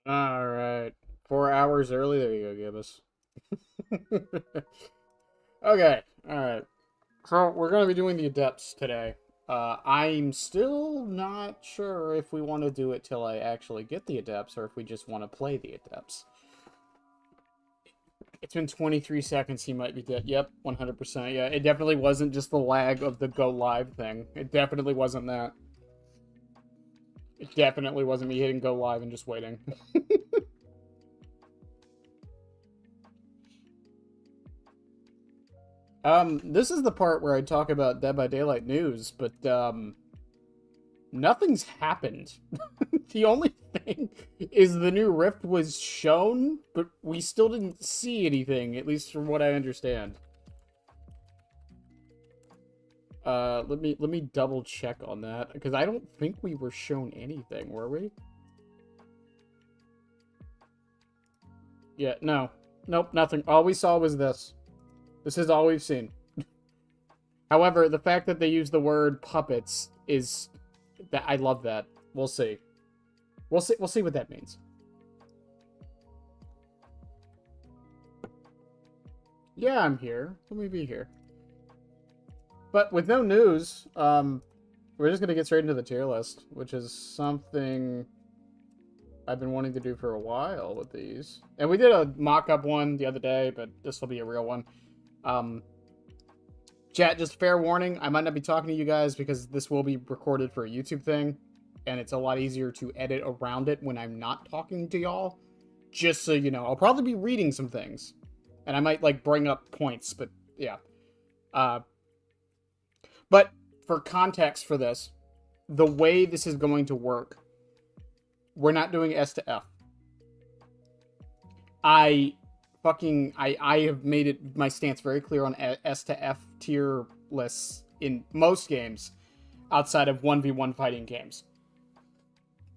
Alright. 4 hours early. There you go, Gibbous. Okay. Alright. So, we're going to be doing the adepts today. I'm still not sure if we want to do it till I actually get the adepts or if we just want to play the adepts. It's been 23 seconds. He might be dead. Yep, 100%. Yeah, it definitely wasn't just the lag of the go live thing. It definitely wasn't that. It definitely wasn't me hitting go live and just waiting. This is the part where I talk about Dead by Daylight news, but, nothing's happened. The only thing is the new Rift was shown, but we still didn't see anything, at least from what I understand. Let me double check on that, because I don't think we were shown anything, were we? Yeah, no. Nope, nothing. All we saw was this. This is all we've seen. However, the fact that they use the word puppets is that I love that. We'll see. We'll see what that means. Yeah, I'm here. Let me be here. But with no news, we're just gonna get straight into the tier list, which is something I've been wanting to do for a while with these. And we did a mock-up one the other day, but this will be a real one. Chat, just fair warning, I might not be talking to you guys because this will be recorded for a YouTube thing, and it's a lot easier to edit around it when I'm not talking to y'all. Just so you know, I'll probably be reading some things, and I might, like, bring up points, but yeah. But for context for this, the way this is going to work, we're not doing S to F. I have made it my stance very clear on S to F tier lists in most games outside of 1v1 fighting games.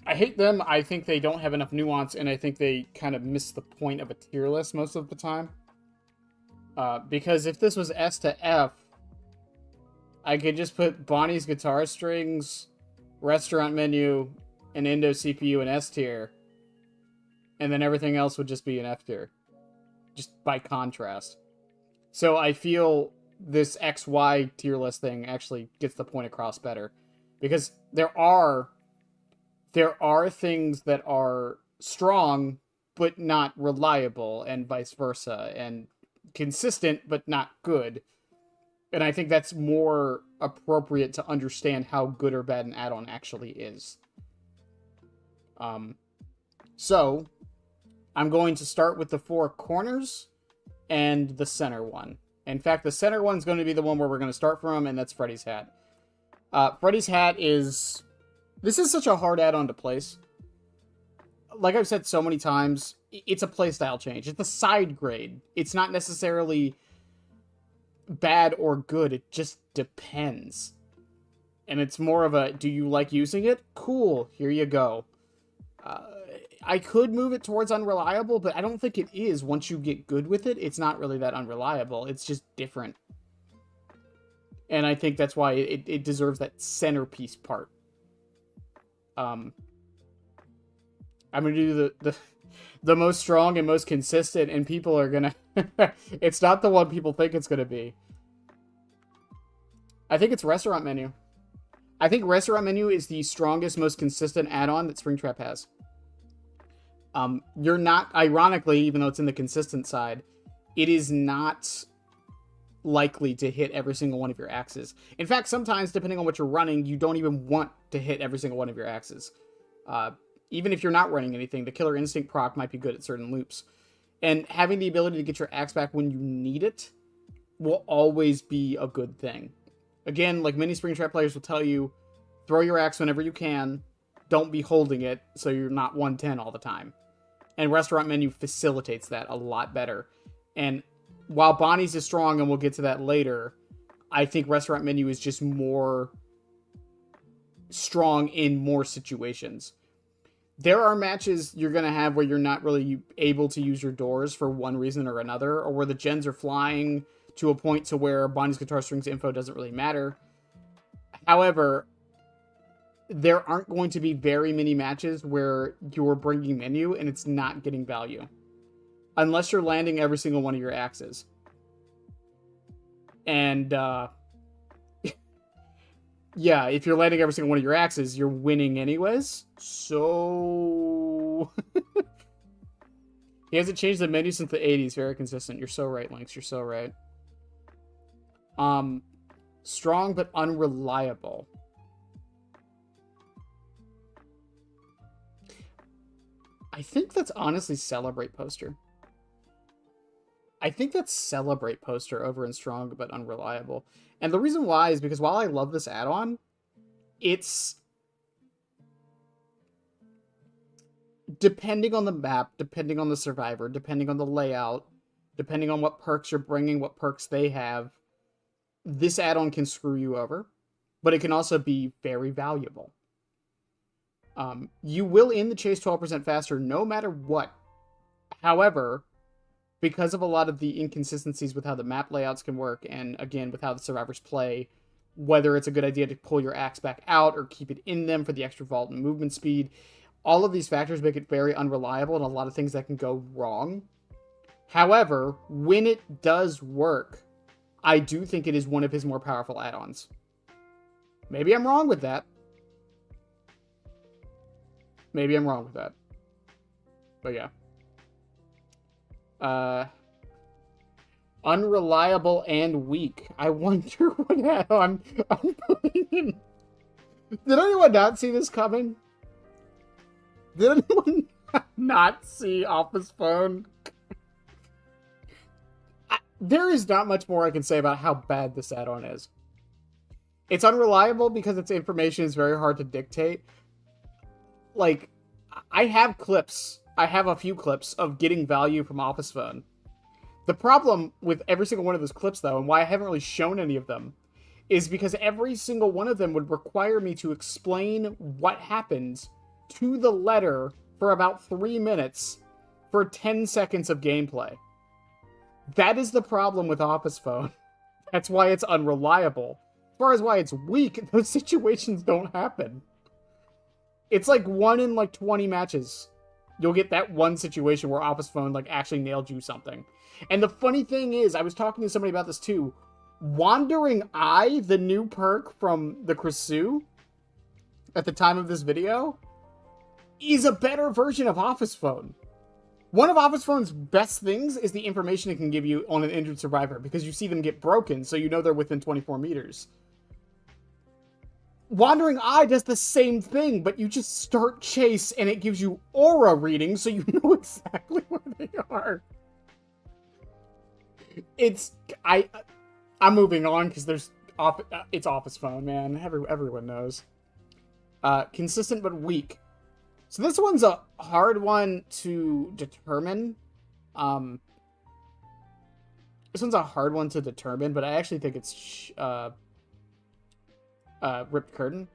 I hate them. I think they don't have enough nuance, and I think they kind of miss the point of a tier list most of the time. Because if this was S to F, I could just put Bonnie's guitar strings, restaurant menu, and Indo CPU in S tier, and then everything else would just be an F tier. Just by contrast. So I feel this XY tier list thing actually gets the point across better. Because there are things that are strong but not reliable, and vice versa, and consistent but not good. And I think that's more appropriate to understand how good or bad an add-on actually is. So I'm going to start with the four corners and the center one. In fact, the center one's going to be the one where we're going to start from, and that's Freddy's Hat. Freddy's Hat is... This is such a hard add-on to place. Like I've said so many times, it's a playstyle change. It's a side grade. It's not necessarily bad or good. It just depends. And it's more of a, do you like using it? Cool, here you go. I could move it towards unreliable, but I don't think it is. Once you get good with it, it's not really that unreliable. It's just different. And I think that's why it deserves that centerpiece part. I'm going to do the most strong and most consistent, and people are going to... It's not the one people think it's going to be. I think it's Restaurant Menu. I think Restaurant Menu is the strongest, most consistent add-on that Springtrap has. You're not, ironically, even though it's in the consistent side, it is not likely to hit every single one of your axes. In fact, sometimes, depending on what you're running, you don't even want to hit every single one of your axes. Even if you're not running anything, the Killer Instinct proc might be good at certain loops. And having the ability to get your axe back when you need it will always be a good thing. Again, like many Springtrap players will tell you, throw your axe whenever you can. Don't be holding it so you're not 110 all the time. And Restaurant Menu facilitates that a lot better. And while Bonnie's is strong, and we'll get to that later, I think Restaurant Menu is just more strong in more situations. There are matches you're going to have where you're not really able to use your doors for one reason or another, or where the gens are flying to a point to where Bonnie's guitar strings info doesn't really matter. However, there aren't going to be very many matches where you're bringing menu and it's not getting value. Unless you're landing every single one of your axes. And, yeah, if you're landing every single one of your axes, you're winning anyways. So... He hasn't changed the menu since the 80s. Very consistent. You're so right, Lynx. You're so right. Strong but unreliable. I think that's honestly Celebrate Poster. I think that's Celebrate Poster over in Strong but Unreliable. And the reason why is because while I love this add-on, it's... depending on the map, depending on the survivor, depending on the layout, depending on what perks you're bringing, what perks they have, this add-on can screw you over, but it can also be very valuable. You will end the chase 12% faster no matter what. However, because of a lot of the inconsistencies with how the map layouts can work, and again, with how the survivors play, whether it's a good idea to pull your axe back out or keep it in them for the extra vault and movement speed, all of these factors make it very unreliable and a lot of things that can go wrong. However, when it does work, I do think it is one of his more powerful add-ons. Maybe I'm wrong with that. Maybe I'm wrong with that. But yeah. Unreliable and weak. I wonder what add-on I'm putting in. Did anyone not see this coming? Did anyone not see Office Phone? There is not much more I can say about how bad this add-on is. It's unreliable because its information is very hard to dictate. Like, I have clips. I have a few clips of getting value from Office Phone. The problem with every single one of those clips, though, and why I haven't really shown any of them, is because every single one of them would require me to explain what happens to the letter for about 3 minutes for 10 seconds of gameplay. That is the problem with Office Phone. That's why it's unreliable. As far as why it's weak, those situations don't happen. It's like 1 in like 20 matches. You'll get that one situation where Office Phone like actually nailed you something. And the funny thing is, I was talking to somebody about this too. Wandering Eye, the new perk from the Krisu, at the time of this video, is a better version of Office Phone. One of Office Phone's best things is the information it can give you on an injured survivor, because you see them get broken, so you know they're within 24 meters. Wandering Eye does the same thing, but you just start chase and it gives you aura readings, so you know exactly where they are. I'm moving on because it's Office Phone, man. Everyone knows. Consistent but weak. So this one's a hard one to determine. This one's a hard one to determine, but I actually think it's Ripped Curtain.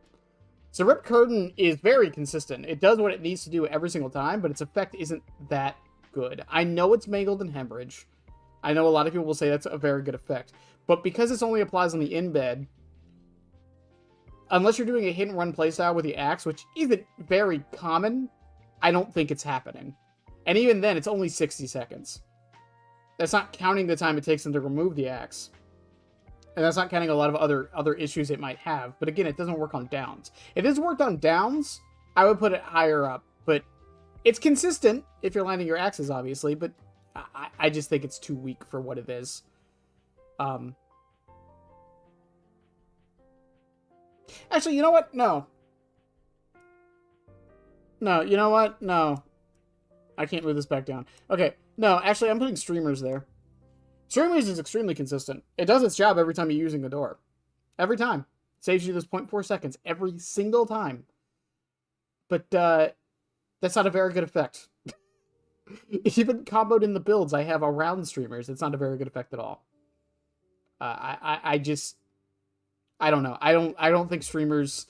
So Ripped Curtain is very consistent. It does what it needs to do every single time, but its effect isn't that good. I know it's Mangled and Hemorrhage. I know a lot of people will say that's a very good effect. But because this only applies on the in-bed, unless you're doing a hit-and-run playstyle with the axe, which isn't very common, I don't think it's happening. And even then, it's only 60 seconds. That's not counting the time it takes them to remove the axe. And that's not counting a lot of other issues it might have. But again, it doesn't work on downs. If this worked on downs, I would put it higher up. But it's consistent if you're landing your axes, obviously. But I just think it's too weak for what it is. Actually, you know what? No. No, you know what? No. I can't move this back down. Okay. No, actually, I'm putting Streamers there. Streamers is extremely consistent. It does its job every time you're using the door. Every time. It saves you those 0.4 seconds every single time. But, that's not a very good effect. Even comboed in the builds I have around Streamers, it's not a very good effect at all. I don't know. I don't think Streamers...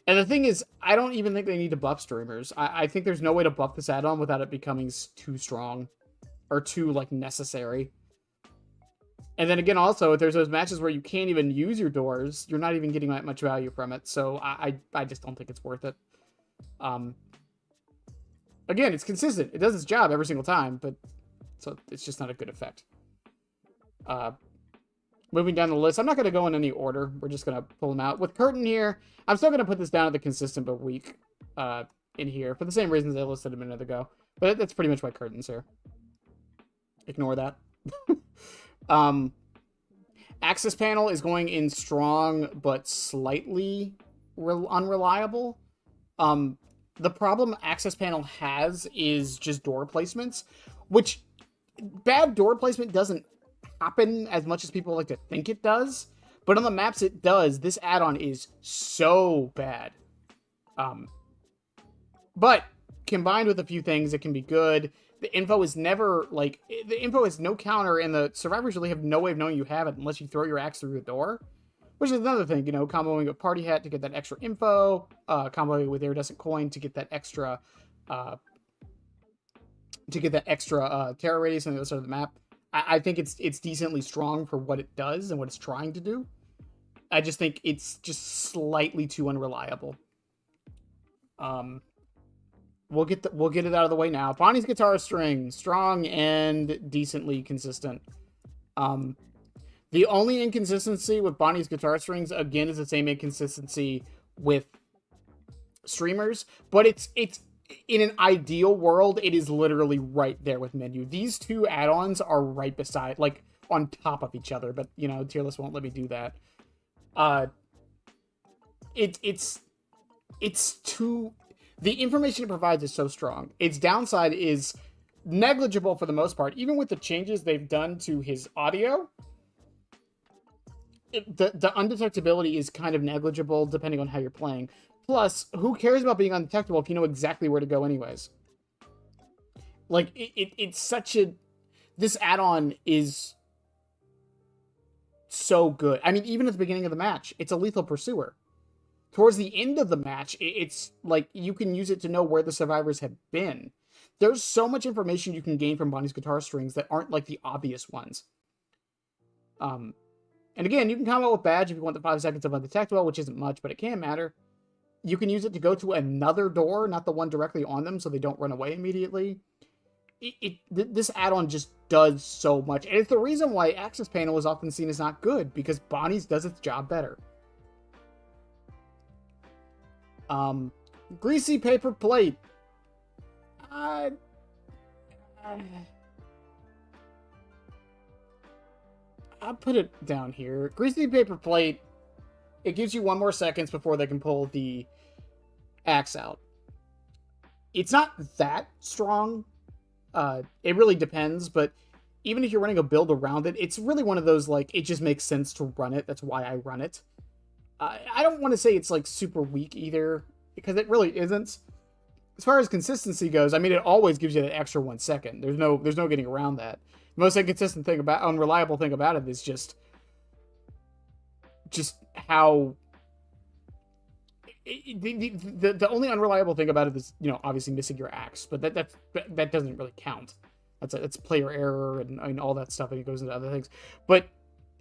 And the thing is, I don't even think they need to buff Streamers. I think there's no way to buff this add-on without it becoming too strong. Or too, like, necessary. And then again, also, if there's those matches where you can't even use your doors, you're not even getting that much value from it. So I just don't think it's worth it. Again, it's consistent. It does its job every single time, but so it's just not a good effect. Moving down the list, I'm not going to go in any order. We're just going to pull them out. With Curtain here, I'm still going to put this down at the consistent but weak in here for the same reasons I listed a minute ago. But that's pretty much why Curtain's here. Ignore that. Access panel is going in strong but slightly unreliable. The problem access panel has is just door placements, which bad door placement doesn't happen as much as people like to think it does, but on the maps it does. This add-on is so bad. But combined with a few things, it can be good. The info is never, like, the info is no counter, and the survivors really have no way of knowing you have it unless you throw your axe through the door. Which is another thing, you know, comboing a party hat to get that extra info, comboing with iridescent coin to get that extra, terror radius on the other side of the map. I think it's decently strong for what it does and what it's trying to do. I just think it's just slightly too unreliable. We'll get it out of the way now. Bonnie's guitar string, strong and decently consistent. The only inconsistency with Bonnie's guitar strings, again, is the same inconsistency with streamers, but it's in an ideal world, it is literally right there with menu. These two add-ons are right beside, like, on top of each other, but, you know, tierlist won't let me do that. It's too... The information it provides is so strong. Its downside is negligible for the most part. Even with the changes they've done to his audio, the undetectability is kind of negligible depending on how you're playing. Plus, who cares about being undetectable if you know exactly where to go anyways? Like, it's such a... This add-on is so good. I mean, even at the beginning of the match, it's a lethal pursuer. Towards the end of the match, it's like you can use it to know where the survivors have been. There's so much information you can gain from Bonnie's guitar strings that aren't like the obvious ones. And again, you can combo with badge if you want the 5 seconds of undetectable, which isn't much, but it can matter. You can use it to go to another door, not the one directly on them, so they don't run away immediately. This add-on just does so much. And it's the reason why Access Panel is often seen as not good, because Bonnie's does its job better. Greasy paper plate. I'll put it down here. Greasy paper plate, it gives you 1 more seconds before they can pull the axe out. It's not that strong. It really depends, but even if you're running a build around it, it's really one of those, like, it just makes sense to run it. That's why I run it. I don't want to say it's, like, super weak either, because it really isn't. As far as consistency goes, I mean, it always gives you that extra 1 second. There's no getting around that. The most unreliable thing about it is just how... The only unreliable thing about it is, you know, obviously missing your axe, but that doesn't really count. That's player error and all that stuff, and it goes into other things. But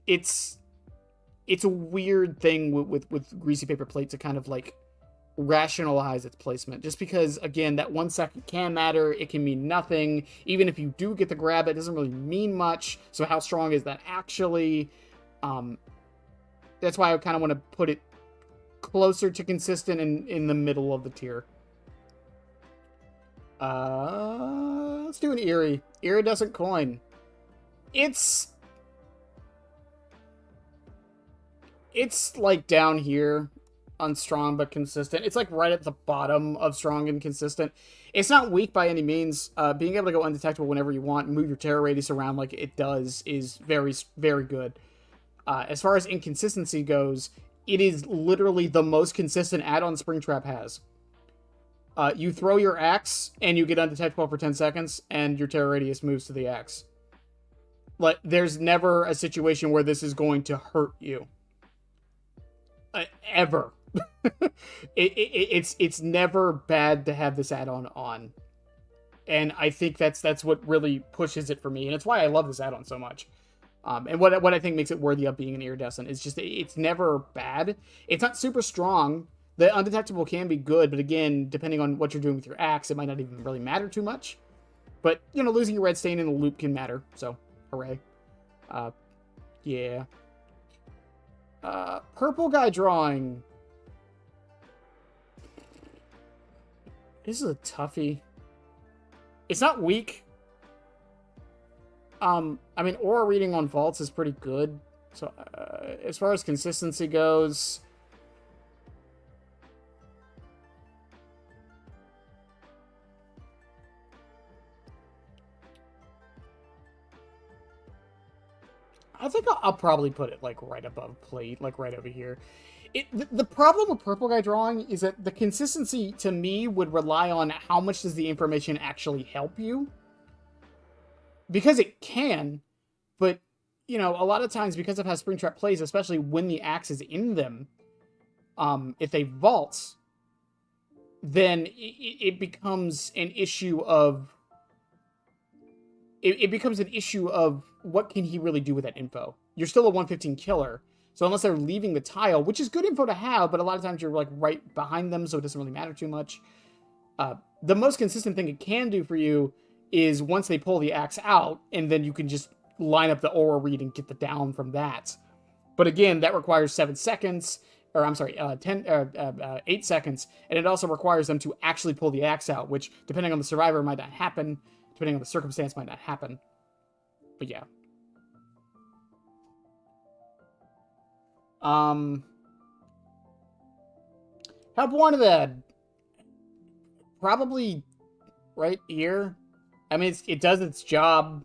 it's a weird thing with greasy paper plate to kind of like rationalize its placement, just because, again, that 1 second can matter. It can mean nothing. Even if you do get the grab, it doesn't really mean much. So how strong is that actually? That's why I kind of want to put it closer to consistent in the middle of the tier. Let's do an Eerie. Iridescent coin. It's like down here on strong but consistent. It's like right at the bottom of strong and consistent. It's not weak by any means. Being able to go undetectable whenever you want and move your terror radius around like it does is very, very good. As far as inconsistency goes, it is literally the most consistent add-on Springtrap has. You throw your axe, and you get undetectable for 10 seconds, and your terror radius moves to the axe. Like, there's never a situation where this is going to hurt you. Ever. It's never bad to have this add-on on. And I think that's what really pushes it for me, and it's why I love this add-on so much. And what I think makes it worthy of being an iridescent is just it's never bad. It's not super strong. The undetectable can be good, but again, depending on what you're doing with your axe, it might not even really matter too much. But, you know, losing your red stain in the loop can matter, so hooray. Yeah. Purple guy drawing. This is a toughie. It's not weak. I mean, aura reading on vaults is pretty good. So, as far as consistency goes, I think I'll probably put it, like, right above plate, like, right over here. The problem with purple guy drawing is that the consistency, to me, would rely on how much does the information actually help you. Because it can, but, you know, a lot of times, because of how Springtrap plays, especially when the axe is in them, if they vault, then it becomes an issue of... It becomes an issue of what can he really do with that info. You're still a 115 killer, so unless they're leaving the tile, which is good info to have, but a lot of times you're, like, right behind them, so it doesn't really matter too much. The most consistent thing it can do for you is once they pull the axe out, and then you can just line up the aura read and get the down from that. But again, that requires 7 seconds, or I'm sorry, 8 seconds, and it also requires them to actually pull the axe out, which, depending on the survivor, might not happen, depending on the circumstance, might not happen. But yeah. Help wanted probably right here. I mean, it does its job.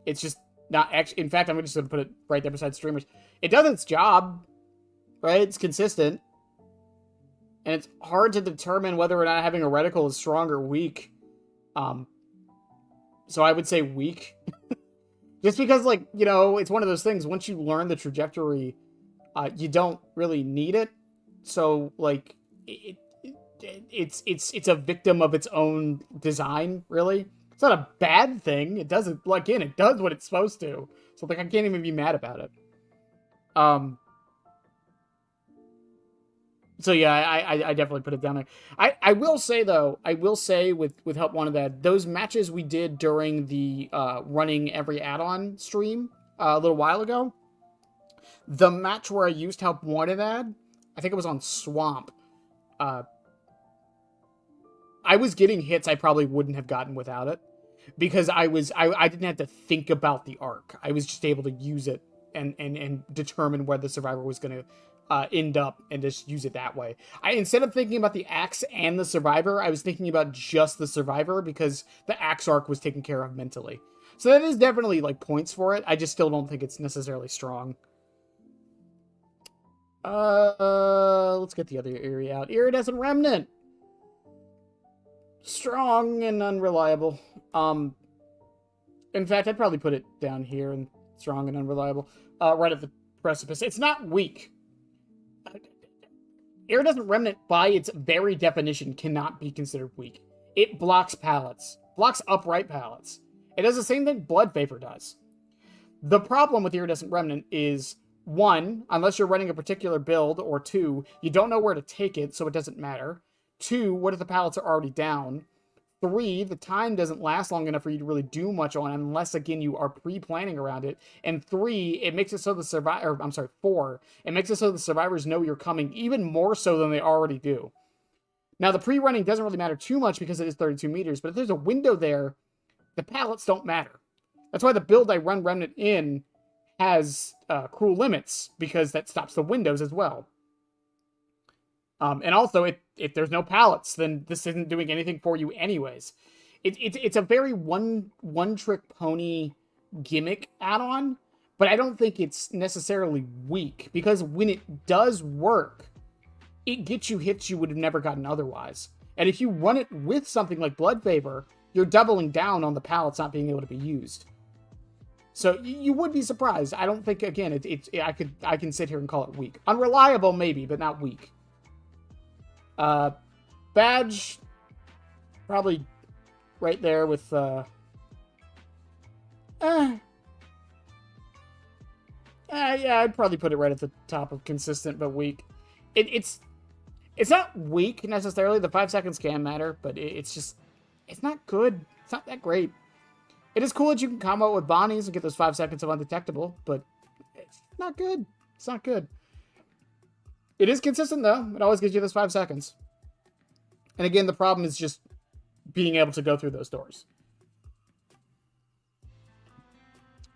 It's just not actually... In fact, I'm just going to put it right there beside streamers. It does its job, right? It's consistent. And it's hard to determine whether or not having a reticle is strong or weak. So I would say weak. Just because, like, you know, it's one of those things, once you learn the trajectory, you don't really need it. So, like, it's a victim of its own design, really. It's not a bad thing. It doesn't, like, again, it does what it's supposed to. So, like, I can't even be mad about it. So yeah, I definitely put it down there. I will say, though, with Help Wanted that those matches we did during the running every add-on stream a little while ago, the match where I used Help Wanted ad, I think it was on Swamp. I was getting hits I probably wouldn't have gotten without it, because I didn't have to think about the arc. I was just able to use it and determine where the survivor was going to end up and just use it that way. Instead of thinking about the axe and the survivor, I was thinking about just the survivor, because the axe arc was taken care of mentally. So that is definitely, like, points for it. I just still don't think it's necessarily strong. Let's get the other area out. Iridescent Remnant. Strong and unreliable. In fact, I'd probably put it down here and strong and unreliable. Right at the precipice. It's not weak. Iridescent Remnant, by its very definition, cannot be considered weak. It blocks pallets. Blocks upright pallets. It does the same thing Blood Vapor does. The problem with Iridescent Remnant is, 1, unless you're running a particular build, or 2, you don't know where to take it, so it doesn't matter. 2, what if the pallets are already down? 3, the time doesn't last long enough for you to really do much on it, unless, again, you are pre-planning around it. And 3, it makes it so the survivor... I'm sorry, 4, it makes it so the survivors know you're coming, even more so than they already do. Now, the pre-running doesn't really matter too much because it is 32 meters, but if there's a window there, the pallets don't matter. That's why the build I run Remnant in has cruel limits, because that stops the windows as well. And also, if there's no pallets, then this isn't doing anything for you anyways. It's a very one-trick pony gimmick add-on, but I don't think it's necessarily weak, because when it does work, it gets you hits you would have never gotten otherwise. And if you run it with something like Blood Vapor, you're doubling down on the pallets not being able to be used. So you would be surprised. I don't think, again, I can sit here and call it weak. Unreliable, maybe, but not weak. Badge, probably right there with, Yeah, I'd probably put it right at the top of consistent but weak. It's not weak necessarily. The 5 seconds can matter, but it's not good. It's not that great. It is cool that you can combo it with Bonnies and get those 5 seconds of undetectable, but it's not good. It's not good. It is consistent, though. It always gives you those 5 seconds. And again, the problem is just being able to go through those doors.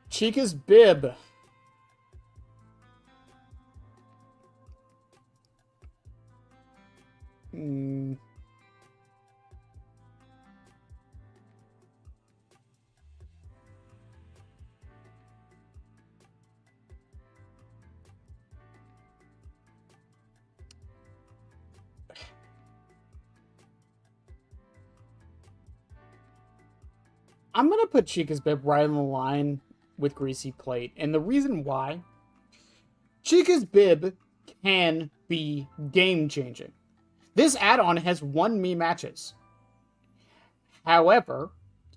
Chica's Bib. I'm going to put Chica's Bib right on the line with Greasy Plate. And the reason why, Chica's Bib can be game-changing. This add-on has won me matches. However,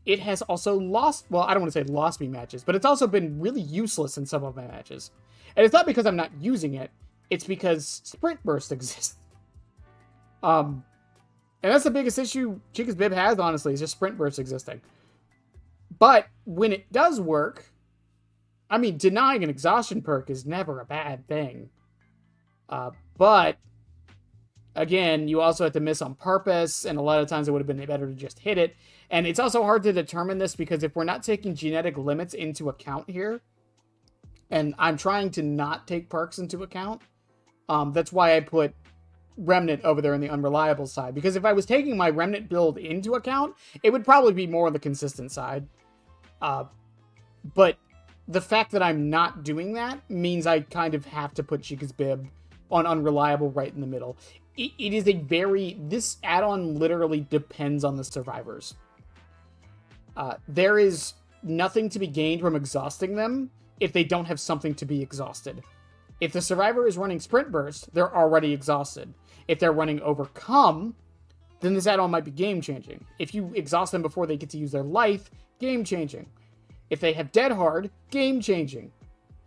it has also lost, well, I don't want to say lost me matches, but it's also been really useless in some of my matches. And it's not because I'm not using it, it's because Sprint Burst exists. And that's the biggest issue Chica's Bib has, honestly, is just Sprint Burst existing. But when it does work, I mean, denying an exhaustion perk is never a bad thing. But, again, you also have to miss on purpose, and a lot of times it would have been better to just hit it. And it's also hard to determine this because if we're not taking genetic limits into account here, and I'm trying to not take perks into account, that's why I put Remnant over there on the unreliable side. Because if I was taking my Remnant build into account, it would probably be more on the consistent side. But the fact that I'm not doing that means I kind of have to put Chica's Bib on unreliable right in the middle. It is a very... This add-on literally depends on the survivors. There is nothing to be gained from exhausting them if they don't have something to be exhausted. If the survivor is running Sprint Burst, they're already exhausted. If they're running Overcome, then this add-on might be game-changing. If you exhaust them before they get to use their life, game-changing. If they have Dead Hard, game-changing.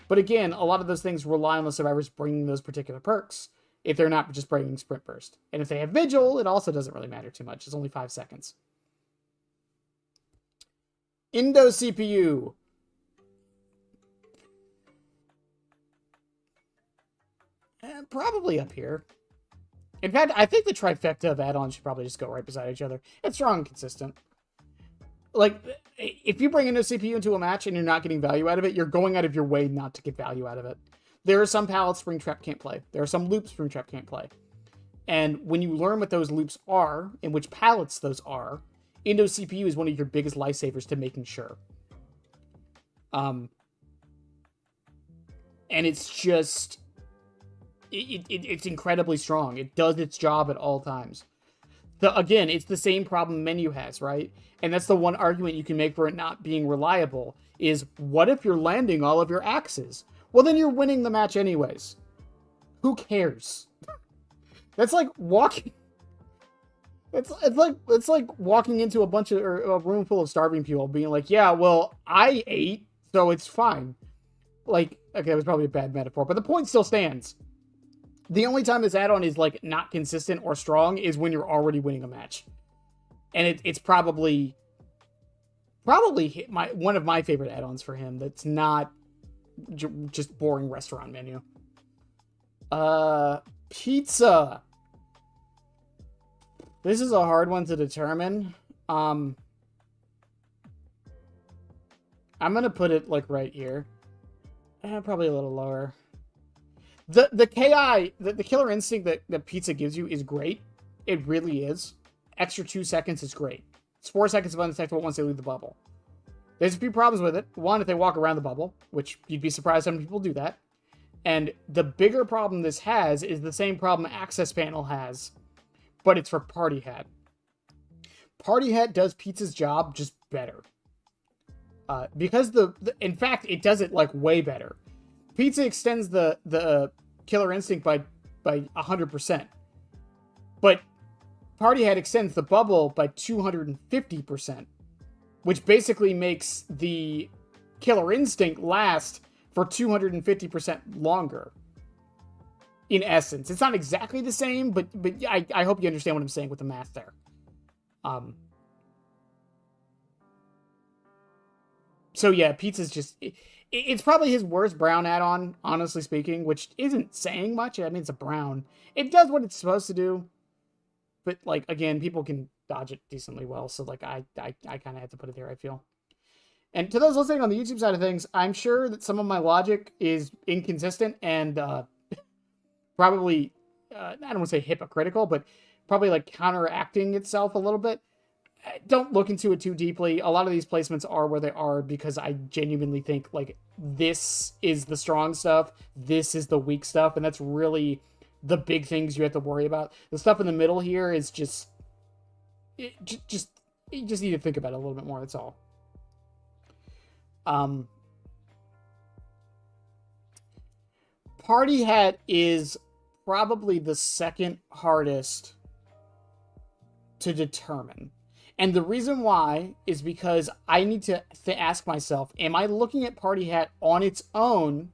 But again, a lot of those things rely on the survivors bringing those particular perks, if they're not just bringing Sprint Burst. And if they have Vigil, it also doesn't really matter too much. It's only 5 seconds. Indo CPU. Probably up here. In fact, I think the trifecta of add-ons should probably just go right beside each other. It's strong and consistent. Like, if you bring Indo CPU into a match and you're not getting value out of it, you're going out of your way not to get value out of it. There are some palettes Springtrap can't play. There are some loops Springtrap can't play. And when you learn what those loops are, and which palettes those are, Indo CPU is one of your biggest lifesavers to making sure. And it's just... It's incredibly strong. It does its job at all times. Again, it's the same problem Menu has, right? And that's the one argument you can make for it not being reliable, is what if you're landing all of your axes? Well, then you're winning the match anyways. Who cares? That's like walking... It's like walking into a bunch of... or a room full of starving people being like, yeah, well, I ate, so it's fine. Like, okay, that was probably a bad metaphor, but the point still stands. The only time this add-on is, like, not consistent or strong is when you're already winning a match. And it's probably one of my favorite add-ons for him that's not just boring restaurant menu. Pizza. This is a hard one to determine. I'm gonna put it, like, right here. Probably a little lower. The KI, the killer instinct that Pizza gives you is great. It really is. Extra 2 seconds is great. It's 4 seconds of undetectable once they leave the bubble. There's a few problems with it. One, if they walk around the bubble, which you'd be surprised how many people do that. And the bigger problem this has is the same problem Access Panel has, but it's for Party Hat. Party Hat does Pizza's job just better. Because in fact, it does it, like, way better. Pizza extends the killer instinct by 100%. But Party Hat extends the bubble by 250%. Which basically makes the killer instinct last for 250% longer. In essence, it's not exactly the same, but I hope you understand what I'm saying with the math there. So yeah, pizza's just it's probably his worst brown add-on, honestly speaking, which isn't saying much. I mean, it's a brown. It does what it's supposed to do, but like again, people can dodge it decently well. So like I kind of had to put it there. I feel. And to those listening on the YouTube side of things, I'm sure that some of my logic is inconsistent and probably, I don't want to say hypocritical, but probably like counteracting itself a little bit. Don't look into it too deeply. A lot of these placements are where they are because I genuinely think like this is the strong stuff, this is the weak stuff, and that's really the big things you have to worry about. The stuff in the middle here is just you just need to think about it a little bit more. That's all. Party hat is probably the second hardest to determine. And the reason why is because I need to ask myself, am I looking at party hat on its own,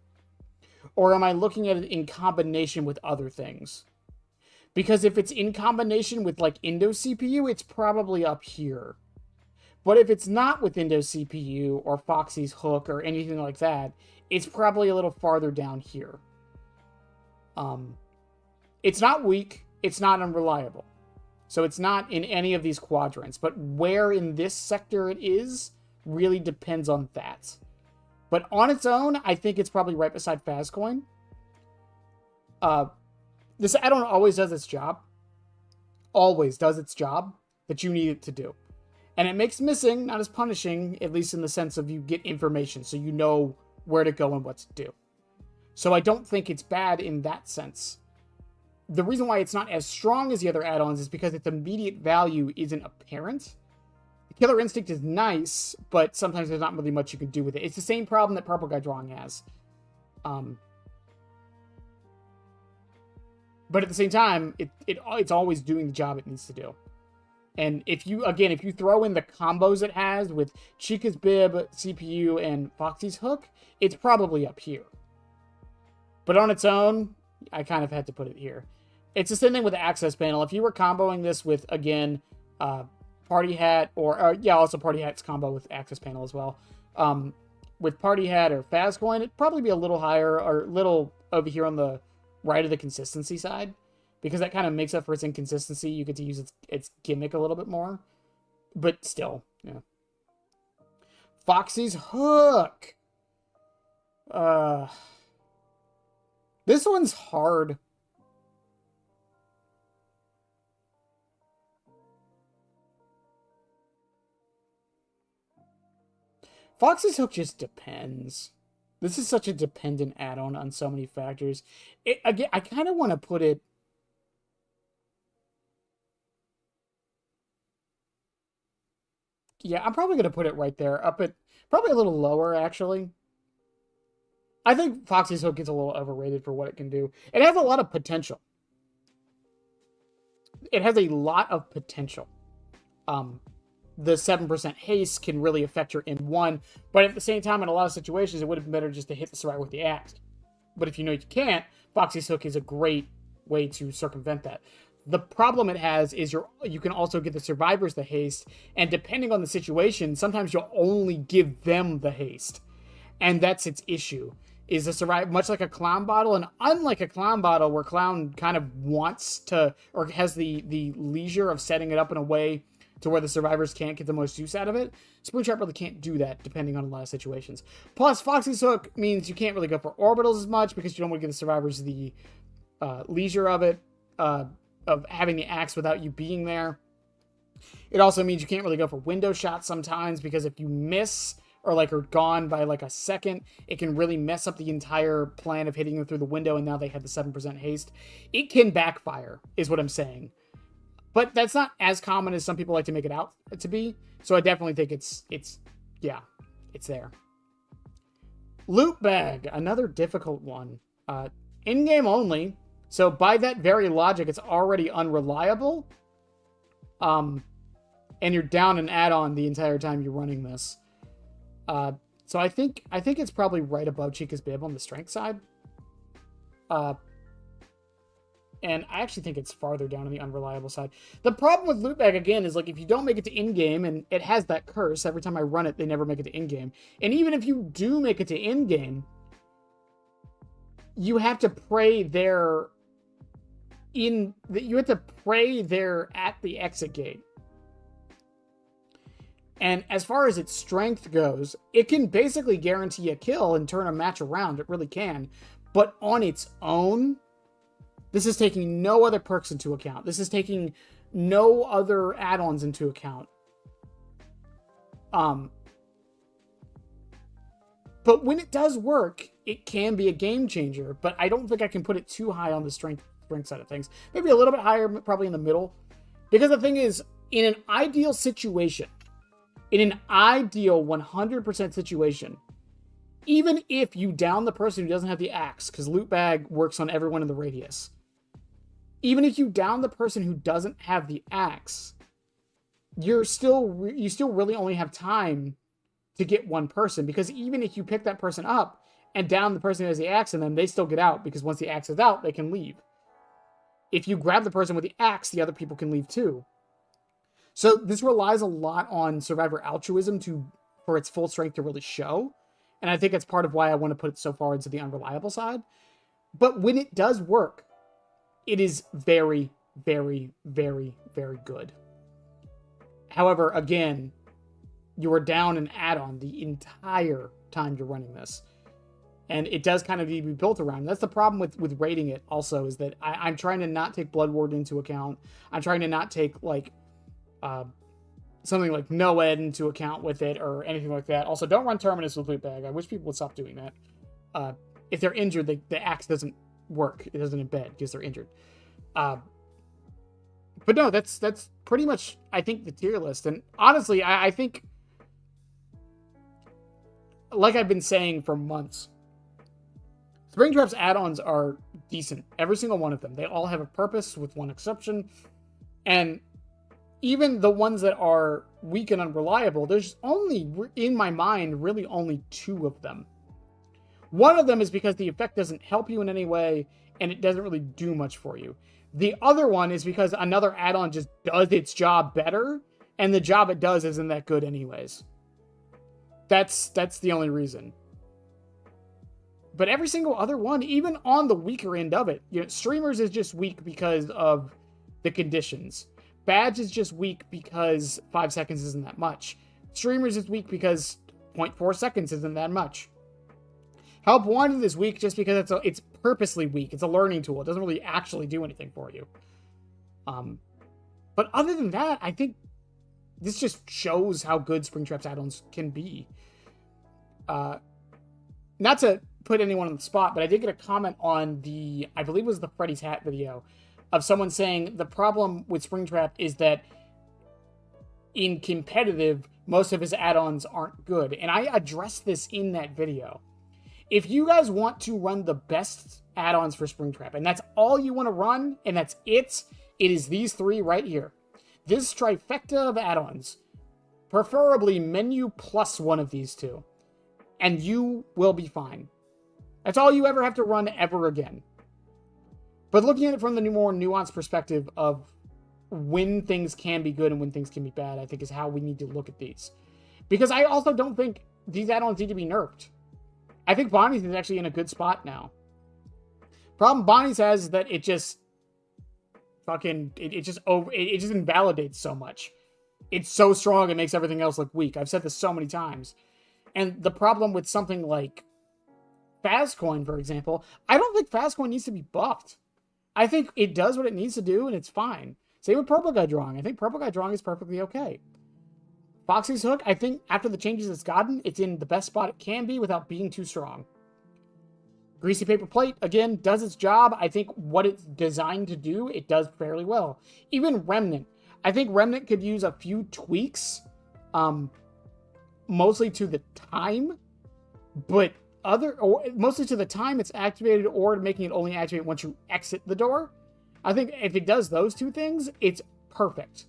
or am I looking at it in combination with other things? Because if it's in combination with like Indo CPU, it's probably up here. But if it's not with Indo CPU or Foxy's hook or anything like that, it's probably a little farther down here. It's not weak. It's not unreliable. So it's not in any of these quadrants. But where in this sector it is really depends on that. But on its own, I think it's probably right beside Fazcoin. This add-on always does its job. Always does its job that you need it to do. And it makes missing not as punishing, at least in the sense of you get information, so you know where to go and what to do. So I don't think it's bad in that sense. The reason why it's not as strong as the other add-ons is because its immediate value isn't apparent. The Killer Instinct is nice, but sometimes there's not really much you can do with it. It's the same problem that Purple Guy Drawing has. But at the same time, it's always doing the job it needs to do. And if you throw in the combos it has with Chica's Bib, CPU, and Foxy's Hook, it's probably up here. But on its own, I kind of had to put it here. It's the same thing with the access panel. If you were comboing this with, again, Party Hat, or also Party Hat's combo with access panel as well. With Party Hat or Fazcoin, it'd probably be a little higher, or a little over here on the right of the consistency side. Because that kind of makes up for its inconsistency. You get to use its gimmick a little bit more. But still, yeah. Foxy's Hook. This one's hard. Foxy's Hook just depends. This is such a dependent add-on on so many factors. Again, I kind of want to put it... Yeah, I'm probably going to put it right there. Up at... Probably a little lower, actually. I think Foxy's Hook gets a little overrated for what it can do. It has a lot of potential. It has a lot of potential. The 7% haste can really affect your M1, but at the same time, in a lot of situations, it would have been better just to hit the survivor with the axe. But if you know you can't, Foxy's Hook is a great way to circumvent that. The problem it has is you can also give the survivors the haste, and depending on the situation, sometimes you'll only give them the haste. And that's its issue. Is the survivor, much like a Clown Bottle, and unlike a Clown Bottle where Clown kind of wants to, or has the leisure of setting it up in a way to where the survivors can't get the most use out of it, Springtrap really can't do that depending on a lot of situations. Plus, Foxy's Hook means you can't really go for orbitals as much because you don't want to give the survivors the leisure of it, of having the axe without you being there. It also means you can't really go for window shots sometimes because if you miss or like are gone by like a second, it can really mess up the entire plan of hitting them through the window, and now they have the 7% haste. It can backfire, is what I'm saying. But that's not as common as some people like to make it out to be. So I definitely think it's there. Loot Bag, another difficult one. In-game only. So by that very logic, it's already unreliable. And you're down an add-on the entire time you're running this. So I think it's probably right above Chica's Bib on the strength side. And I actually think it's farther down on the unreliable side. The problem with loot bag, again, is like if you don't make it to in-game, and it has that curse, every time I run it, they never make it to in-game. And even if you do make it to in-game, you have to pray there at the exit gate. And as far as its strength goes, it can basically guarantee a kill and turn a match around. It really can. But on its own, this is taking no other perks into account. This is taking no other add-ons into account. But when it does work, it can be a game changer. But I don't think I can put it too high on the strength side of things. Maybe a little bit higher, probably in the middle. Because the thing is, in an ideal situation, in an ideal 100% situation, even if you down the person who doesn't have the axe, because loot bag works on everyone in the radius, even if you down the person who doesn't have the axe, you still really only have time to get one person, because even if you pick that person up and down the person who has the axe in them, they still get out, because once the axe is out, they can leave. If you grab the person with the axe, the other people can leave too. So this relies a lot on survivor altruism for its full strength to really show. And I think that's part of why I want to put it so far into the unreliable side. But when it does work, it is very, very, very, very good. However, again, you are down an add-on the entire time you're running this. And it does kind of need to be built around. That's the problem with rating it also, is that I'm trying to not take Blood Ward into account. I'm trying to not take, like, something like no ed into account with it or anything like that. Also, don't run Terminus with loot bag. I wish people would stop doing that. If they're injured, the axe doesn't work. It doesn't embed because they're injured. But no, that's pretty much, I think, the tier list. And honestly, I think, like I've been saying for months, Springtrap's add-ons are decent. Every single one of them. They all have a purpose, with one exception. And even the ones that are weak and unreliable, there's only, in my mind, really only 2 of them. One of them is because the effect doesn't help you in any way, and it doesn't really do much for you. The other one is because another add-on just does its job better, and the job it does isn't that good anyways. That's the only reason. But every single other one, even on the weaker end of it, Streamers is just weak because of the conditions. Badge is just weak because 5 seconds isn't that much. Streamers is weak because 0.4 seconds isn't that much. Help Wanted is weak just because it's purposely weak. It's a learning tool. It doesn't really actually do anything for you. But other than that, I think this just shows how good Springtrap's add-ons can be. Not to put anyone on the spot, but I did get a comment on I believe it was the Freddy's Hat video, of someone saying the problem with Springtrap is that in competitive, most of his add-ons aren't good. And I addressed this in that video. If you guys want to run the best add-ons for Springtrap, and that's all you want to run, and that's it is these 3 right here. This trifecta of add-ons, preferably menu plus one of these 2, and you will be fine. That's all you ever have to run ever again. But looking at it from the more nuanced perspective of when things can be good and when things can be bad, I think is how we need to look at these. Because I also don't think these add-ons need to be nerfed. I think Bonnie's is actually in a good spot now. Problem Bonnie's has is that it just it just invalidates so much. It's so strong it makes everything else look weak. I've said this so many times. And the problem with something like Fazcoin, for example, I don't think Fazcoin needs to be buffed. I think it does what it needs to do, and it's fine. Same with Purple Guy Drawing. I think Purple Guy Drawing is perfectly okay. Foxy's Hook, I think after the changes it's gotten, it's in the best spot it can be without being too strong. Greasy Paper Plate, again, does its job. I think what it's designed to do, it does fairly well. Even Remnant. I think Remnant could use a few tweaks, mostly to the time, but mostly to the time it's activated, or making it only activate once you exit the door. I think if it does those 2 things, it's perfect.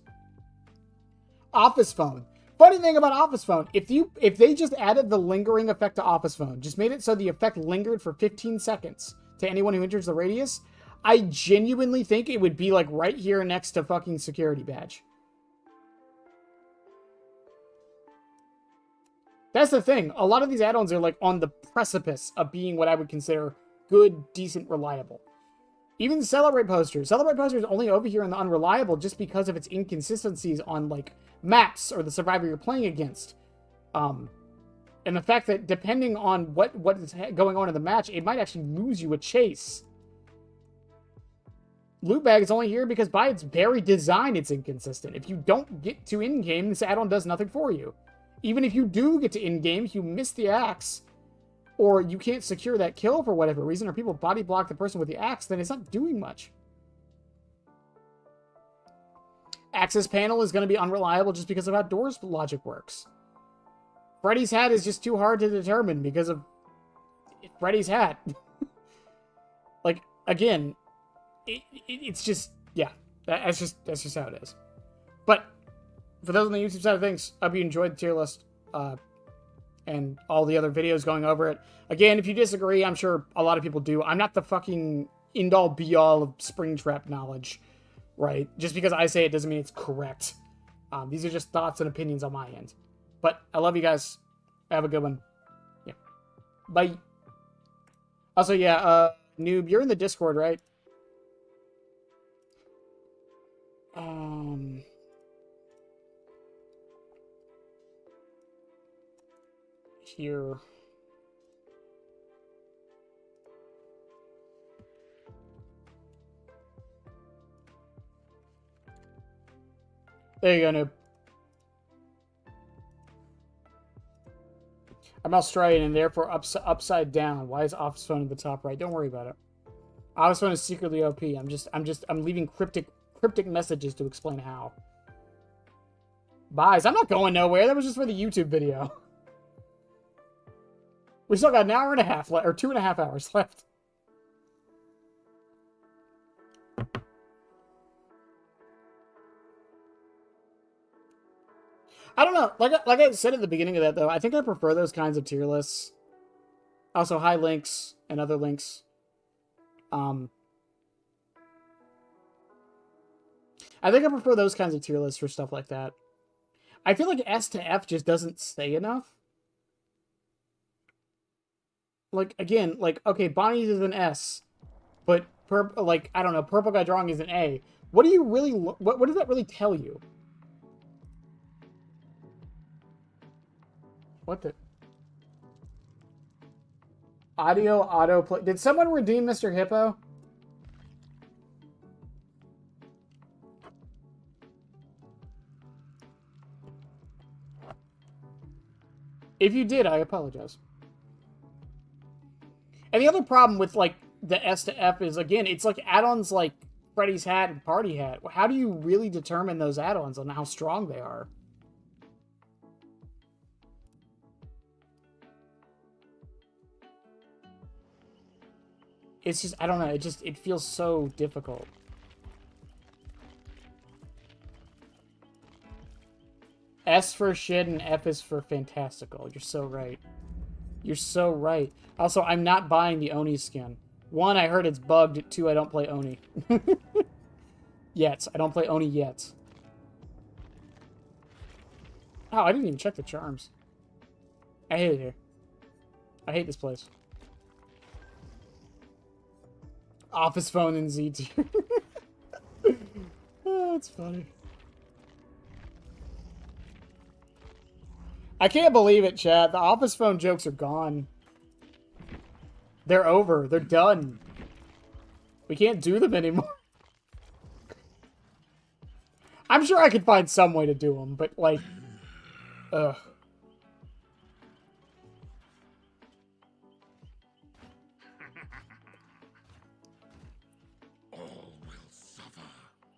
Office Phone. funny thing about Office Phone, if they just added the lingering effect to Office Phone, just made it so the effect lingered for 15 seconds to anyone who enters the radius, I genuinely think it would be like right here next to fucking security badge. That's the thing. A lot of these add-ons are like on the precipice of being what I would consider good, decent, reliable. Even the Celebrate posters. Celebrate posters only over here on the unreliable just because of its inconsistencies on like maps or the survivor you're playing against. And the fact that depending on what is going on in the match, it might actually lose you a chase. Loot bag is only here because by its very design, it's inconsistent. If you don't get to in-game, this add-on does nothing for you. Even if you do get to in-game, if you miss the axe, or you can't secure that kill for whatever reason, or people body block the person with the axe, then it's not doing much. Access panel is going to be unreliable just because of how doors logic works. Freddy's hat is just too hard to determine because of Freddy's hat. Like, again, it's just, yeah, that's just how it is. But for those on the YouTube side of things, I hope you enjoyed the tier list and all the other videos going over it. Again, if you disagree, I'm sure a lot of people do. I'm not the fucking end-all be-all of Springtrap knowledge, right? Just because I say it doesn't mean it's correct. These are just thoughts and opinions on my end. But I love you guys. Have a good one. Yeah. Bye. Also, yeah, Noob, you're in the Discord, right? Here. There you go, Noob. I'm Australian and therefore upside down. Why is Office Phone at the top right? Don't worry about it. Office Phone is secretly OP. I'm leaving cryptic messages to explain how. Buys. I'm not going nowhere. That was just for the YouTube video. We still got an hour and a half left, or 2.5 hours left. I don't know. Like I said at the beginning of that, though, I think I prefer those kinds of tier lists. Also, high links and other links. I think I prefer those kinds of tier lists for stuff like that. I feel like S to F just doesn't say enough. Like, again, like, okay, Bonnie's is an S, but, I don't know, Purple Guy Drawing is an A. What do you really, what does that really tell you? What the? Audio autoplay. Did someone redeem Mr. Hippo? If you did, I apologize. And the other problem with, like, the S to F is, again, it's like add-ons like Freddy's Hat and Party Hat. How do you really determine those add-ons on how strong they are? It's just, I don't know, it feels so difficult. S for shit and F is for fantastical. You're so right. You're so right. Also, I'm not buying the Oni skin. 1, I heard it's bugged. 2, I don't play Oni. Yet. I don't play Oni yet. Oh, I didn't even check the charms. I hate it here. I hate this place. Office Phone and Z tier. Oh, that's funny. I can't believe it, chat. The Office Phone jokes are gone. They're over. They're done. We can't do them anymore. I'm sure I could find some way to do them, but, like... Ugh.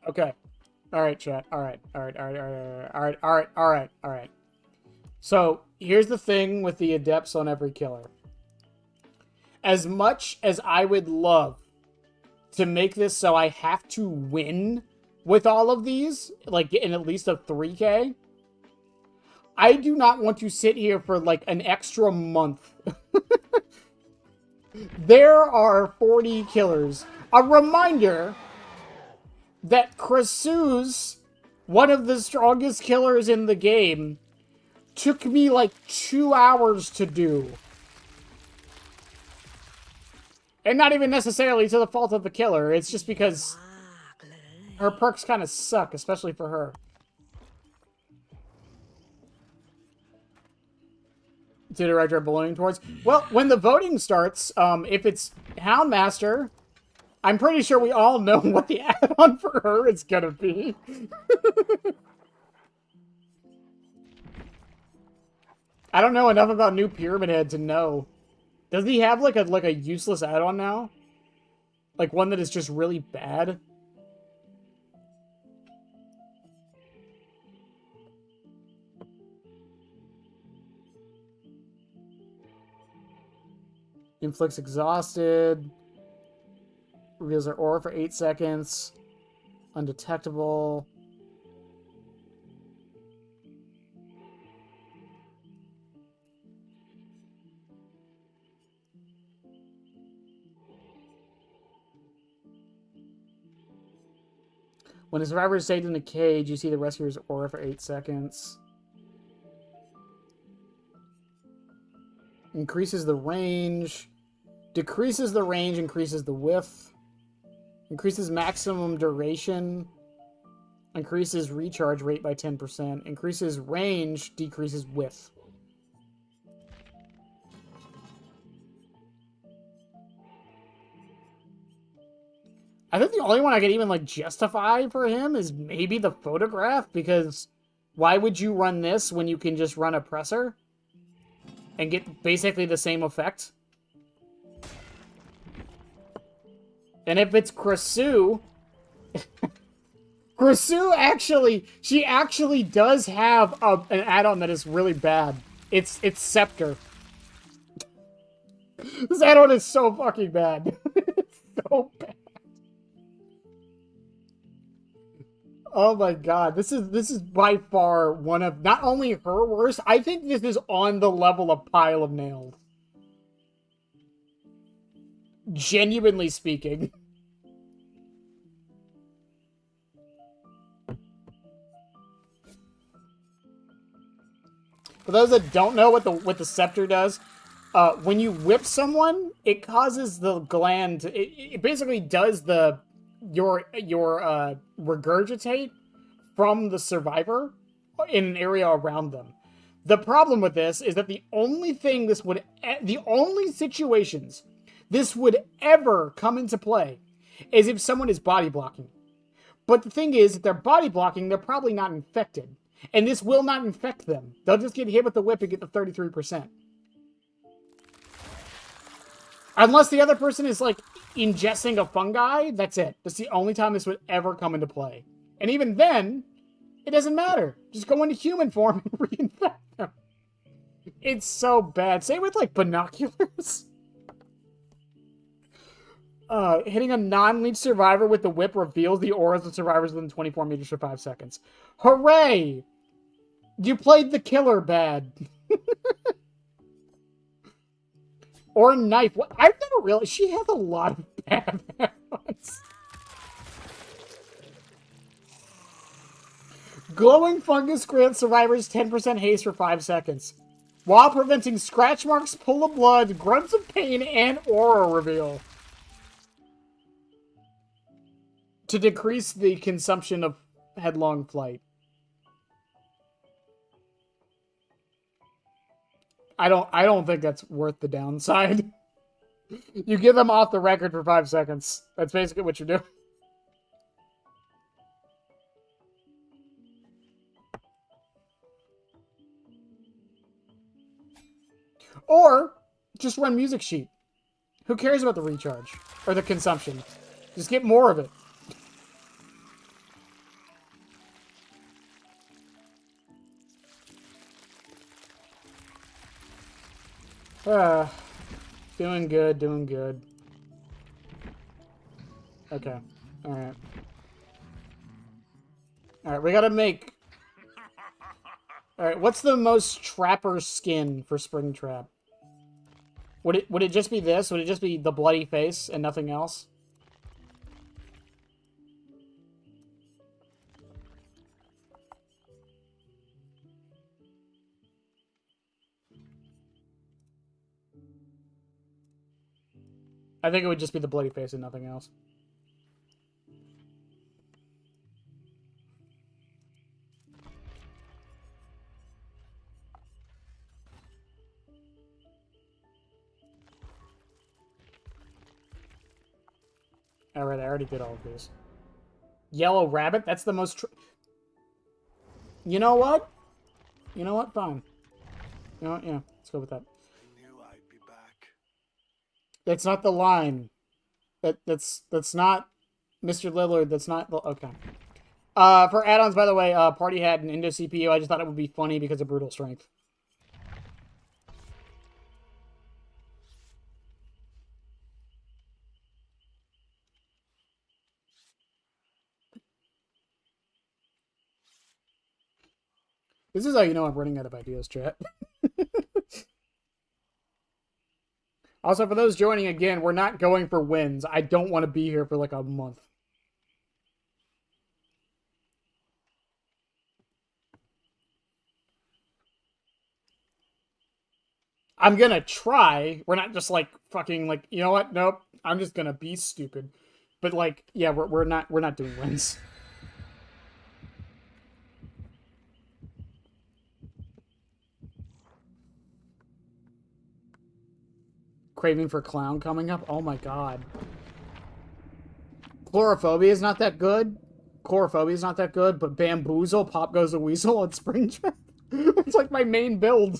Okay. Alright, chat. Alright. So, here's the thing with the adepts on every killer. As much as I would love to make this so I have to win with all of these, like getting at least a 3K, I do not want to sit here for like an extra month. There are 40 killers. A reminder that Krasu's one of the strongest killers in the game took me like 2 hours to do. And not even necessarily to the fault of the killer. It's just because her perks kind of suck, especially for her. To the director of ballooning towards. Well, when the voting starts, if it's Houndmaster, I'm pretty sure we all know what the add-on for her is gonna be. I don't know enough about new Pyramid Head to know. Does he have like a useless add-on now? Like one that is just really bad? Inflicts exhausted. Reveals her aura for 8 seconds. Undetectable. When the survivor is saved in a cage, you see the rescuer's aura for 8 seconds. Increases the range. Decreases the range, increases the width. Increases maximum duration. Increases recharge rate by 10%. Increases range, decreases width. I think the only one I could even, like, justify for him is maybe the photograph, because why would you run this when you can just run Oppressor and get basically the same effect? And if it's Krasu, she actually does have an add-on that is really bad. It's Scepter. This add-on is so fucking bad. It's so bad. Oh my god, this is by far one of not only her worst, I think this is on the level of Pile of Nailed. Genuinely speaking. For those that don't know what the scepter does, when you whip someone, it causes the gland. It basically does your regurgitate from the survivor in an area around them. The problem with this is that the only situations this would ever come into play is if someone is body blocking. But the thing is, if they're body blocking, they're probably not infected. And this will not infect them. They'll just get hit with the whip and get the 33%. Unless the other person is, like, ingesting a fungi, that's it. That's the only time this would ever come into play. And even then, it doesn't matter. Just go into human form and reinfect them. It's so bad. Same with, like, binoculars. Hitting a non-leech survivor with the whip reveals the auras of survivors within 24 meters for 5 seconds. Hooray! You played the killer bad. Or knife. What? I've never really... She has a lot of bad ones. Glowing fungus grants survivors 10% haste for 5 seconds, while preventing scratch marks, pull of blood, grunts of pain, and aura reveal. To decrease the consumption of headlong flight. I don't think that's worth the downside. You give them off the record for 5 seconds. That's basically what you're doing. Or just run music sheet. Who cares about the recharge or the consumption? Just get more of it. Doing good, doing good. Okay. Alright, we gotta make... Alright, what's the most trapper skin for Springtrap? Would it just be this? Would it just be the bloody face and nothing else? I think it would just be the bloody face and nothing else. Alright, I already did all of these. Yellow rabbit? That's the most... You know what? You know what? Fine. You know what? Yeah, let's go with that. I knew I'd be back. That's not the line. That's not Mr. Lillard. That's not... Okay. For add-ons, by the way, Party had an Indo CPU. I just thought it would be funny because of Brutal Strength. This is how you know I'm running out of ideas, chat. Also, for those joining again, we're not going for wins. I don't want to be here for like a month. I'm gonna try. We're not just like fucking like, you know what? Nope. I'm just gonna be stupid. But like, yeah, we're not doing wins. Craving for Clown coming up? Oh my god. Chlorophobia is not that good. Chlorophobia is not that good, but Bamboozle, Pop Goes the Weasel, and Springtrap. It's like my main build.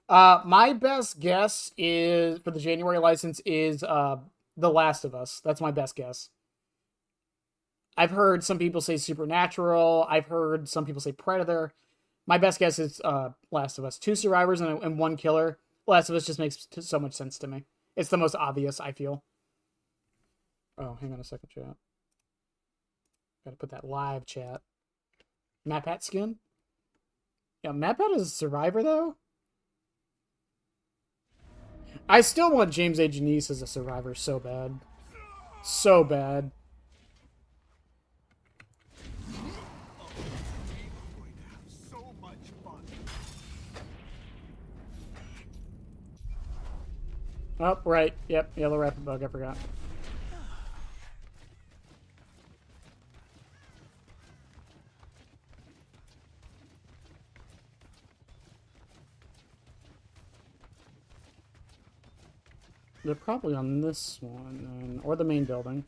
My best guess is, for the January license, is The Last of Us. That's my best guess. I've heard some people say Supernatural. I've heard some people say Predator. My best guess is Last of Us. 2 survivors and 1 killer. Last of Us just makes so much sense to me. It's the most obvious, I feel. Oh, hang on a second, chat. Gotta put that live chat. MatPat skin? Yeah, MatPat is a survivor, though? I still want James A. Janice as a survivor so bad. So bad. Oh, right. Yep, yellow rapid bug, I forgot. They're probably on this one, or the main building.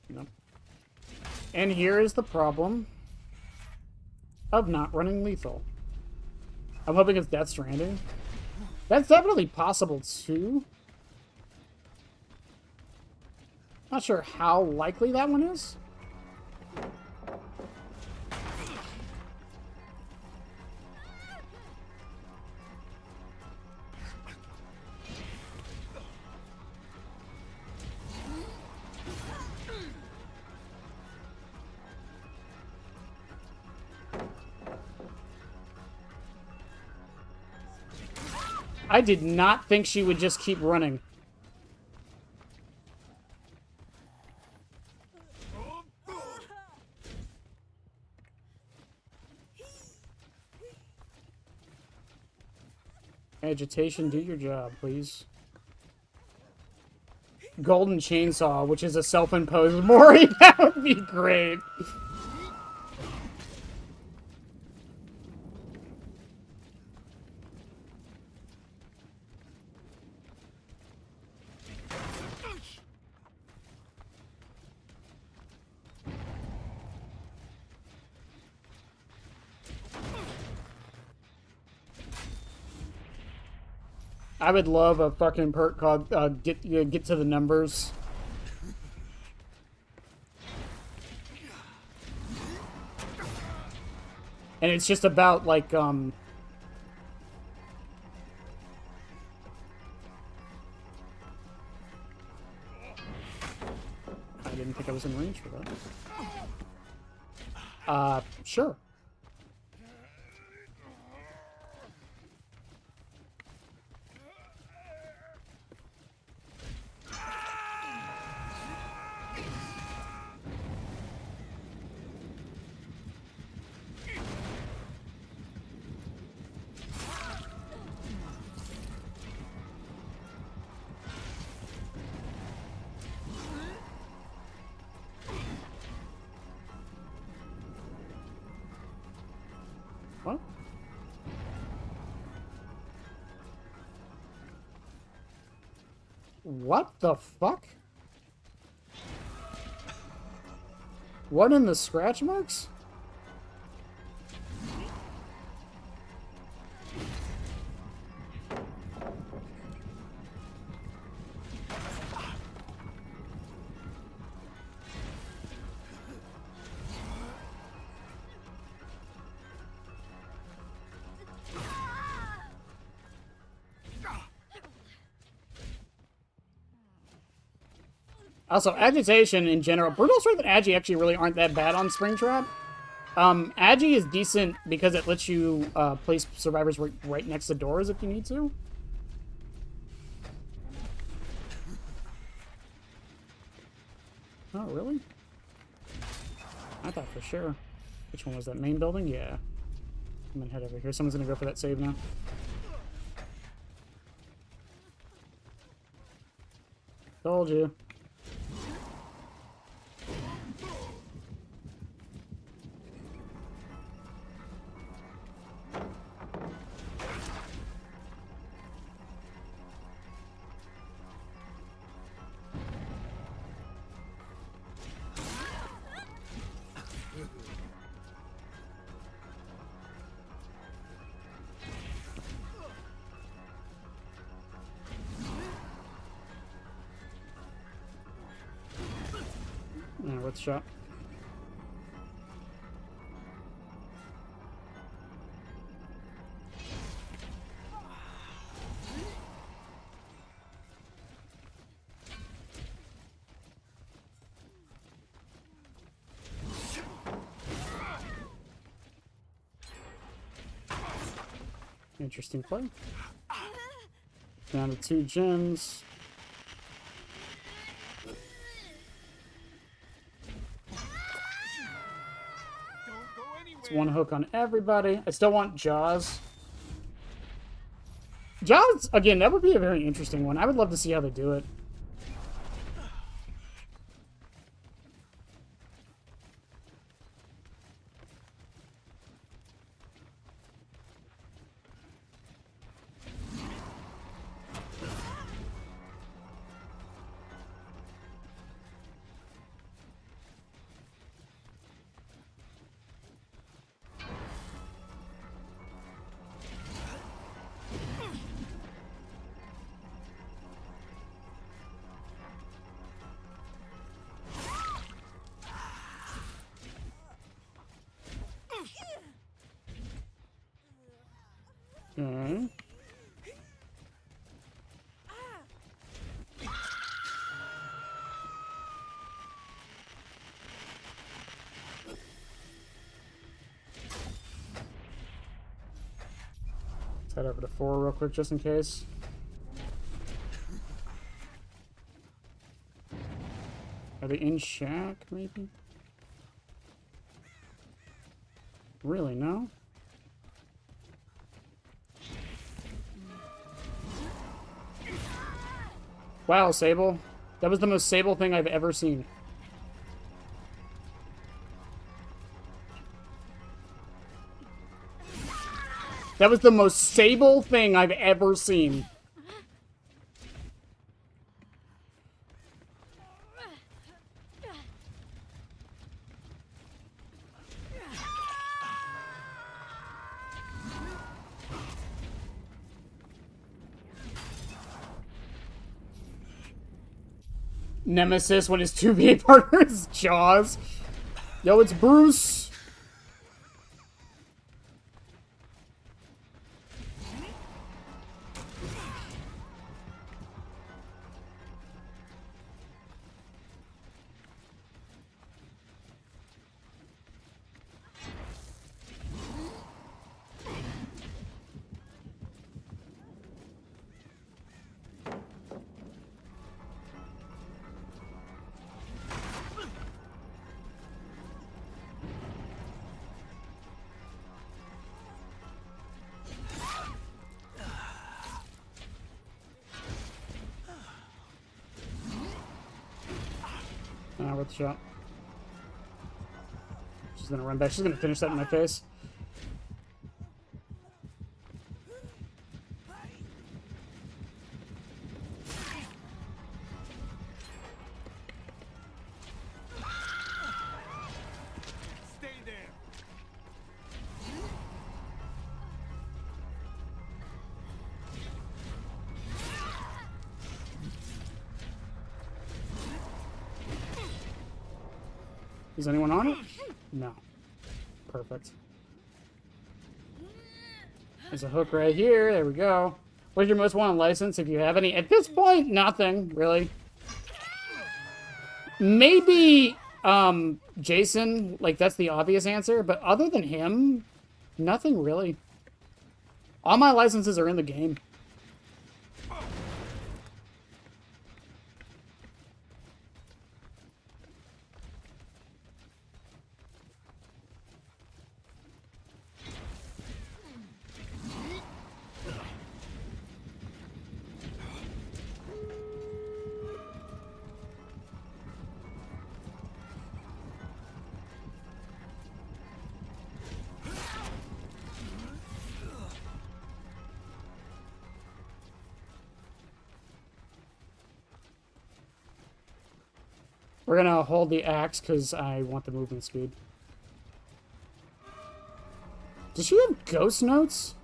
Nope. And here is the problem of not running lethal. I'm hoping it's Death Stranding. That's definitely possible, too. Not sure how likely that one is. I did not think she would just keep running. Agitation, do your job, please. Golden Chainsaw, which is a self-imposed Mori. That would be great. I would love a fucking perk called get to the numbers. And it's just about like I didn't think I was in range for that. Sure. What? What the fuck? What in the scratch marks? Also, agitation in general. Brutal Strength and Agi actually really aren't that bad on Springtrap. Agi is decent because it lets you place survivors right next to doors if you need to. Oh, really? I thought for sure. Which one was that? Main building? Yeah. I'm gonna head over here. Someone's gonna go for that save now. Told you. Let's shot. Interesting play. Down to 2 gems. It's 1 hook on everybody. I still want Jaws. Jaws, again, that would be a very interesting one. I would love to see how they do it. Okay. Let's head over to 4 real quick just in case. Are they in shack, maybe? Really, no? Wow, Sable. That was the most Sable thing I've ever seen. That was the most Sable thing I've ever seen. Nemesis when his 2v8 partner is Jaws. Yo, it's Bruce. Worth the shot. She's gonna run back. She's gonna finish that in my face. Stay there. Is anyone on it? No. Perfect. There's a hook right here. There we go. What's your most wanted license, if you have any? At this point, nothing, really. Maybe, Jason. Like, that's the obvious answer. But other than him, nothing really. All my licenses are in the game. We're gonna hold the axe because I want the movement speed. Does she have ghost notes?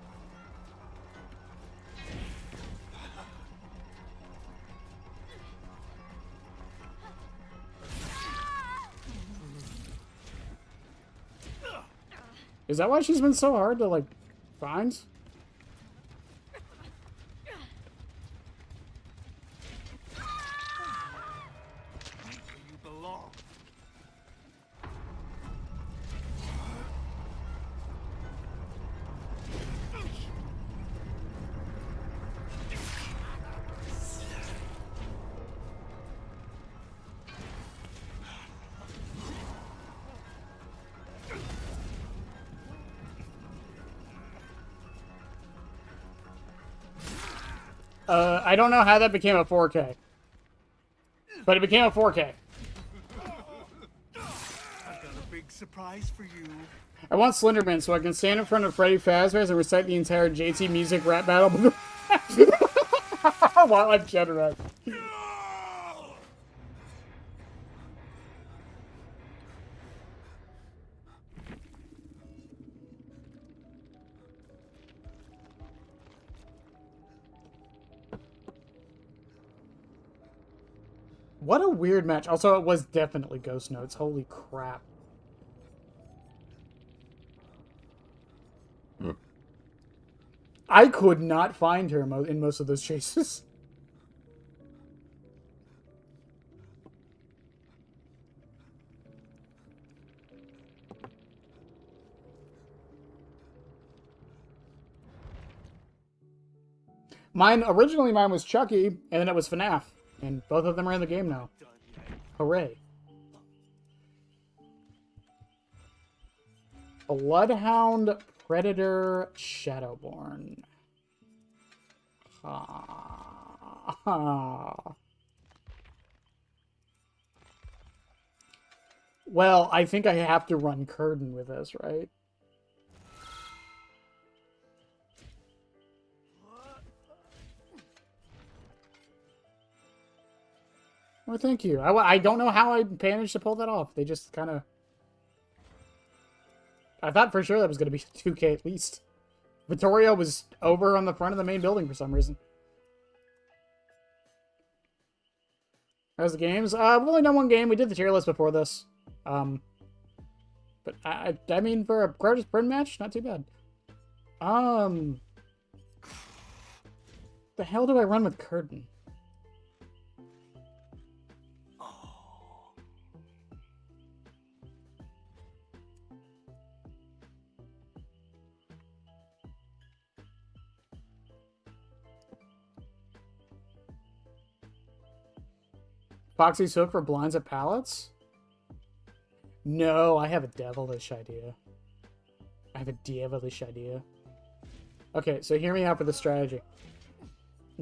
Is that why she's been so hard to, like, find? You belong. I don't know how that became a 4K. But it became a 4K. I've got a big surprise for you. I want Slenderman so I can stand in front of Freddy Fazbear's and recite the entire JT music rap battle while I'm generous. What a weird match. Also, it was definitely Ghost Notes. Holy crap. I could not find her in most of those chases. Originally mine was Chucky, and then it was FNAF. And both of them are in the game now. Hooray. Bloodhound, Predator, Shadowborn. Well, I think I have to run Curtain with this, right? Well, thank you. I don't know how I managed to pull that off. They just kind of... I thought for sure that was going to be 2K at least. Vittorio was over on the front of the main building for some reason. How's the games? We've only done one game. We did the tier list before this. But I mean, for a Grudge Sprint match, not too bad. The hell do I run with Curtain? Foxy's Hook for blinds at pallets? No, I have a devilish idea. Okay, so hear me out for the strategy.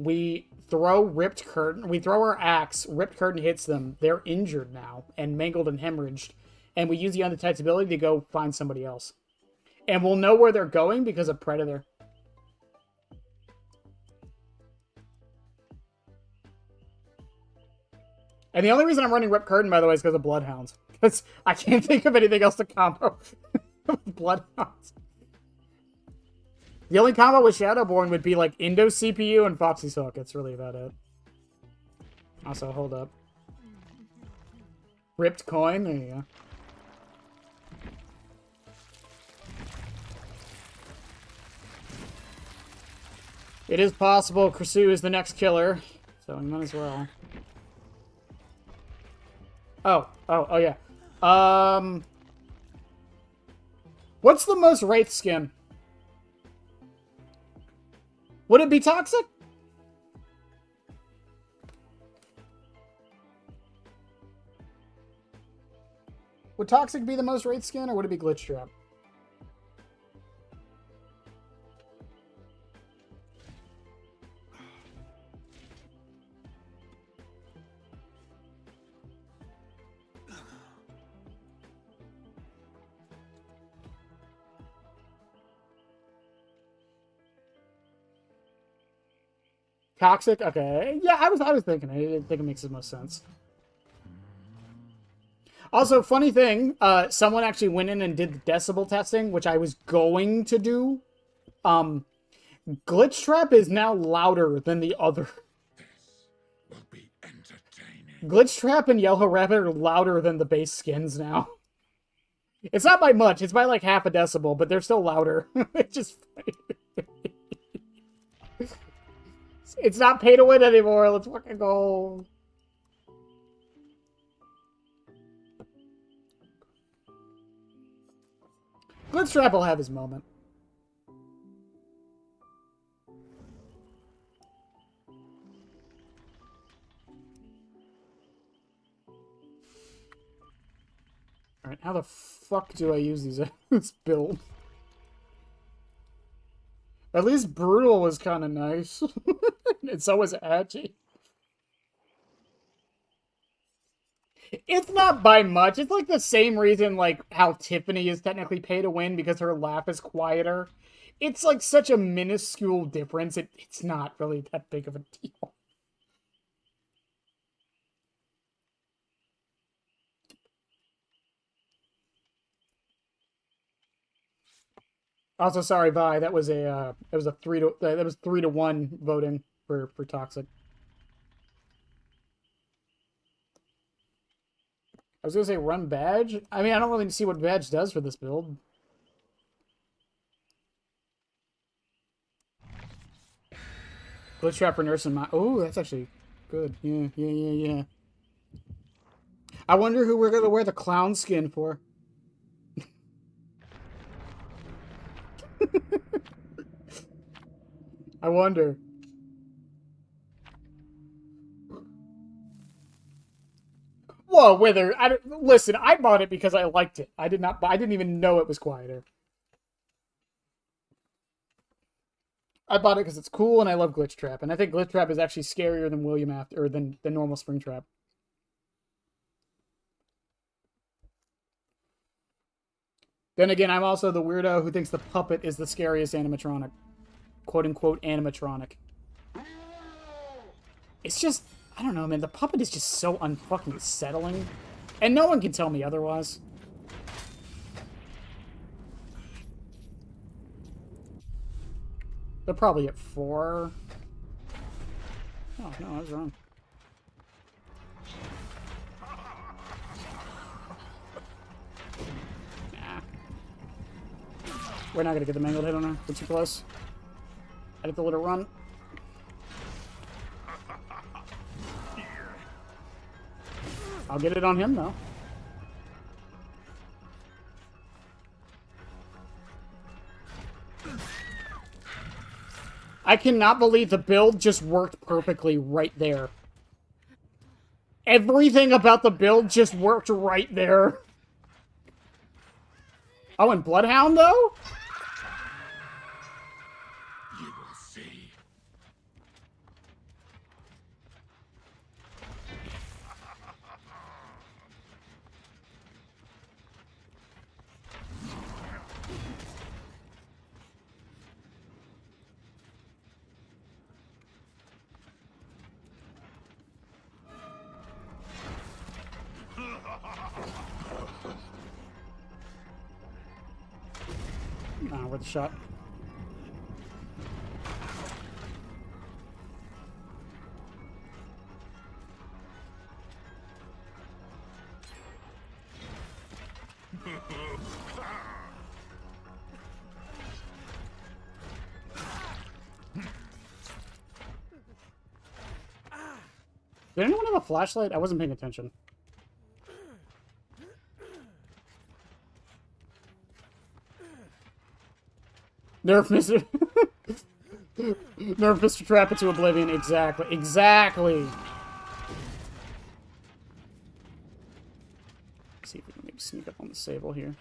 we throw Ripped Curtain. We throw our axe. Ripped Curtain hits them. They're injured now and mangled and hemorrhaged. And we use the undetectability to go find somebody else. And we'll know where they're going because of Predator. And the only reason I'm running Ripped Curtain, by the way, is because of Bloodhounds. Because I can't think of anything else to combo with Bloodhounds. The only combo with Shadowborn would be like Indo CPU and Foxy's Hook. It's really about it. Also, hold up. Ripped Coin. There you go. It is possible Krisu is the next killer, so we might as well. Oh yeah. What's the most Wraith skin? Would it be Toxic? Would Toxic be the most Wraith skin, or would it be Glitchtrap? Toxic? Okay. Yeah, I was thinking it. I think it makes the most sense. Also, funny thing, someone actually went in and did the decibel testing, which I was going to do. Glitchtrap is now louder than the other. This will be entertaining. Glitchtrap and Yellow Rabbit are louder than the base skins now. It's not by much, it's by like half a decibel, but they're still louder. It's just it's not pay to win anymore. Let's fucking go. Glitchtrap will have his moment. Alright, how the fuck do I use this build? At least Brutal was kind of nice. And so was Atchi. It's not by much. It's like the same reason like how Tiffany is technically pay to win because her laugh is quieter. It's like such a minuscule difference. It's not really that big of a deal. Also, sorry, Vi. That was a 3-1 voting for Toxic. I was gonna say run badge. I mean, I don't really see what badge does for this build. Glitchtrap for Nurse and my. Oh, that's actually good. Yeah. I wonder who we're gonna wear the clown skin for. I wonder. Whoa, whether listen, I bought it because I liked it. I didn't even know it was quieter. I bought it because it's cool and I love Glitchtrap, and I think Glitchtrap is actually scarier than William after or than the normal Springtrap. Then again, I'm also the weirdo who thinks the puppet is the scariest animatronic. Quote unquote animatronic. It's just, I don't know, man. The puppet is just so unfucking settling. And no one can tell me otherwise. They're probably at 4. Oh, no, I was wrong. We're not gonna get the mangled hit on her. We're too close. I have to let her run. I'll get it on him, though. I cannot believe the build just worked perfectly right there. Everything about the build just worked right there. Oh, and Bloodhound, though? Nah, worth a shot. Did anyone have a flashlight? I wasn't paying attention. Nerf Mr. Nerf Mr. Trap into oblivion. Exactly. Exactly. Let's see if we can maybe sneak up on the Sable here.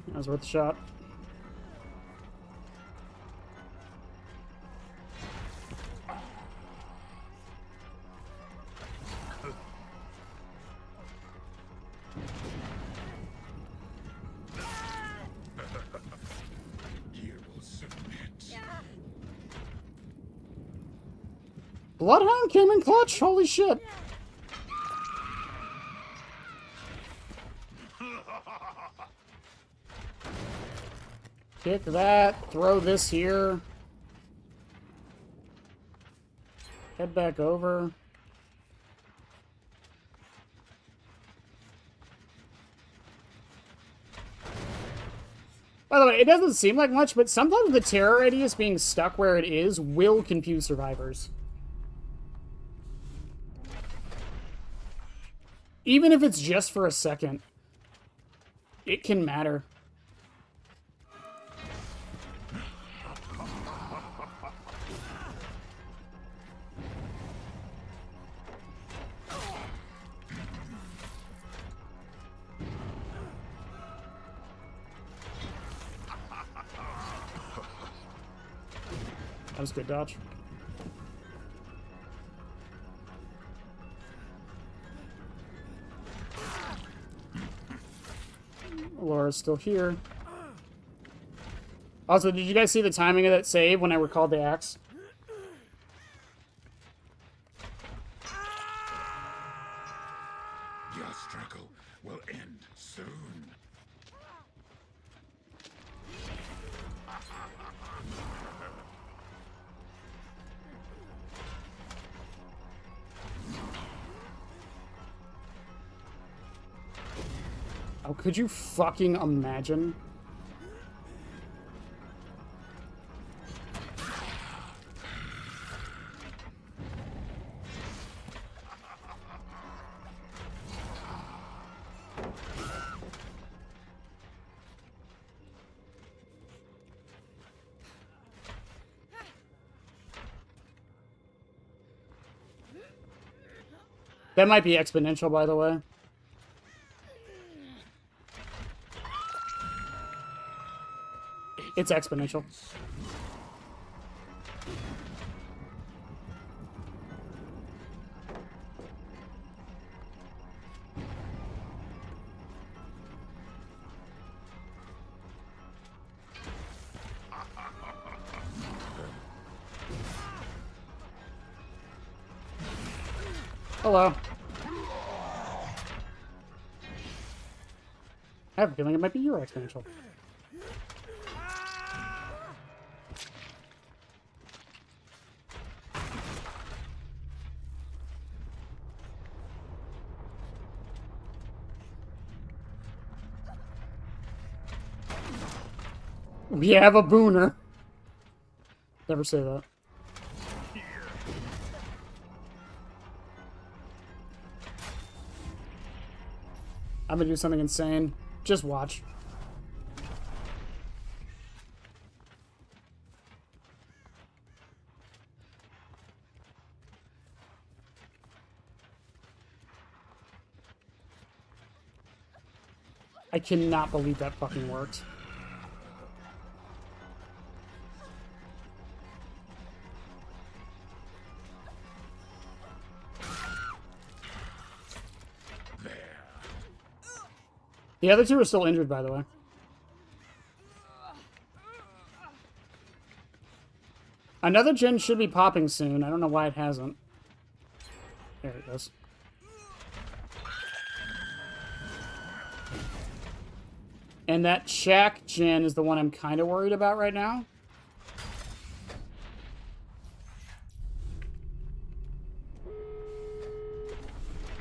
That was worth a shot. You will submit. Bloodhound came in clutch. Holy shit. Kick that. Throw this here. Head back over. By the way, it doesn't seem like much, but sometimes the terror radius being stuck where it is will confuse survivors. Even if it's just for a second, it can matter. That was a good dodge. Laura's still here. Also, did you guys see the timing of that save when I recalled the axe? Your struggle will end soon. Oh, could you fucking imagine? That might be exponential, by the way. It's exponential. Hello. I have a feeling it might be your exponential. We have a booner. Never say that. I'm gonna do something insane. Just watch. I cannot believe that fucking worked. The other two are still injured, by the way. Another gen should be popping soon. I don't know why it hasn't. There it goes. And that Shaq gen is the one I'm kind of worried about right now.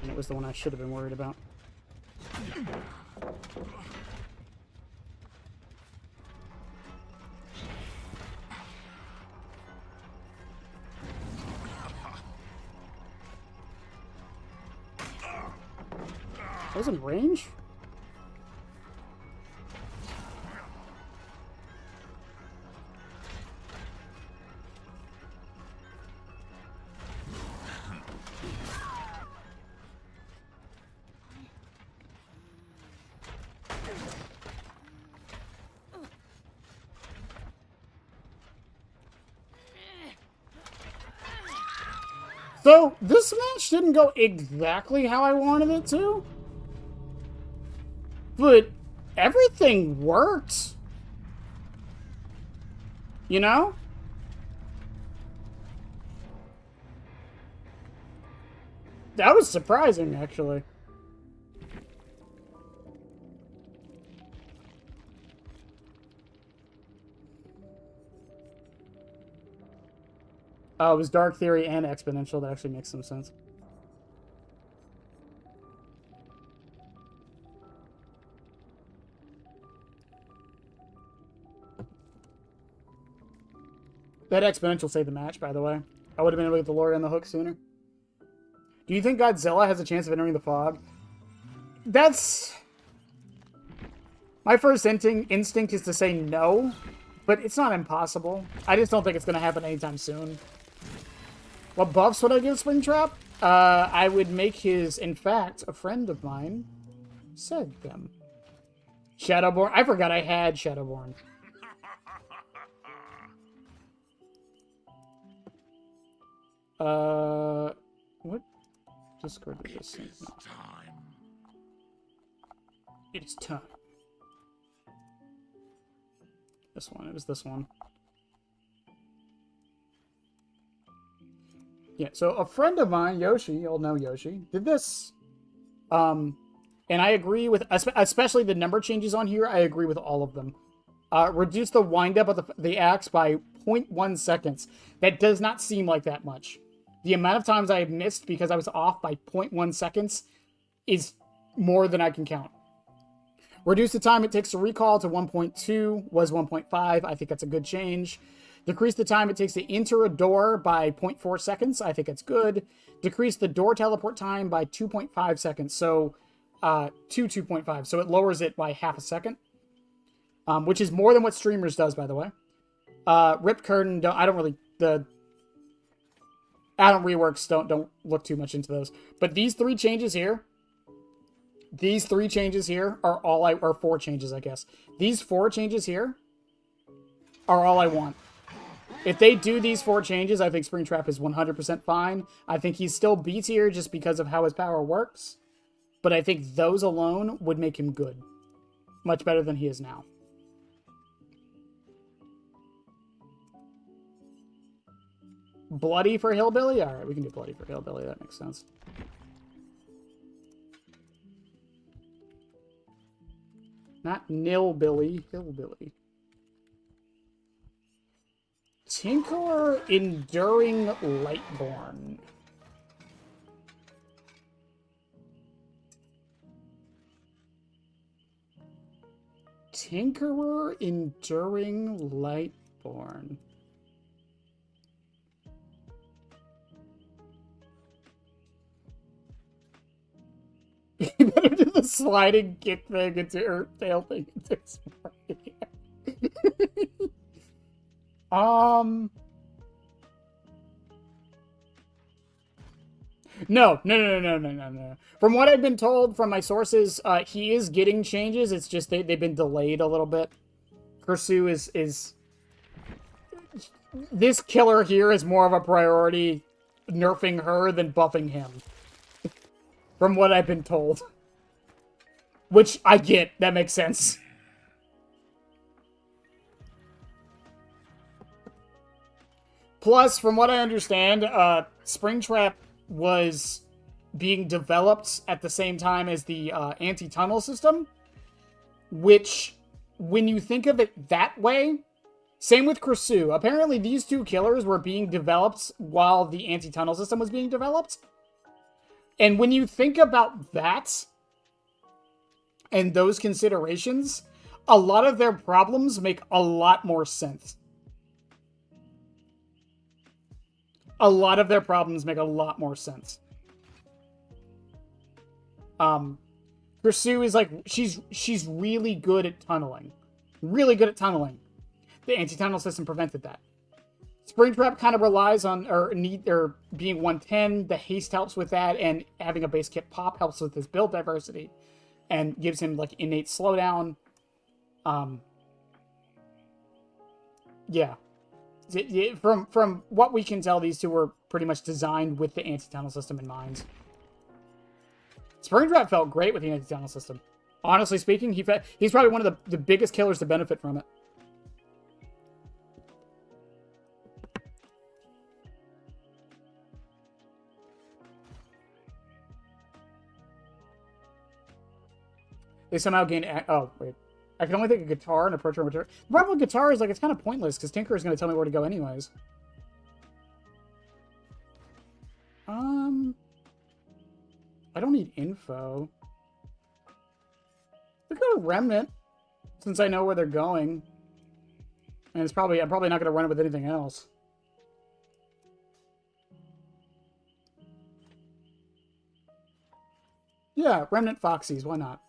And it was the one I should have been worried about. That was in range? So, this match didn't go exactly how I wanted it to. But everything worked. You know? That was surprising, actually. Oh, it was Dark Theory and Exponential. That actually makes some sense. That Exponential saved the match, by the way. I would have been able to get the Lori on the hook sooner. Do you think Godzilla has a chance of entering the fog? That's... My first instinct is to say no, but it's not impossible. I just don't think it's going to happen anytime soon. What buffs would I give Springtrap? I would make his, in fact, a friend of mine said them. Shadowborn. I forgot I had Shadowborn. What? Discord did this thing? No. It's time. This one. It was this one. Yeah, so a friend of mine, Yoshi, you'll know Yoshi, did this. And I agree with, especially the number changes on here, I agree with all of them. Reduce the windup of the axe by 0.1 seconds. That does not seem like that much. The amount of times I have missed because I was off by 0.1 seconds is more than I can count. Reduce the time it takes to recall to 1.2, was 1.5. I think that's a good change. Decrease the time it takes to enter a door by 0.4 seconds. I think it's good. Decrease the door teleport time by 2.5 seconds. So, to 2.5. So it lowers it by half a second. Which is more than what Streamers does, by the way. Rip Curtain, I don't really... The addon reworks don't look too much into those. But these three changes here... These three changes here are all I... Or four changes, I guess. These four changes here are all I want. If they do these four changes, I think Springtrap is 100% fine. I think he's still B tier just because of how his power works. But I think those alone would make him good. Much better than he is now. Bloody for Hillbilly? Alright, we can do Bloody for Hillbilly. That makes sense. Not Nilbilly. Hillbilly. Tinker Enduring Lightborn. Tinkerer, Enduring, Lightborn. You better do the sliding kick thing into or tail thing into his No. From what I've been told from my sources, he is getting changes. It's just they've been delayed a little bit. Kursu is this killer here is more of a priority nerfing her than buffing him. From what I've been told. Which I get. That makes sense. Plus, from what I understand, Springtrap was being developed at the same time as the anti-tunnel system. Which, when you think of it that way... Same with Kursu. Apparently, these two killers were being developed while the anti-tunnel system was being developed. And when you think about that, and those considerations, a lot of their problems make a lot more sense. A lot of their problems make a lot more sense. Kursu is like, she's really good at tunneling. Really good at tunneling. The anti-tunnel system prevented that. Springtrap kind of relies on, or being 110, the haste helps with that, and having a base kit pop helps with his build diversity, and gives him, like, innate slowdown. Yeah. From what we can tell, these two were pretty much designed with the anti-tunnel system in mind. Springtrap felt great with the anti-tunnel system. Honestly speaking, he's probably one of the biggest killers to benefit from it. They somehow gain... Oh, wait. I can only take a guitar and approach her material. The problem with guitar is, like, it's kind of pointless, because Tinker is going to tell me where to go anyways. I don't need info. We go to Remnant, since I know where they're going. And I'm probably not going to run it with anything else. Yeah, Remnant Foxies, why not?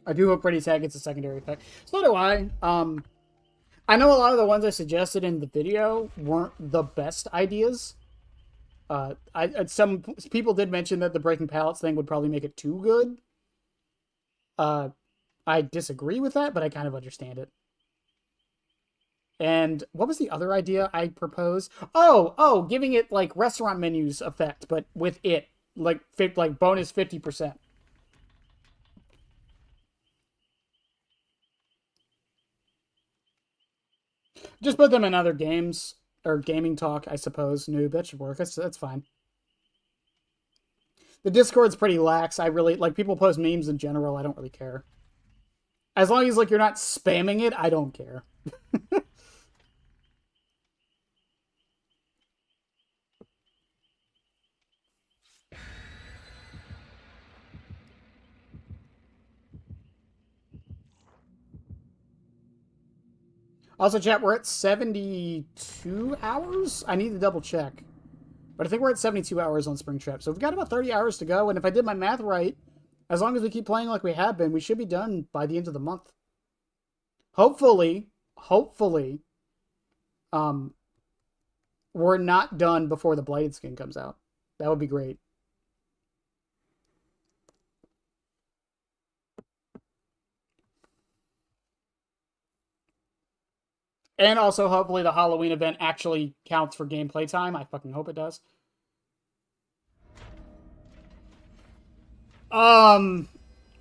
I do hope Freddy's Hat gets a secondary effect. So do I. I know a lot of the ones I suggested in the video weren't the best ideas. Some people did mention that the breaking pallets thing would probably make it too good. I disagree with that, but I kind of understand it. And what was the other idea I proposed? Oh, giving it like restaurant menus effect, but with it like bonus 50%. Just put them in other games or gaming talk, I suppose. Noob, that should work. That's fine. The Discord's pretty lax. I really like people post memes in general. I don't really care. As long as like you're not spamming it, I don't care. Also, chat, we're at 72 hours? I need to double check. But I think we're at 72 hours on Springtrap. So we've got about 30 hours to go. And if I did my math right, as long as we keep playing like we have been, we should be done by the end of the month. Hopefully, we're not done before the Blighted skin comes out. That would be great. And also, hopefully, the Halloween event actually counts for gameplay time. I fucking hope it does.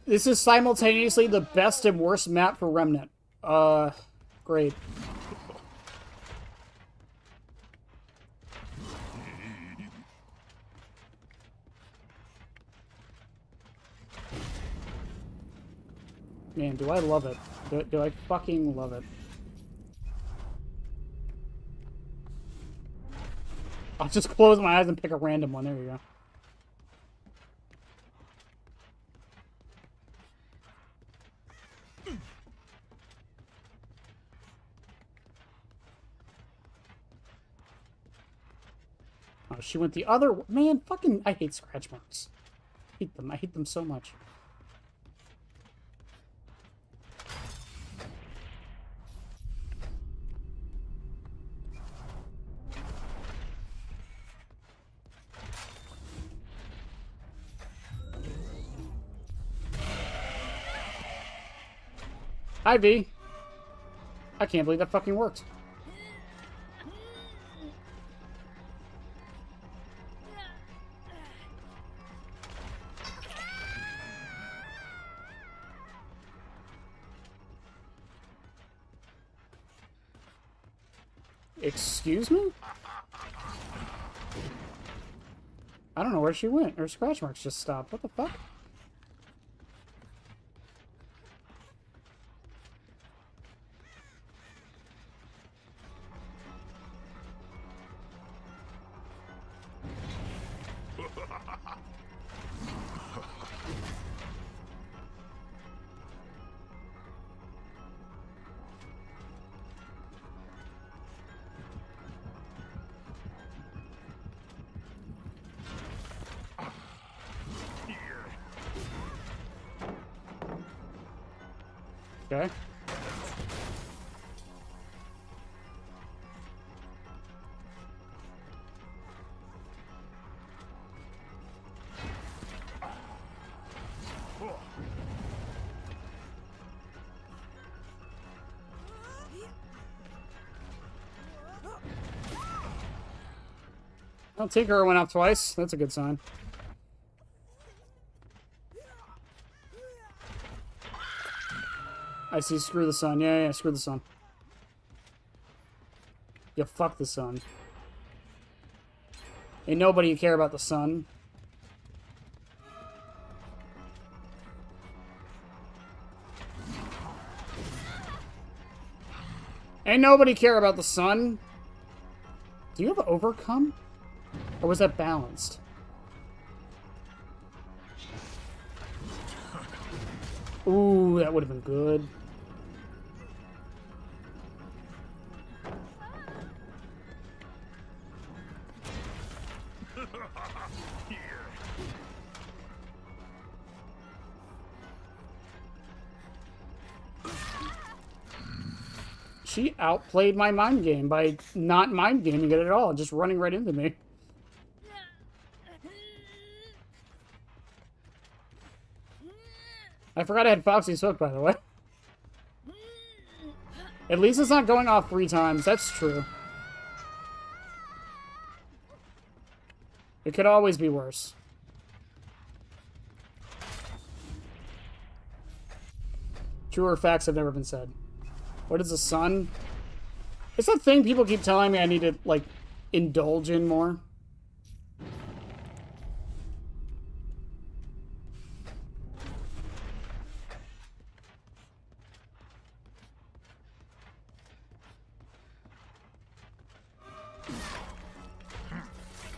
This is simultaneously the best and worst map for Remnant. Great. Man, do I love it. Do I fucking love it. I'll just close my eyes and pick a random one. There you go. Oh, she went the other... Man, fucking... I hate scratch marks. I hate them. I hate them so much. Hi, V. I can't believe that fucking worked. Excuse me? I don't know where she went. Her scratch marks just stopped. What the fuck? Okay. I'll take her went out twice. That's a good sign. I see. Screw the sun. Yeah, screw the sun. Yeah, fuck the sun. Ain't nobody care about the sun. Ain't nobody care about the sun. Do you have overcome? Or was that balanced? Ooh, that would have been good. She outplayed my mind game by not mind gaming it at all, just running right into me. I forgot I had Foxy's hook, by the way. At least it's not going off 3 times. That's true. It could always be worse. Truer facts have never been said. What is the sun? It's that thing people keep telling me I need to, like, indulge in more.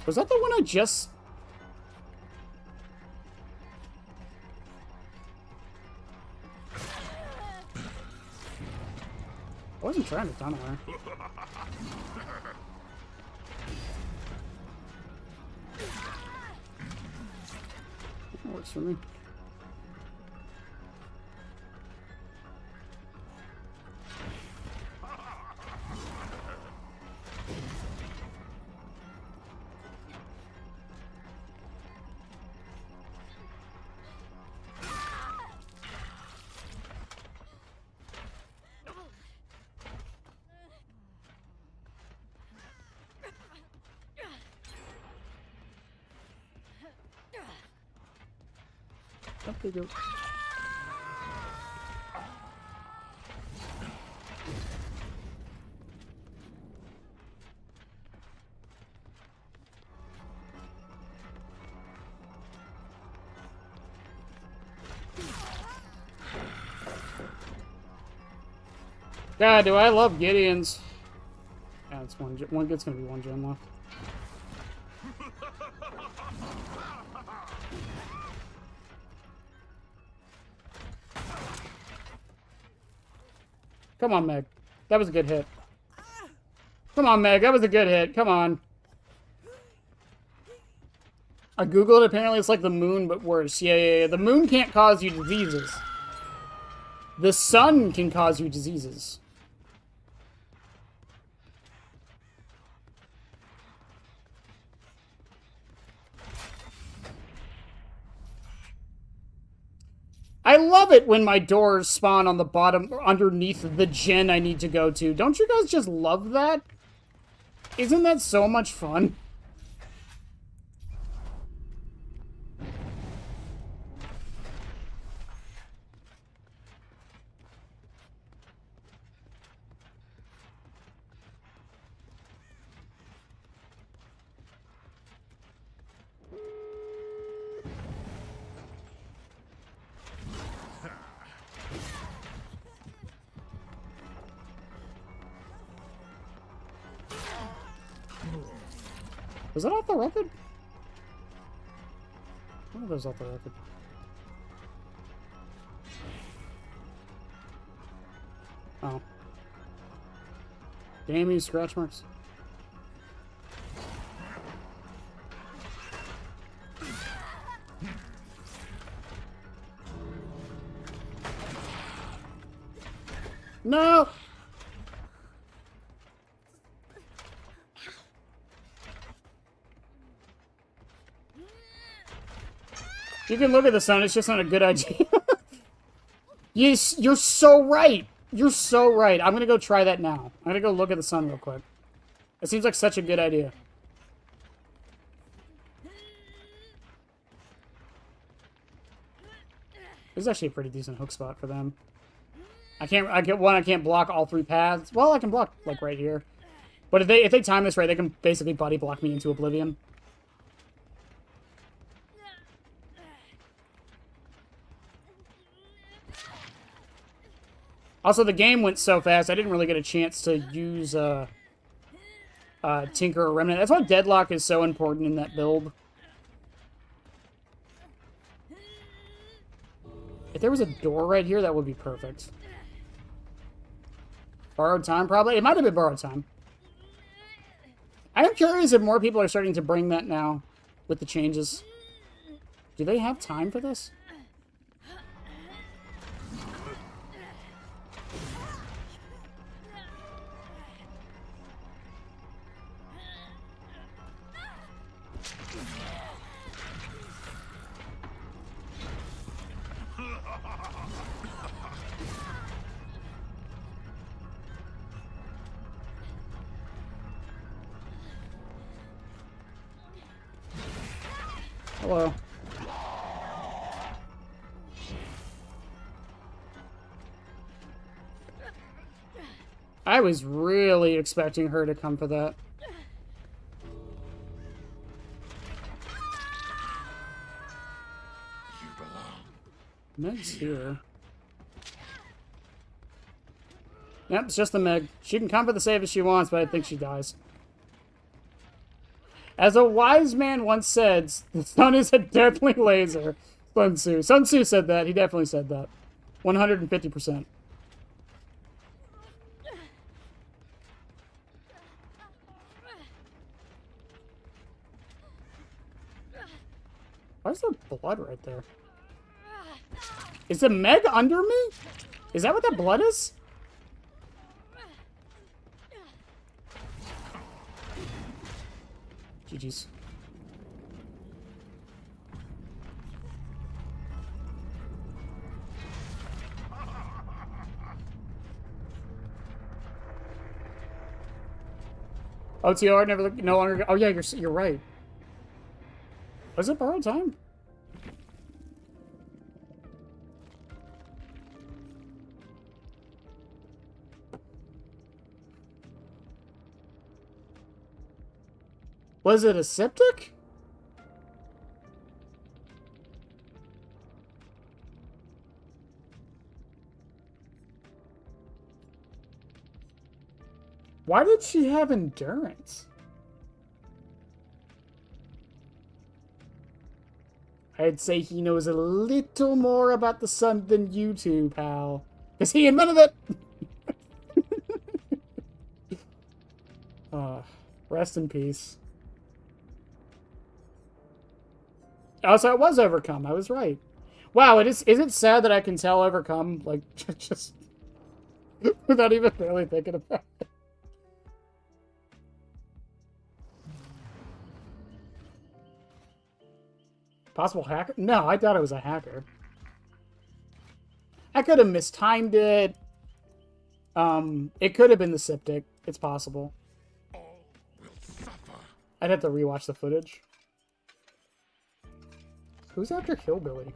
Was that the one I just... I wasn't trying to tunnel her. That works for me. Up they go. God, do I love Gideons. Yeah, it's it's gonna be one gem left. Come on, Meg. That was a good hit. Come on, Meg. That was a good hit. Come on. I googled it. Apparently it's like the moon, but worse. Yeah. The moon can't cause you diseases. The sun can cause you diseases. I love it when my doors spawn on the bottom, underneath the gen I need to go to. Don't you guys just love that? Isn't that so much fun? Was that off the record? One of those off the record. Oh. Damn you, scratch marks. No! You can look at the sun, it's just not a good idea. Yes, you're so right. You're so right. I'm gonna go try that now. I'm gonna go look at the sun real quick. It seems like such a good idea. This is actually a pretty decent hook spot for them. I can't block all three paths. Well, I can block, like, right here. But if they time this right, they can basically body block me into oblivion. Also, the game went so fast, I didn't really get a chance to use Tinker or Remnant. That's why Deadlock is so important in that build. If there was a door right here, that would be perfect. Borrowed time, probably? It might have been borrowed time. I am curious if more people are starting to bring that now with the changes. Do they have time for this? Hello. I was really expecting her to come for that. You belong. Meg's here. Yep, it's just the Meg. She can come for the save if she wants, but I think she dies. As a wise man once said, the sun is a deadly laser. Sun Tzu. Sun Tzu said that. He definitely said that. 150%. Why is there blood right there? Is the Meg under me? Is that what that blood is? GG's. OTR never no longer. Oh yeah, you're right. Was it borrowed time? Was it a septic? Why did she have endurance? I'd say he knows a little more about the sun than you two, pal. Because he invented it! Rest in peace. Oh, so it was overcome. I was right. Wow, is it sad that I can tell overcome, like, just without even really thinking about it? Possible hacker? No, I thought it was a hacker. I could have mistimed it. It could have been the septic. It's possible. All will suffer. I'd have to rewatch the footage. Who's after Hillbilly?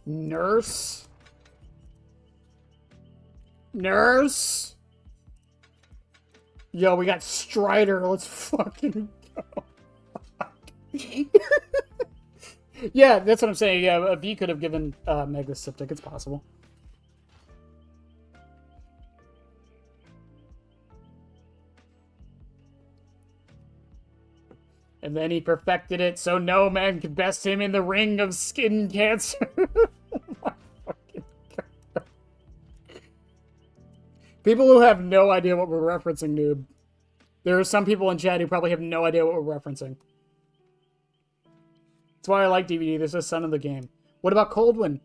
Nurse? Nurse? Yo, we got Strider. Let's fucking go. Yeah, that's what I'm saying. Yeah, V could have given Meg the septic. It's possible. And then he perfected it so no man could best him in the ring of skin cancer. Oh my fucking God. People who have no idea what we're referencing, noob. There are some people in chat who probably have no idea what we're referencing. That's why I like DVD. This is son of the game. What about Coldwin?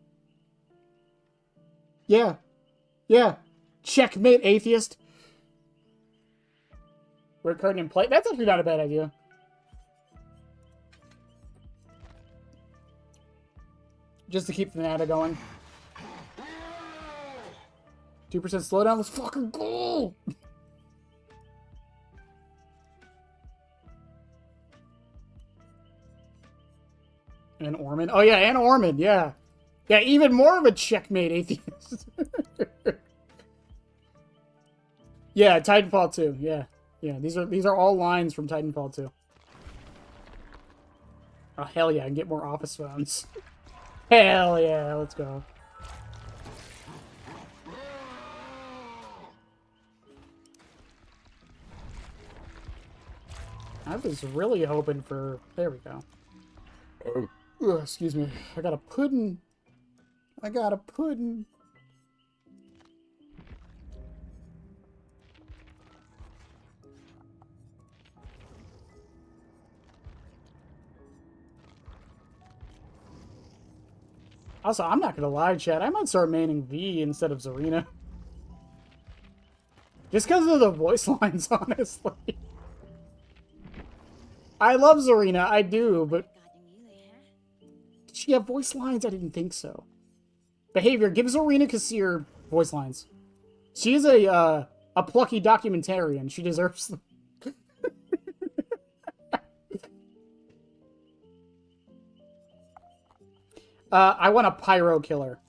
Yeah. Yeah. Checkmate, atheist. We're curtain in play. That's actually not a bad idea. Just to keep the nada going. 2% slowdown. Let's fucking go! And Ormond. Oh, yeah, and Ormond, yeah. Yeah, even more of a checkmate atheist. Yeah, Titanfall 2, yeah. Yeah, these are all lines from Titanfall 2. Oh, hell yeah, I can get more office phones. Hell yeah, let's go. I was really hoping for... There we go. Ugh, excuse me. I got a pudding. I got a pudding. Also, I'm not gonna lie, chat. I might start maining V instead of Zarina. Just because of the voice lines, honestly. I love Zarina, I do, but... Did she have voice lines? I didn't think so. Behavior, give Zarina Kassir voice lines. She is a plucky documentarian. She deserves them. I want a pyro killer.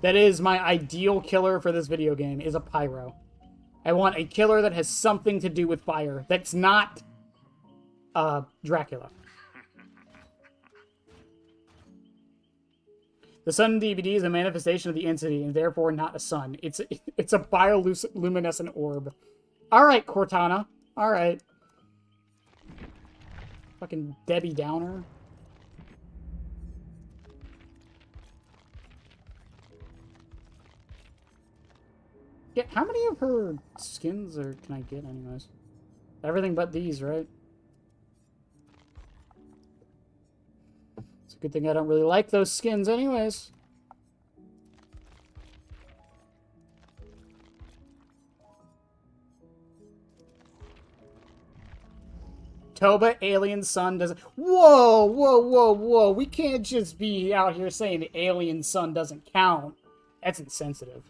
That is my ideal killer for this video game, is a pyro. I want a killer that has something to do with fire. That's not, Dracula. The sun DVD is a manifestation of the entity, and therefore not a sun. It's a bioluminescent orb. Alright, Cortana. Alright. Fucking Debbie Downer. Yeah, how many of her skins can I get anyways? Everything but these, right? It's a good thing I don't really like those skins anyways. Toba, alien sun doesn't... Whoa, whoa, whoa, whoa. We can't just be out here saying the alien sun doesn't count. That's insensitive.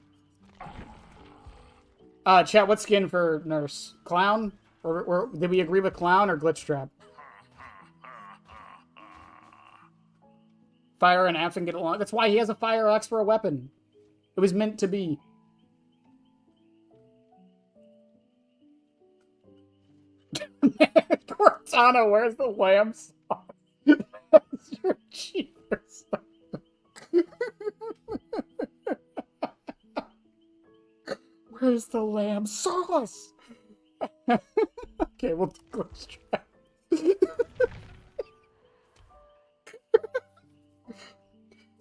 Chat, what skin for Nurse? Clown? Or did we agree with Clown or Glitch Trap? Fire and Absent get along. That's why he has a fire axe for a weapon. It was meant to be. Cortana, where's the lamb sauce? That's your cheaper stuff. Where's the lamb sauce? Okay, we'll do glitch trap.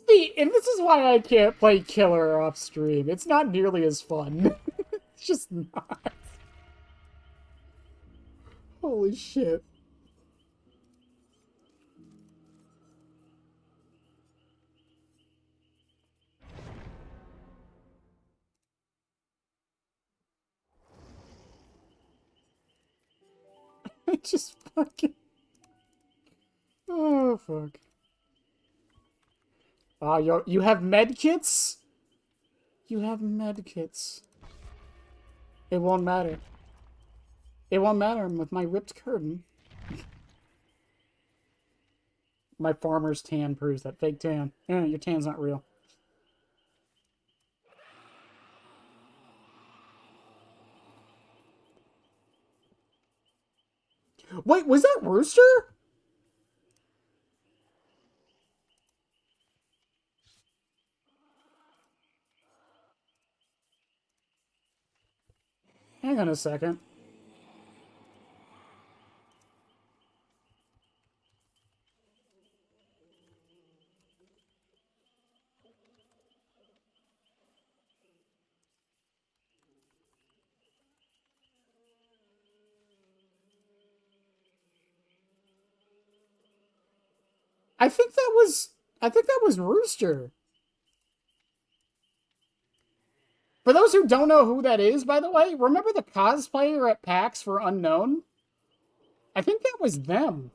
See, and this is why I can't play killer off stream. It's not nearly as fun. It's just not. Holy shit. I just fucking... Oh, fuck. Oh, you have medkits? You have medkits. It won't matter. It won't matter with my ripped curtain. My farmer's tan proves that. Fake tan. Your tan's not real. Wait, was that Rooster? Hang on a second. I think that was Rooster. For those who don't know who that is, by the way, remember the cosplayer at PAX for Unknown? I think that was them.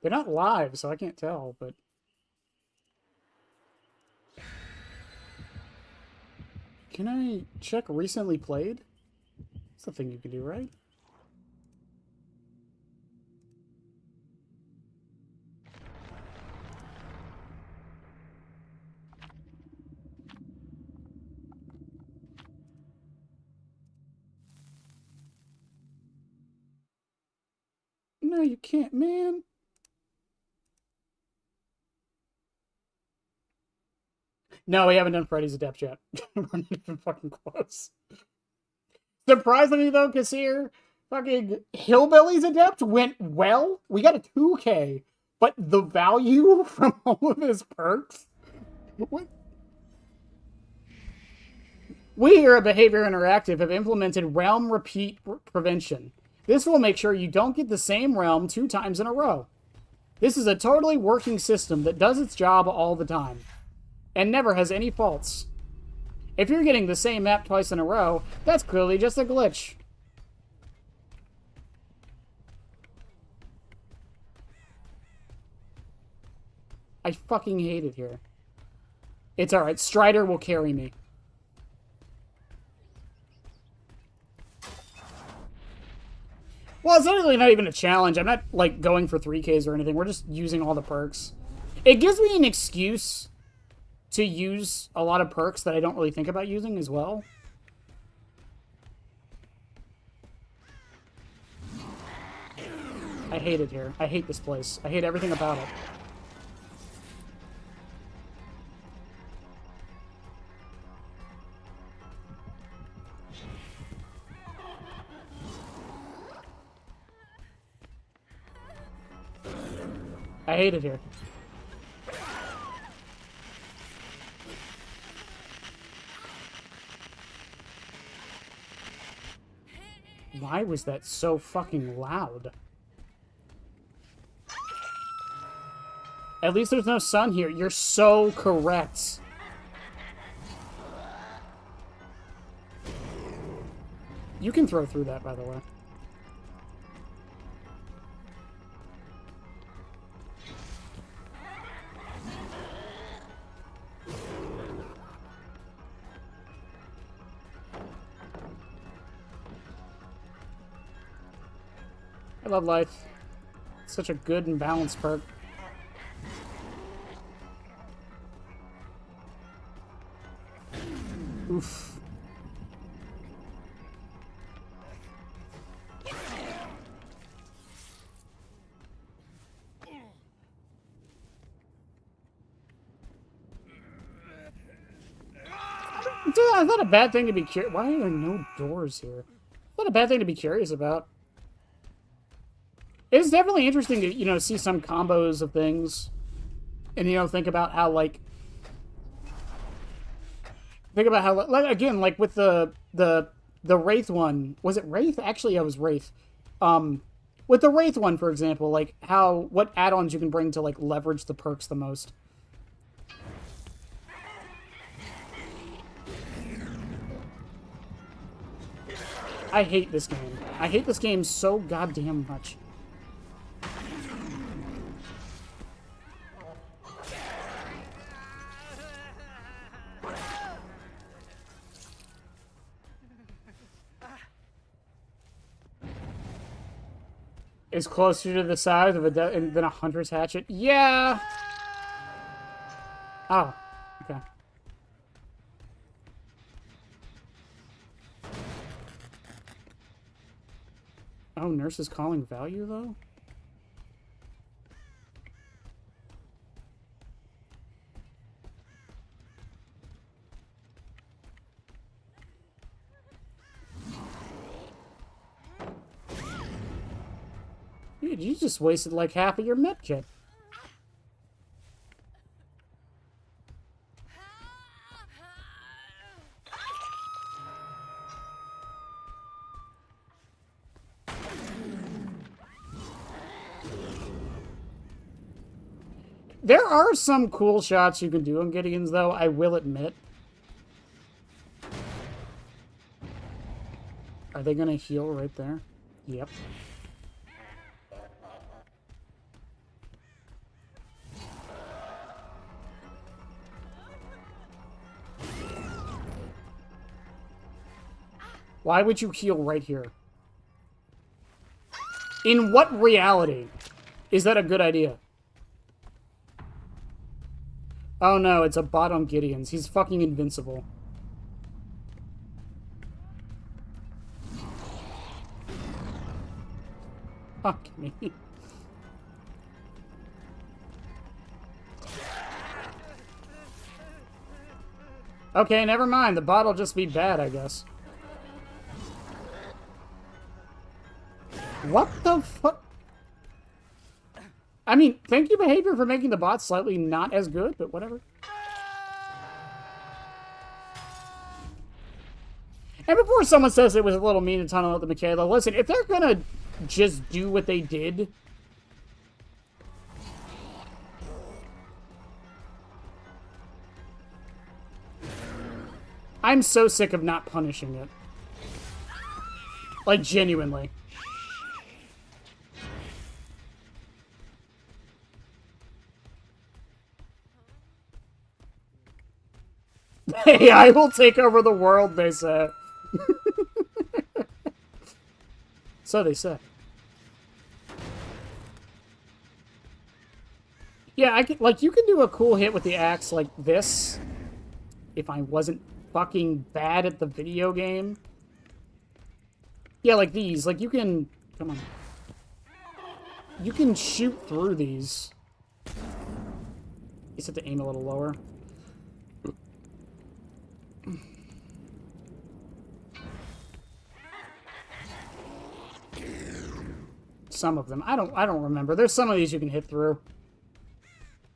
They're not live, so I can't tell, but... Can I check recently played? That's the thing you can do, right? No, you can't, man. No, we haven't done Freddy's Adept yet. We're not even fucking close. Surprisingly, though, Kassir, fucking Hillbillies Adept went well. We got a 2K, but the value from all of his perks... What? We here at Behavior Interactive have implemented realm repeat prevention. This will make sure you don't get the same realm 2 times in a row. This is a totally working system that does its job all the time, and never has any faults. If you're getting the same map twice in a row, that's clearly just a glitch. I fucking hate it here. It's alright, Strider will carry me. Well, it's really not even a challenge. I'm not, like, going for 3Ks or anything. We're just using all the perks. It gives me an excuse to use a lot of perks that I don't really think about using as well. I hate it here. I hate this place. I hate everything about it. I hate it here. Why was that so fucking loud? At least there's no sun here. You're so correct. You can throw through that, by the way. I love life. It's such a good and balanced perk. Oof. It's not a bad thing to be curious. Why are there no doors here? It's not a bad thing to be curious about. It's definitely interesting to, you know, see some combos of things. And, you know, think about how, like, again, like with the Wraith one. Was it Wraith? Actually, it was Wraith. With the Wraith one, for example, like what add-ons you can bring to, like, leverage the perks the most. I hate this game. I hate this game so goddamn much. Is closer to the side of than a hunter's hatchet. Yeah. Oh, okay. Oh, nurse is calling value though. Dude, you just wasted like half of your med kit. There are some cool shots you can do on Gideon's, though, I will admit. Are they gonna heal right there? Yep. Why would you heal right here? In what reality is that a good idea? Oh no, it's a bot on Gideon's. He's fucking invincible. Fuck me. Okay, never mind. The bot will just be bad, I guess. What the fuck? I mean, thank you, Behavior, for making the bot slightly not as good, but whatever. And before someone says it was a little mean to tunnel out the Michaela, listen, if they're gonna just do what they did... I'm so sick of not punishing it. Like, genuinely. AI will take over the world, they say. So they say. Yeah, I can, like, you can do a cool hit with the axe like this. If I wasn't fucking bad at the video game. Yeah, like these. Like, you can... Come on. You can shoot through these. You just have to aim a little lower. Some of them. I don't remember. There's some of these you can hit through.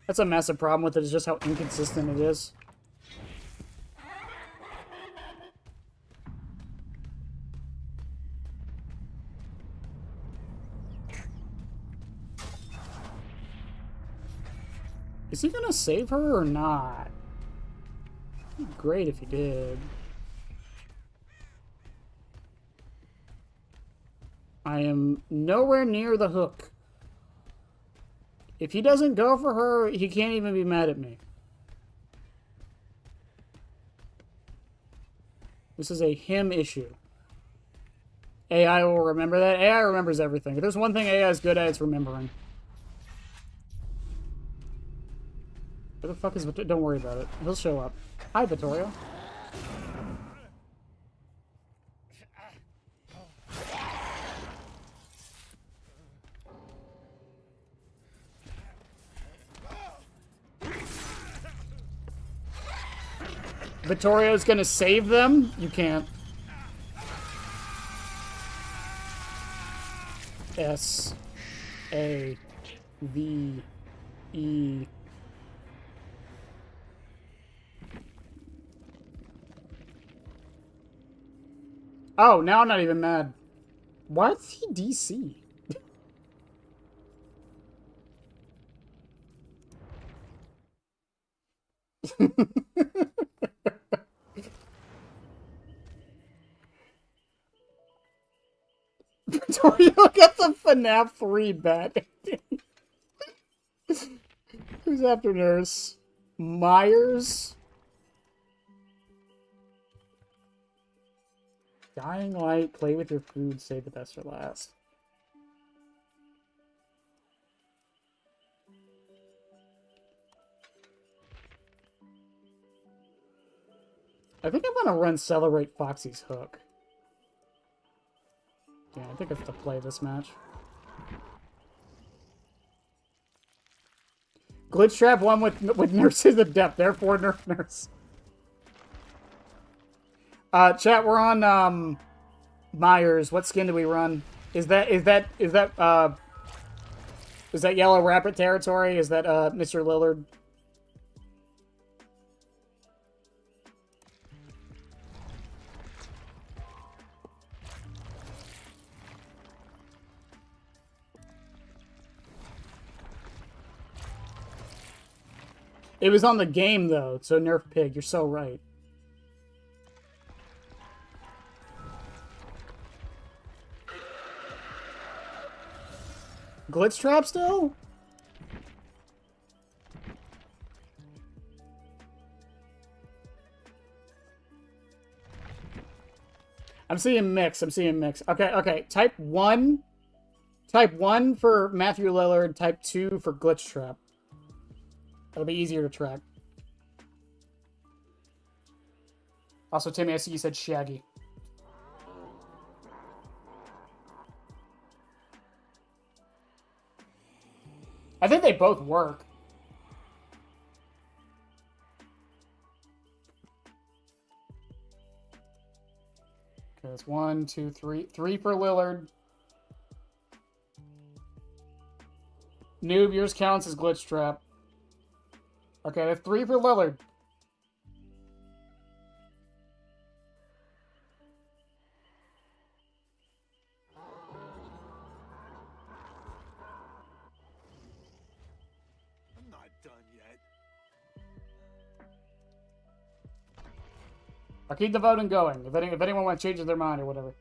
That's a massive problem with it, is just how inconsistent it is. Is he gonna save her or not? It'd be great if he did. I am nowhere near the hook. If he doesn't go for her, he can't even be mad at me. This is a him issue. AI will remember that. AI remembers everything. If there's one thing AI is good at, it's remembering. Where the fuck is Vittorio? Don't worry about it. He'll show up. Hi, Vittorio. Vittorio's gonna save them? You can't. S A V E. Oh, now I'm not even mad. Why is he DC? Victoria got the FNAF 3 bet. Who's after Nurse? Myers? Dying Light, play with your food, save the best for last. I think I'm gonna run Celebrate Foxy's Hook. Yeah, I think I have to play this match. Glitch Trap won with Nurse's Adept, therefore Nerf Nurse. Chat, we're on Myers. What skin do we run? Is that Yellow Rapid territory? Is that Mr. Lillard? It was on the game, though, so Nerf Pig. You're so right. Glitch Trap still? I'm seeing mix. Okay, okay. Type 1. Type 1 for Matthew Lillard. Type 2 for Glitch Trap. That'll be easier to track. Also, Timmy, I see you said Shaggy. I think they both work. Okay, that's 1, 2, 3. 3 for Lillard. Noob, yours counts as Glitch Trap. Okay, that's 3 for Lillard. I'm not done yet. I'll keep the voting going. If anyone wants to change their mind or whatever.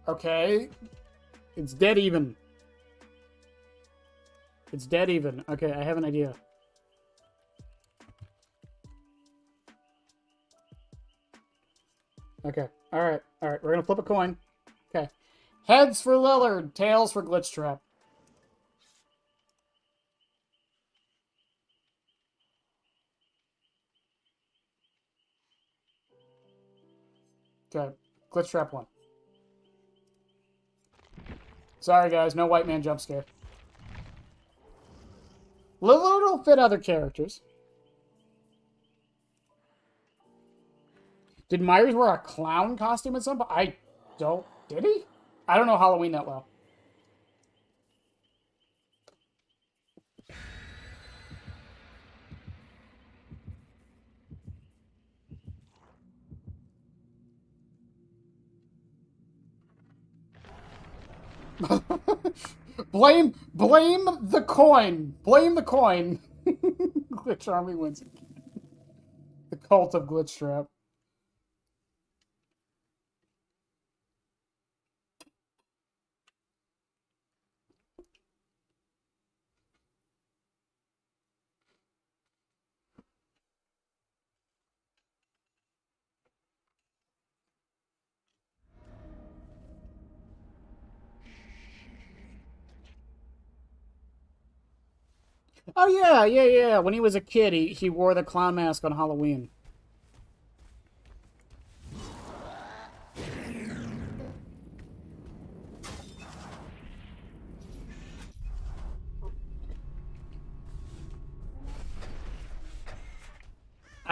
Okay. It's dead even. It's dead even. Okay, I have an idea. Okay. Alright. Alright. We're gonna flip a coin. Okay. Heads for Lillard. Tails for Glitch Trap. Okay. Glitch Trap won. Sorry, guys. No white man jump scare. Lillard will fit other characters. Did Myers wear a clown costume at some point? I don't... Did he? I don't know Halloween that well. Blame the coin. Blame the coin. Glitch Army wins again. The cult of Glitch Trap. Oh yeah. When he was a kid, he wore the clown mask on Halloween.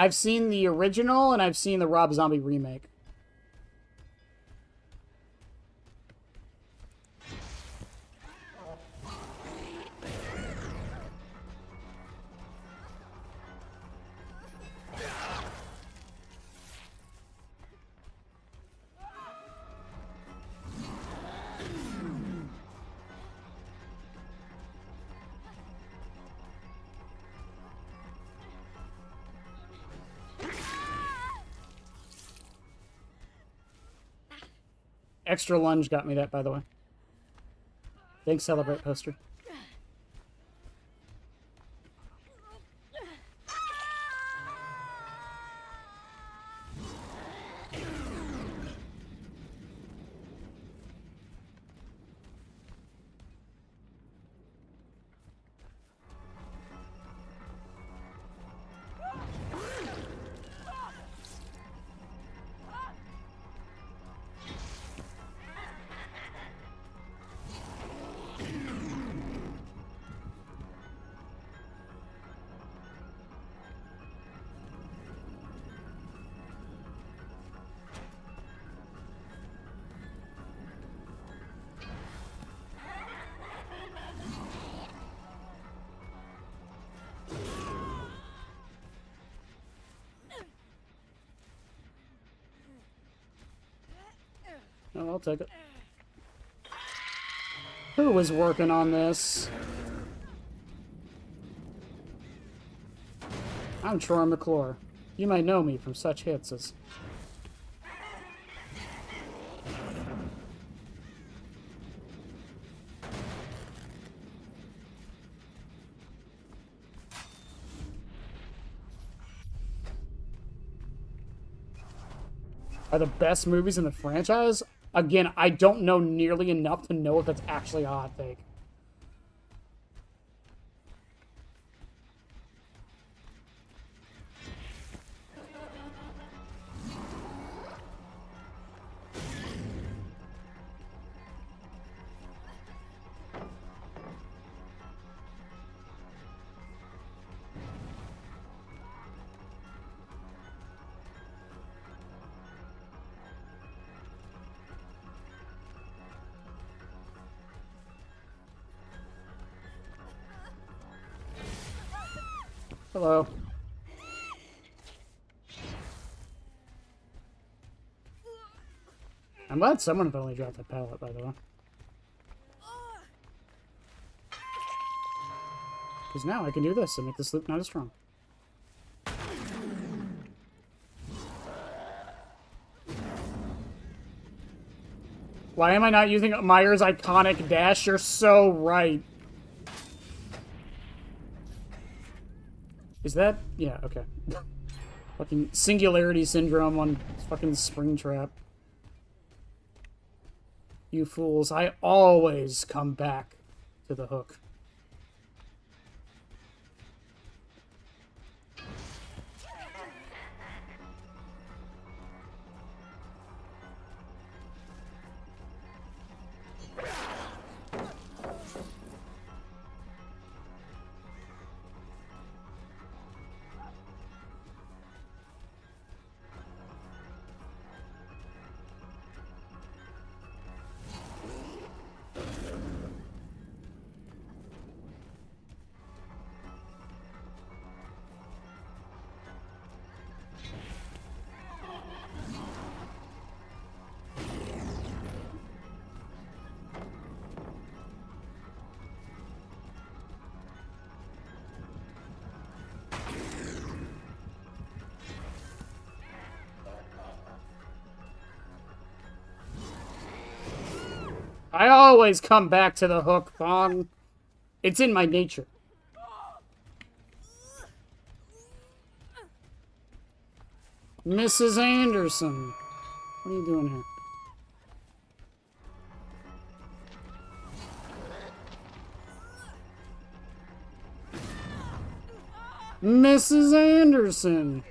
I've seen the original and I've seen the Rob Zombie remake. Extra lunge got me that, by the way. Thanks, Celebrate poster. Oh, I'll take it. Who was working on this? I'm Troy McClure. You might know me from such hits as... Are the best movies in the franchise? Again, I don't know nearly enough to know if that's actually a hot take. Hello. I'm glad someone finally dropped a pallet, by the way. Because now I can do this and make this loop not as strong. Why am I not using Myers' iconic dash? You're so right. Is that... Yeah, okay. Fucking singularity syndrome on fucking Springtrap. You fools, I always come back to the hook. I always come back to the hook, Thong. It's in my nature. Mrs. Anderson. What are you doing here? Mrs. Anderson.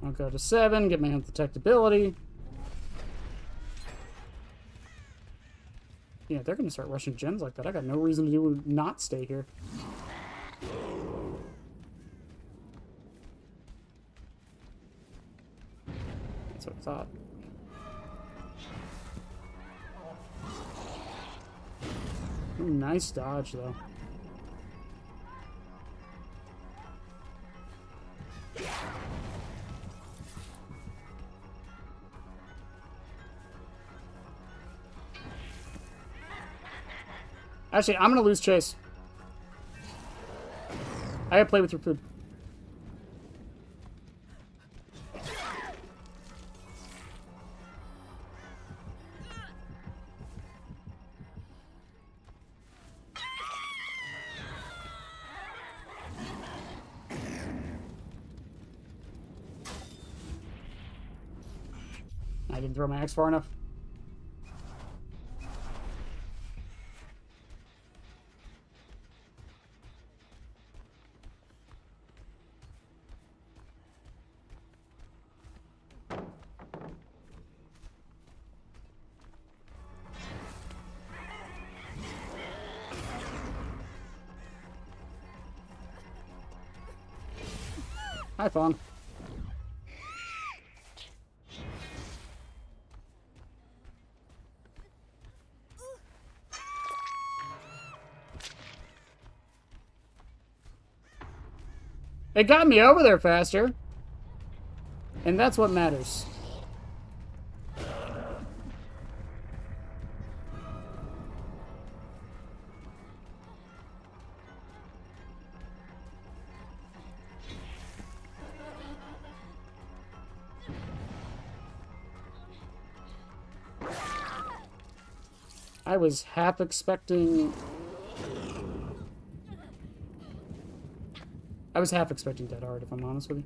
I'll go to 7, get my undetectability. Yeah, they're gonna start rushing gens like that. I got no reason to not stay here. That's what I thought. Ooh, nice dodge, though. Actually, I'm gonna lose chase. I gotta play with your food. I didn't throw my axe far enough. Hi, Fawn. It got me over there faster. And that's what matters. I was half expecting... Dead Hard, if I'm honest with you.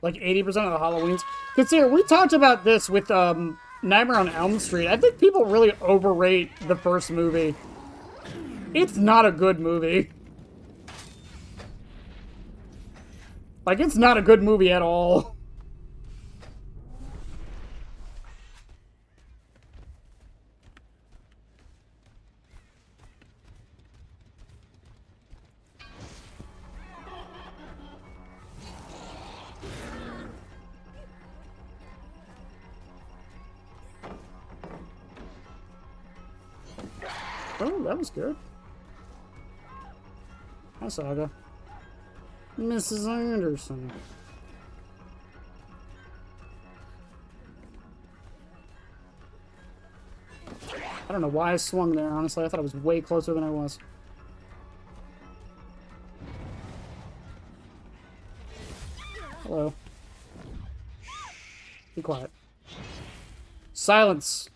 Like 80% of the Halloweens. Consider, we talked about this with Nightmare on Elm Street. I think people really overrate the first movie. It's not a good movie. Like, it's not a good movie at all. Oh, that was good. Hi, Saga. Mrs. Anderson. I don't know why I swung there, honestly. I thought I was way closer than I was. Hello. Be quiet. Silence!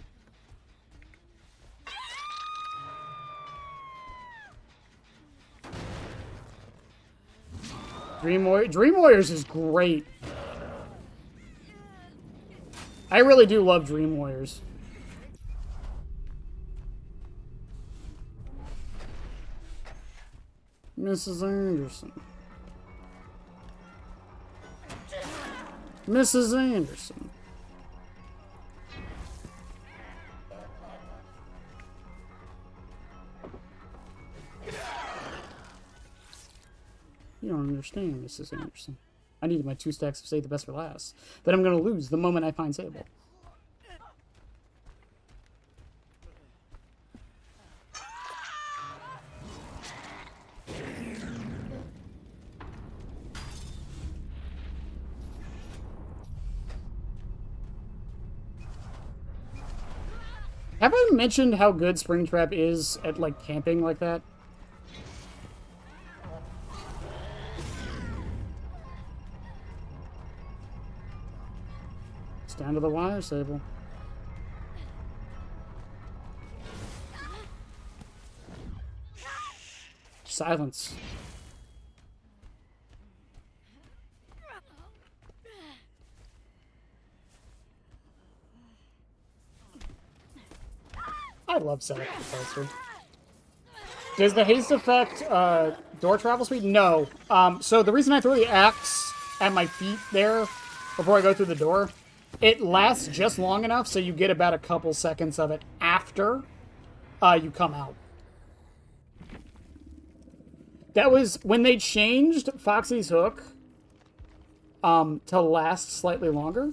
Dream Warriors is great. I really do love Dream Warriors. Mrs. Anderson. Mrs. Anderson. You don't understand, Mrs. Anderson. I needed my 2 stacks of Save the Best for last. That I'm going to lose the moment I find Sable. Have I mentioned how good Springtrap is at, like, camping like that? Stand to the wire, Sable. Silence. I love setup for Poster. Does the haste affect door travel speed? No. So the reason I throw the axe at my feet there before I go through the door, it lasts just long enough so you get about a couple seconds of it after you come out. That was when they changed Foxy's hook to last slightly longer.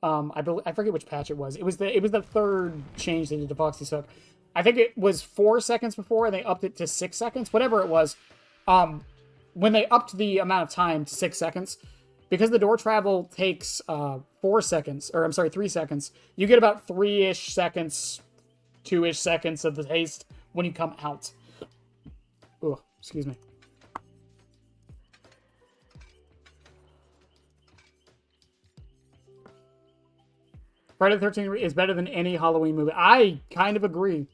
I forget which patch it was. It was the third change they did to Foxy's hook. I think it was 4 seconds before, and they upped it to 6 seconds. Whatever it was, when they upped the amount of time to 6 seconds, because the door travel takes 4 seconds, or I'm sorry, 3 seconds, you get about 3-ish seconds, 2-ish seconds of the haste when you come out. Oh, excuse me. Friday the 13th is better than any Halloween movie. I kind of agree.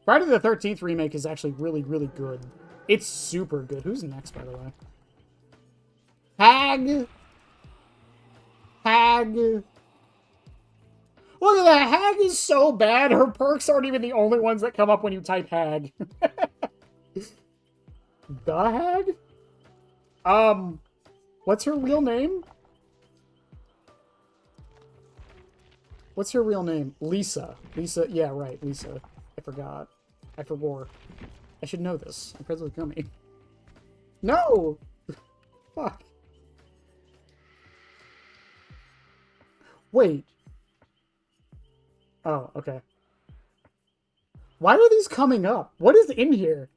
Friday the 13th remake is actually really, really good. It's super good. Who's next, by the way? Hag. Hag. Look at that. Hag is so bad. Her perks aren't even the only ones that come up when you type Hag. The Hag? What's her real name? What's her real name? Lisa. Lisa, yeah, right, Lisa. I forgot. I forgot. I should know this. I'm friends with Gummy. No! Fuck. Wait. Oh, okay. Why are these coming up? What is in here?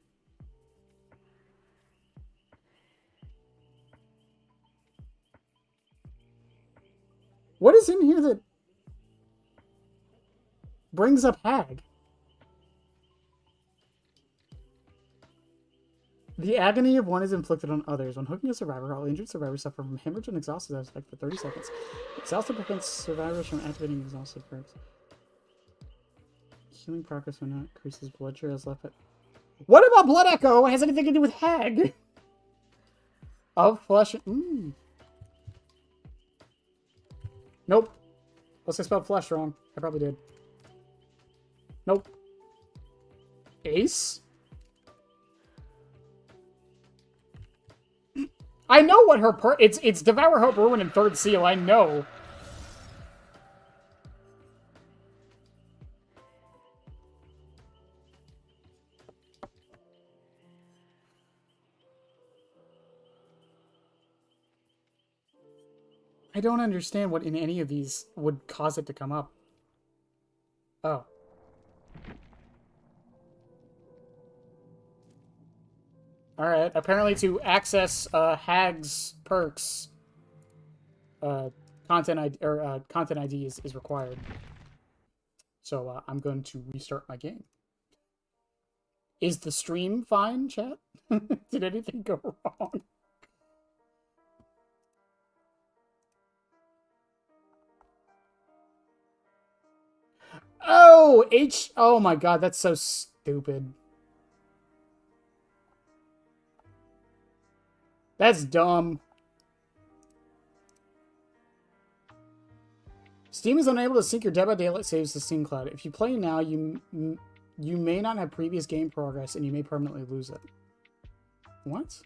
What is in here that brings up Hag? The agony of one is inflicted on others. When hooking a survivor, all injured survivors suffer from hemorrhage and exhausted effect for 30 seconds. Exhausted prevents survivors from activating exhausted perks. Healing progress when not increases blood trails left. What about Blood Echo? Has anything to do with Hag? Of flesh. Nope. Unless I spelled flesh wrong. I probably did. Nope. Ace? I know what her it's Devour Hope, Ruin, and Third Seal, I know. I don't understand what in any of these would cause it to come up. Oh. Alright, apparently to access Hag's perks, content ID is required. So I'm going to restart my game. Is the stream fine, chat? Did anything go wrong? Oh, oh my god, that's so stupid. That's dumb. Steam is unable to sync your Dead by Daylight saves to Steam Cloud. If you play now, you may not have previous game progress, and you may permanently lose it. What?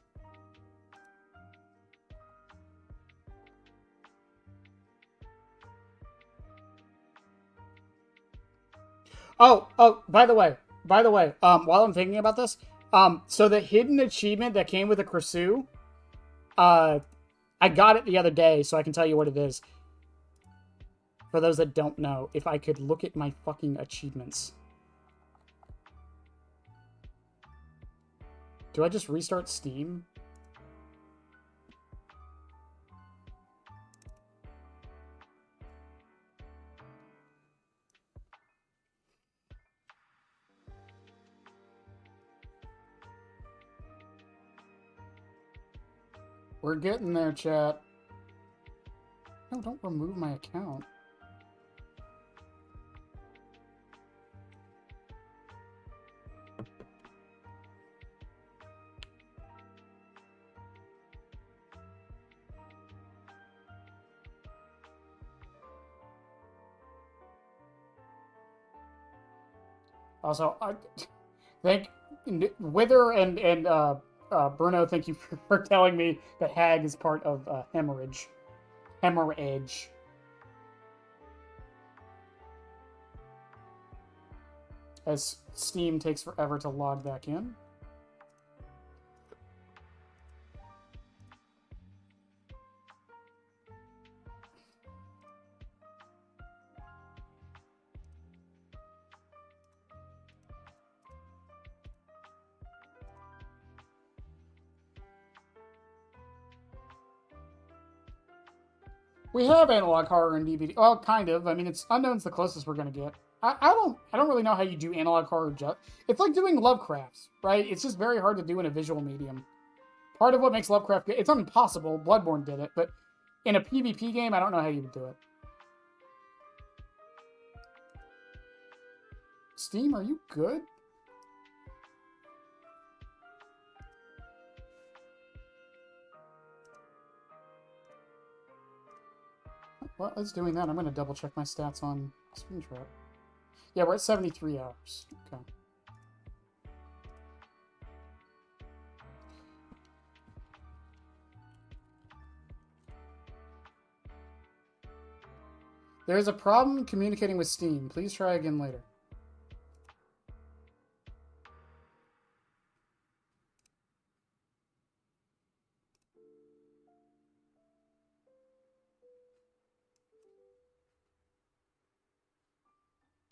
Oh, by the way, while I'm thinking about this, so the hidden achievement that came with the Cresu, I got it the other day, so I can tell you what it is. For those that don't know, if I could look at my fucking achievements. Do I just restart Steam? We're getting there, chat. No, don't remove my account. Also, Thank Wither and Bruno. Thank you for telling me that hag is part of hemorrhage. Hemorrhage. As Steam takes forever to log back in. We have analog horror in DVD. Well, kind of. I mean, it's Unknown's the closest we're gonna get. I don't really know how you do analog horror. It's like doing Lovecraft, right? It's just very hard to do in a visual medium. Part of what makes Lovecraft good, it's not impossible. Bloodborne did it, but in a PvP game, I don't know how you would do it. Steam, are you good? Well, it's doing that. I'm going to double check my stats on Springtrap. Yeah, we're at 73 hours. Okay. There's a problem communicating with Steam. Please try again later.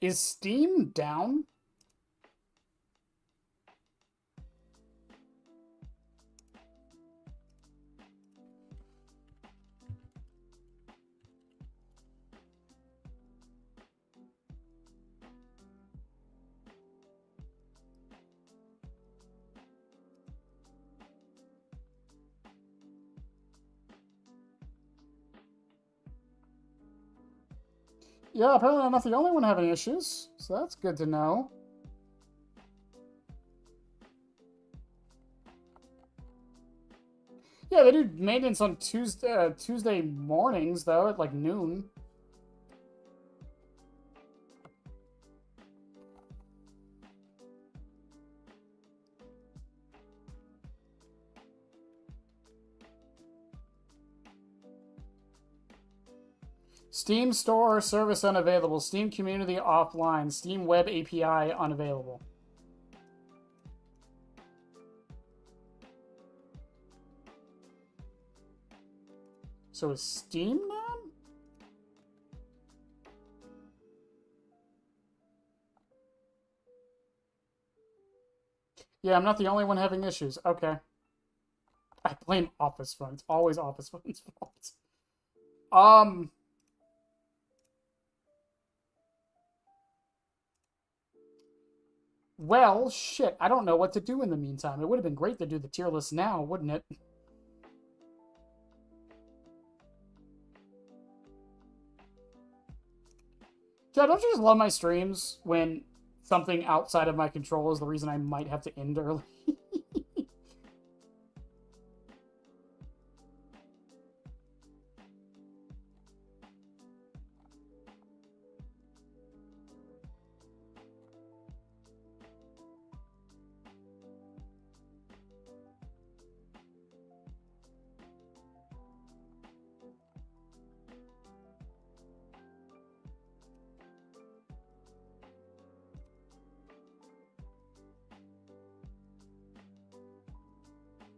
Is Steam down? Yeah, apparently I'm not the only one having issues, so that's good to know. Yeah, they do maintenance on Tuesday mornings, though, at like noon. Steam Store service unavailable. Steam Community offline. Steam Web API unavailable. So is Steam down? Yeah, I'm not the only one having issues. Okay. I blame Office Phone. It's always Office Phone's fault. Well, shit. I don't know what to do in the meantime. It would have been great to do the tier list now, wouldn't it? Yeah, don't you just love my streams when something outside of my control is the reason I might have to end early?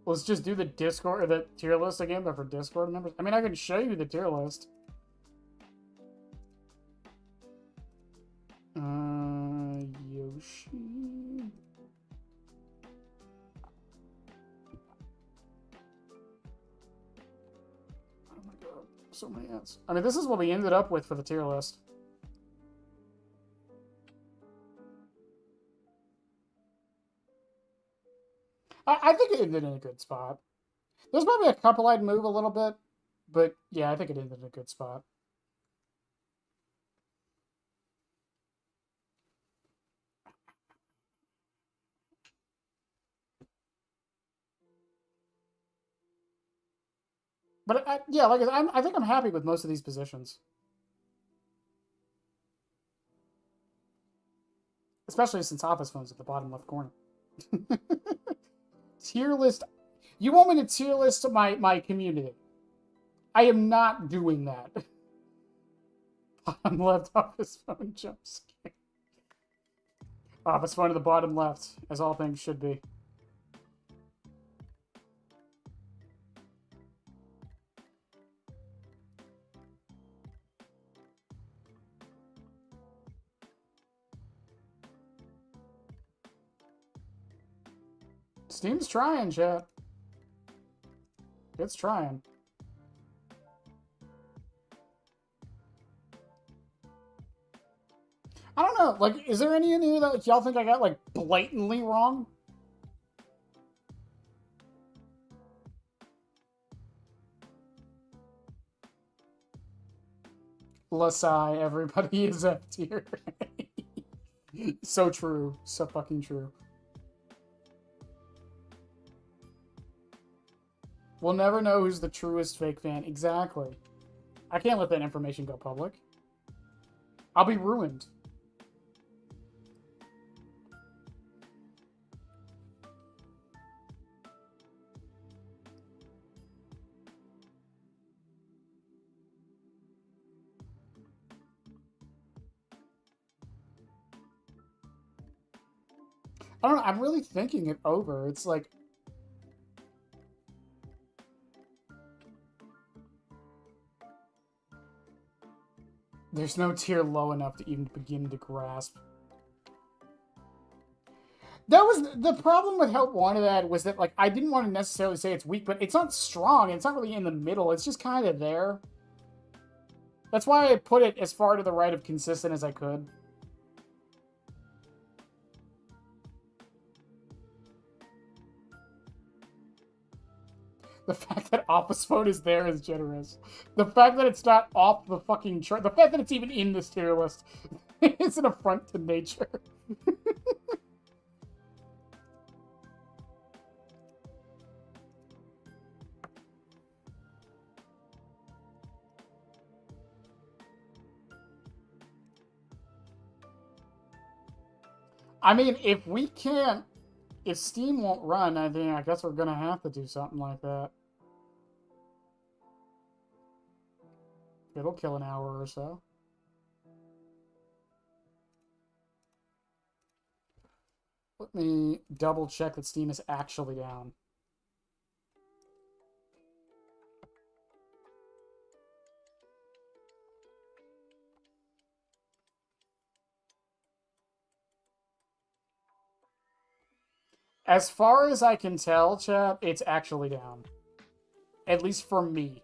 Let's just do the Discord or the tier list again, but for Discord members. I mean, I can show you the tier list. Yoshi. Oh my god, so many ads. I mean, this is what we ended up with for the tier list. I think it ended in a good spot. There's probably a couple I'd move a little bit, but yeah, I think it ended in a good spot. But yeah, like I think I'm happy with most of these positions, especially since Office Phone's at the bottom left corner. Tier list. You want me to tier list my community? I am not doing that. Bottom left office phone jump scare. Office phone to the bottom left, as all things should be. Steam's trying, chat. It's trying. I don't know. Like, is there any in here that y'all think I got, like, blatantly wrong? Lasai, everybody is F tier. So true. So fucking true. We'll never know who's the truest fake fan. Exactly. I can't let that information go public. I'll be ruined. I don't know. I'm really thinking it over. It's like... There's no tier low enough to even begin to grasp. That was the problem with Help Wanted Ad, was that, like, I didn't want to necessarily say it's weak, but it's not strong. It's not really in the middle. It's just kind of there. That's why I put it as far to the right of consistent as I could. The fact that Office Phone is there is generous. The fact that it's not off the fucking chart, the fact that it's even in this tier list is an affront to nature. I mean, if we can't, if Steam won't run, I guess we're gonna have to do something like that. It'll kill an hour or so. Let me double check that Steam is actually down. As far as I can tell, chat, it's actually down. At least for me.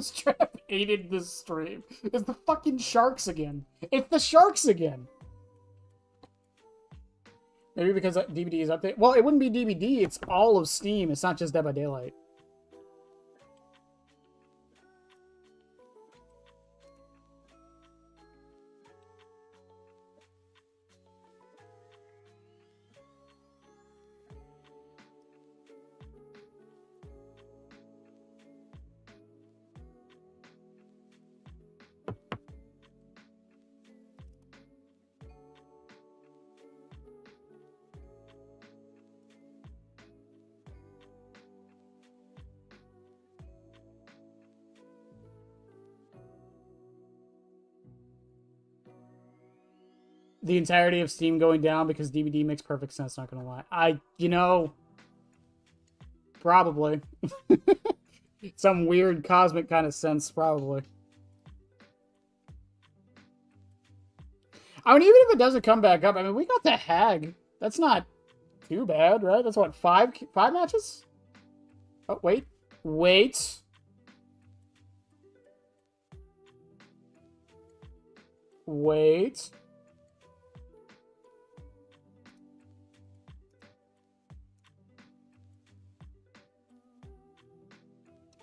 Springtrap aided this stream. It's the fucking sharks again. It's the sharks again. Maybe because DVD is updated. Well, it wouldn't be DVD. It's all of Steam. It's not just Dead by Daylight. The entirety of Steam going down because DVD makes perfect sense, not gonna lie. Probably. Some weird cosmic kind of sense, probably. I mean, even if it doesn't come back up, I mean, we got the Hag. That's not too bad, right? That's what, five matches? Oh, wait. Wait. Wait.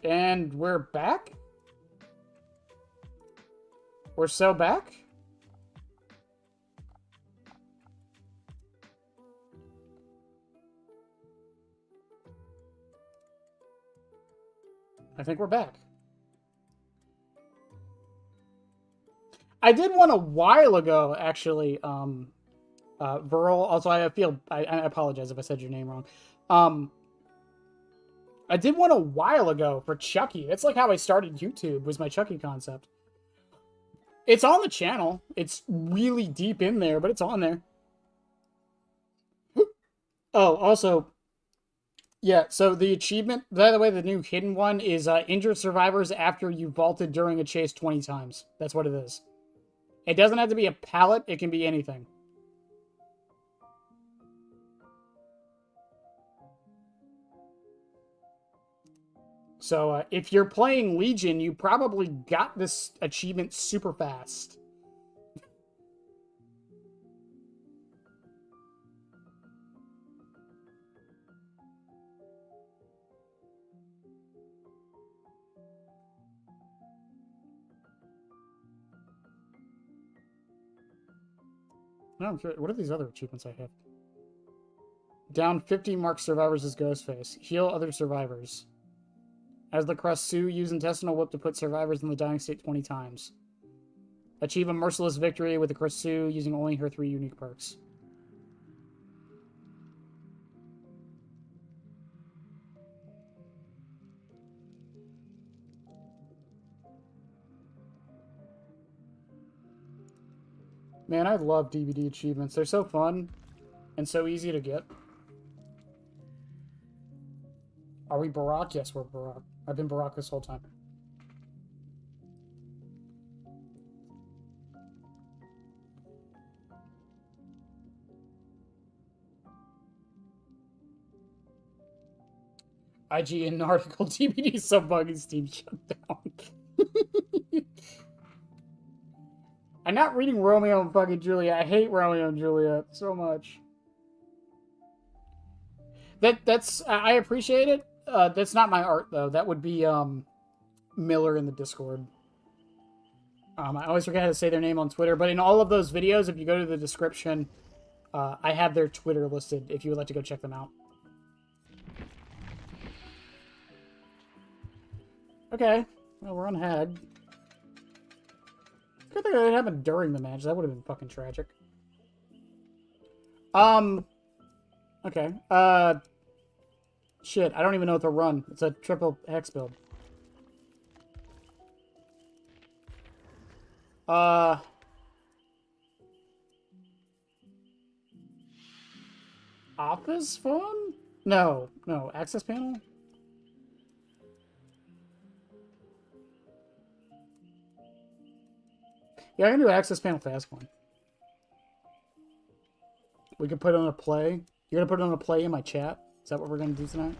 And we're back? We're so back? I think we're back. I did one a while ago, actually, Viral. Also, I apologize if I said your name wrong. I did one a while ago for Chucky. That's like how I started YouTube, was my Chucky concept. It's on the channel. It's really deep in there, but it's on there. Oh, also, yeah, so the achievement, by the way, the new hidden one is injure survivors after you vaulted during a chase 20 times. That's what it is. It doesn't have to be a pallet, it can be anything. So, if you're playing Legion, you probably got this achievement super fast. No, I'm curious. What are these other achievements I have? Down 50 marked survivors as Ghostface. Heal other survivors. As the Crust Sue, use Intestinal Whip to put survivors in the dying state 20 times. Achieve a merciless victory with the Crust Sue using only her 3 unique perks. Man, I love DVD achievements. They're so fun and so easy to get. Are we Barack? Yes, we're Barack. I've been Barack this whole time. IGN article, DVD so buggy, Steam shut down. I'm not reading Romeo and fucking Juliet. I hate Romeo and Juliet so much. That's I appreciate it. That's not my art though. That would be Miller in the Discord. I always forget how to say their name on Twitter, but in all of those videos, if you go to the description, I have their Twitter listed if you would like to go check them out. Okay, well, we're on Hag. Good thing that happened during the match. That would have been fucking tragic. Okay. Shit, I don't even know what to run. It's a triple hex build. Office phone? No, access panel? Yeah, I can do access panel fast one. We could put on a play. You're gonna put on a play in my chat? Is that what we're gonna do tonight?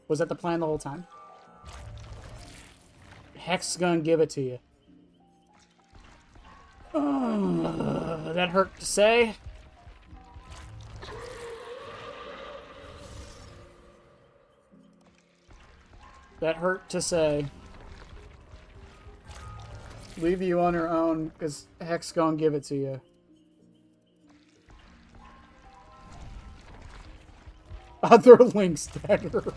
Was that the plan the whole time? Hex gonna give it to you. That hurt to say. That hurt to say. Leave you on your own, because Hex gonna give it to you. Other links dagger.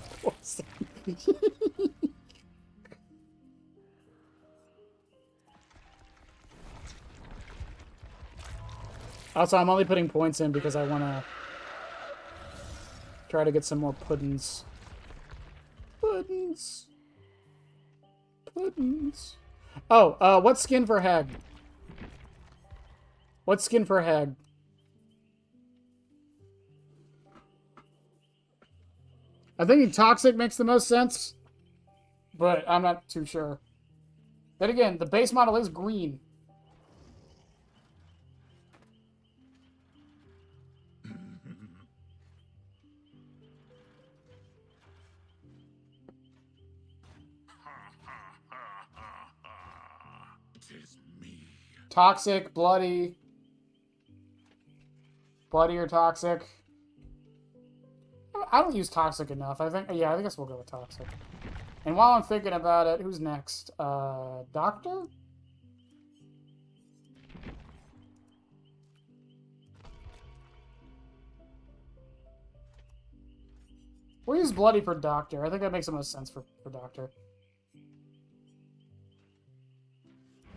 Also, I'm only putting points in because I want to try to get some more puddings. Puddings. Puddings. Oh, what skin for Hag? What skin for Hag? I think Toxic makes the most sense, but I'm not too sure. Then again, the base model is green. Toxic, bloody. Bloody or toxic. I don't use toxic enough. I guess we'll go with toxic. And while I'm thinking about it, who's next? Doctor? We'll use Bloody for Doctor. I think that makes the most sense for Doctor.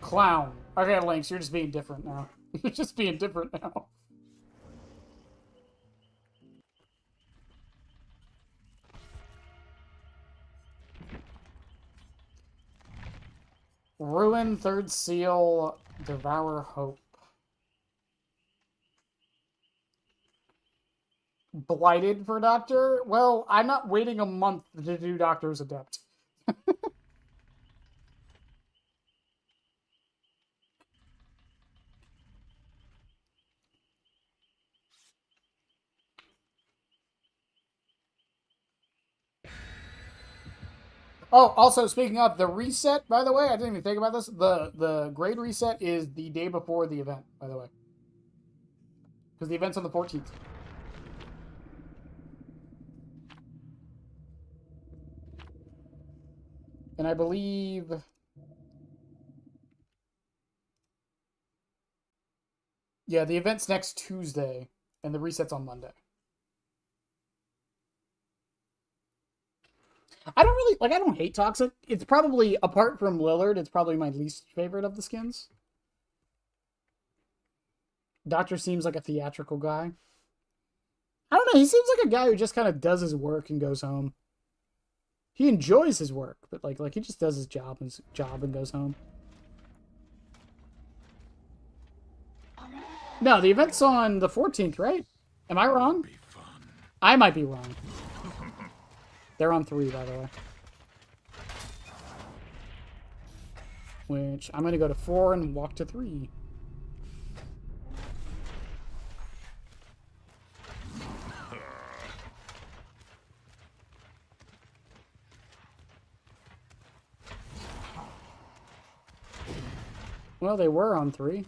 Clown. Okay, Lynx, you're just being different now. You're just being different now. Ruin, Third Seal, Devour Hope. Blighted for Doctor? Well, I'm not waiting a month to do Doctor's Adept. Oh, also, speaking of the reset, by the way, I didn't even think about this. The grade reset is the day before the event, by the way. Because the event's on the 14th. And I believe... Yeah, the event's next Tuesday, and the reset's on Monday. I don't really... Like, I don't hate Toxic. It's probably, apart from Lillard, it's probably my least favorite of the skins. Doctor seems like a theatrical guy. I don't know, he seems like a guy who just kind of does his work and goes home. He enjoys his work, but like he just does his job and goes home. No, the event's on the 14th, right? Am I wrong? I might be wrong. They're on 3, by the way. Which, I'm going to go to 4 and walk to 3. Well, they were on 3.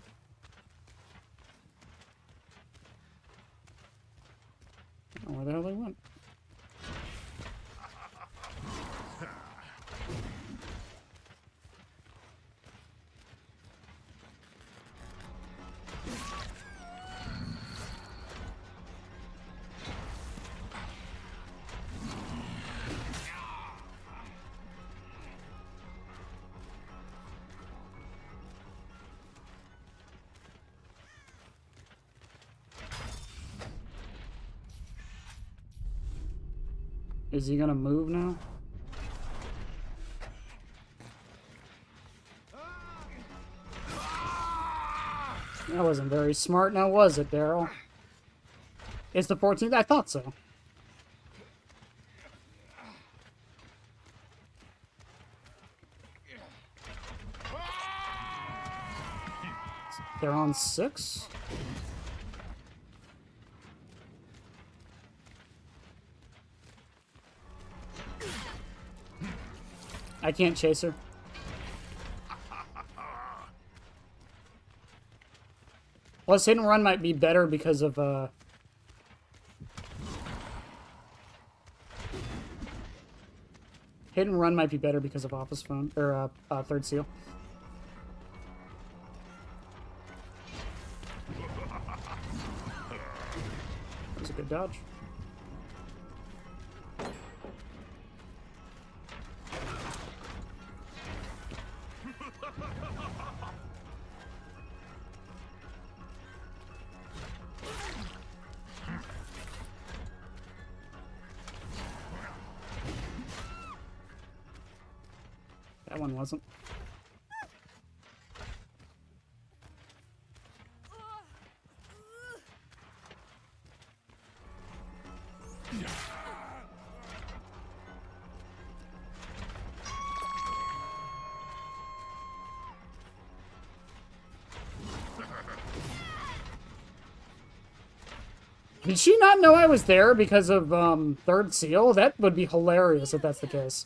I don't know where the hell they went. Is he gonna move now? That wasn't very smart now, was it, Daryl? It's the 14th? I thought so. They're on 6? I can't chase her. Plus, hit and run might be better because of, Hit and run might be better because of office phone, or, third seal. That was a good dodge. That one wasn't. Did she not know I was there because of third seal? That would be hilarious if that's the case.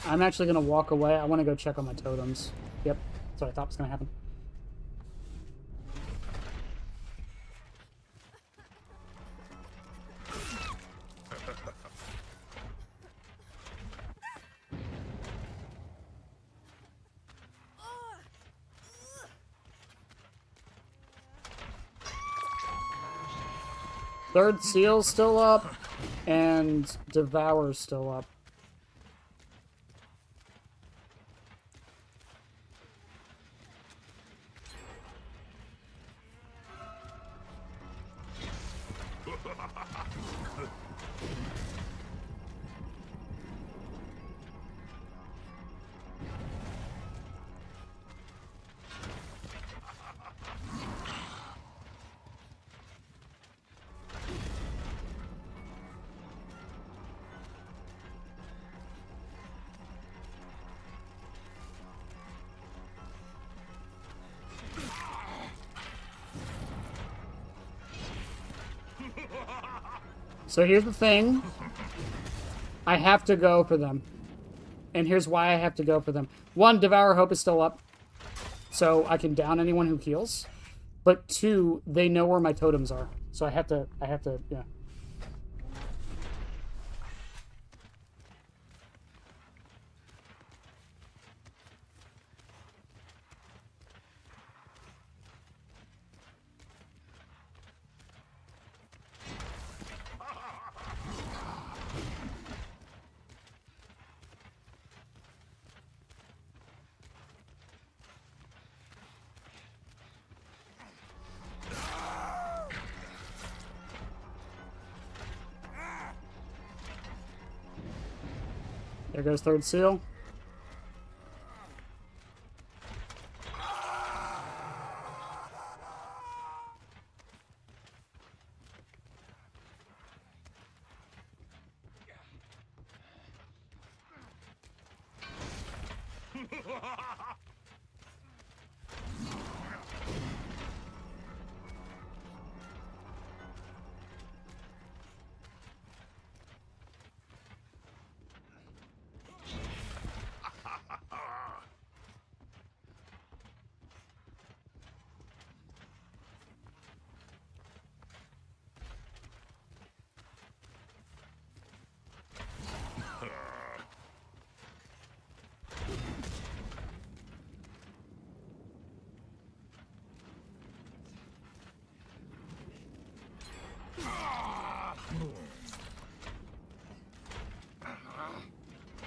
I'm actually gonna walk away. I want to go check on my totems. Yep, that's what I thought was gonna happen. Third Seal's still up, and Devour's still up. So here's the thing. I have to go for them. And here's why I have to go for them. One, Devour Hope is still up. So I can down anyone who heals. But two, they know where my totems are. So I have to, yeah. There goes Third Seal.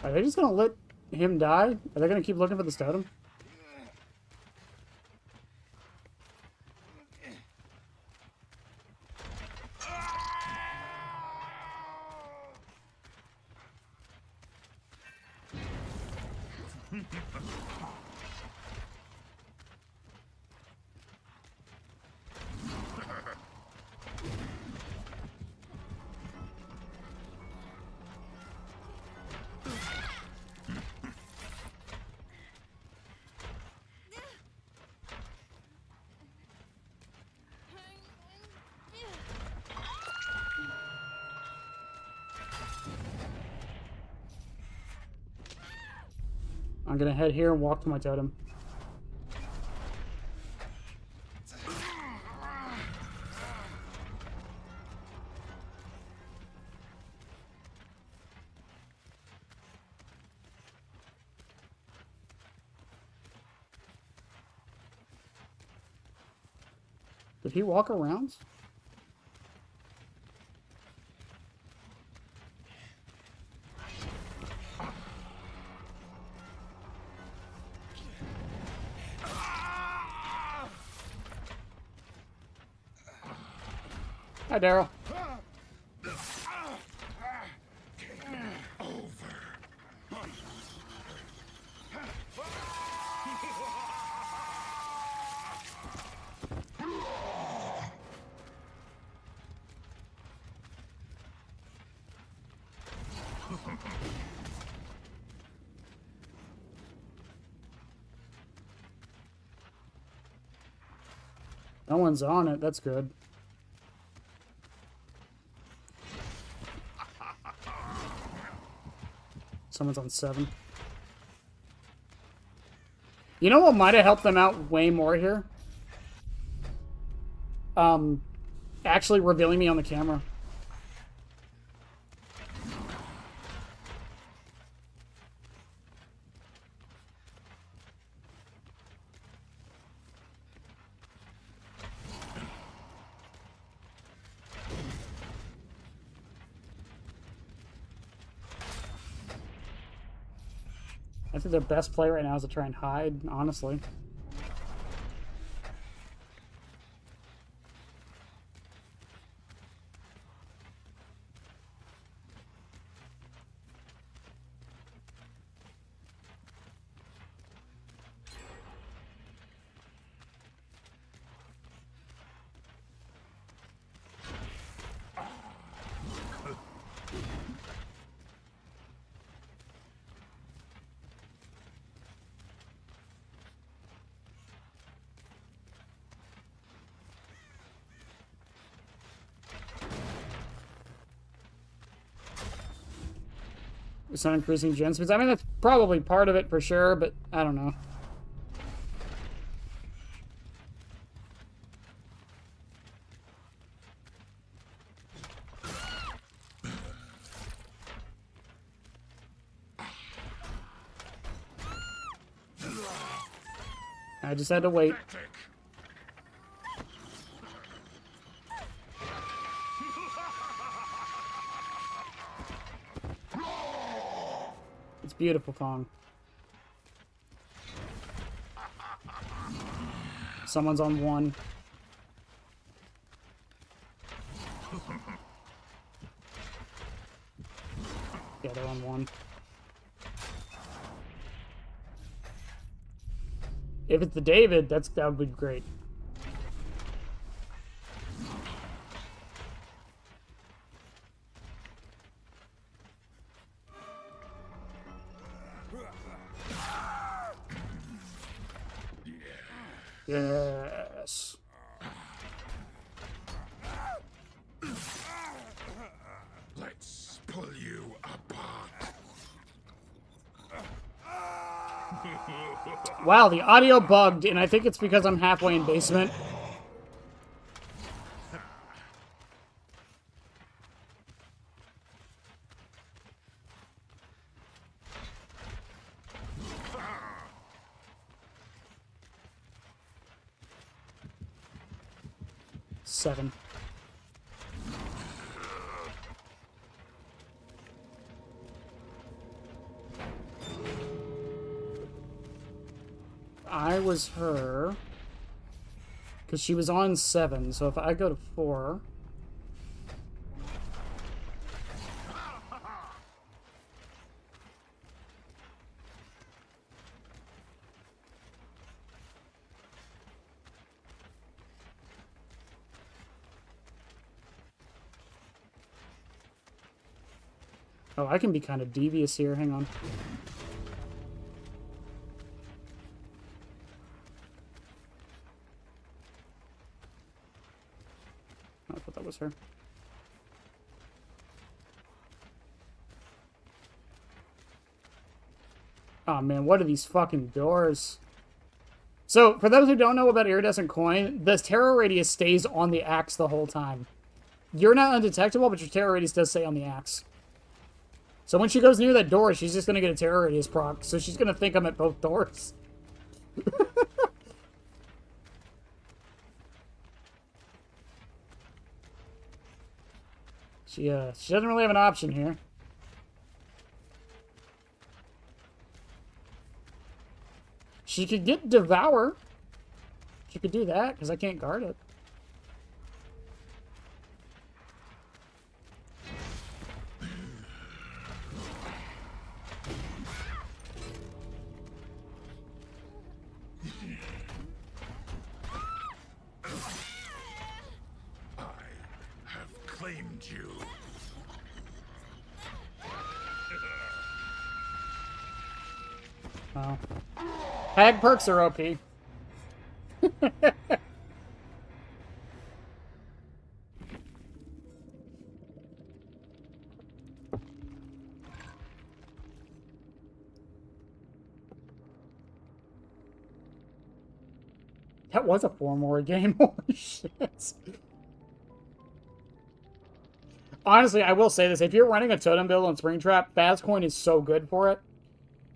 Are they just gonna let him die? Are they gonna keep looking for this totem? I'm gonna head here and walk to my totem. Did he walk around? Hi, Daryl. No one's on it. That's good. Someone's on 7. You know what might have helped them out way more here? Actually revealing me on the camera. I think their best play right now is to try and hide, honestly. It's not increasing gen speeds. I mean, that's probably part of it for sure, but I don't know. I just had to wait. It's beautiful, Kong. Someone's on one. Yeah, they're on one. If it's the David, that would be great. Yes. Let's pull you apart. Wow, the audio bugged, and I think it's because I'm halfway in basement. Seven. I was her. Because she was on 7, so if I go to 4... Oh, I can be kind of devious here. Hang on. Oh, I thought that was her. Oh man, what are these fucking doors? So, for those who don't know about iridescent coin, the terror radius stays on the axe the whole time. You're not undetectable, but your terror radius does stay on the axe. So when she goes near that door, she's just going to get a terror radius proc. So she's going to think I'm at both doors. She doesn't really have an option here. She could get Devour. She could do that, because I can't guard it. Claimed you. Oh. Hag perks are OP. That was a 4 more game. Holy shit. Honestly, I will say this. If you're running a totem build on Springtrap, Fazcoin is so good for it.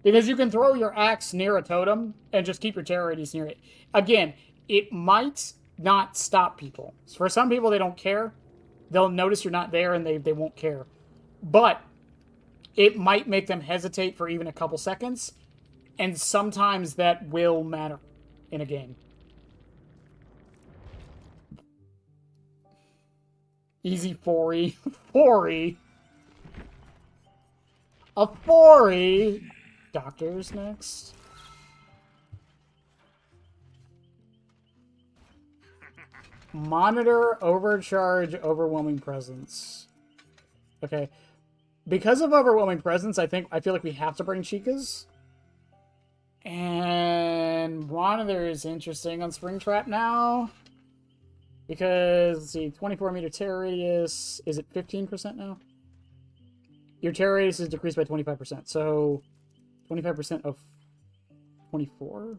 Because you can throw your axe near a totem and just keep your terror radius near it. Again, it might not stop people. For some people, they don't care. They'll notice you're not there and they won't care. But it might make them hesitate for even a couple seconds. And sometimes that will matter in a game. Easy 4E. 4E. A 4E. Doctor's next. Monitor, overcharge, overwhelming presence. Okay. Because of overwhelming presence, I feel like we have to bring Chicas. And monitor is interesting on Springtrap now. Because, let's see, 24-meter terror radius. Is it 15% now? Your terror radius is decreased by 25%. So, 25% of 24?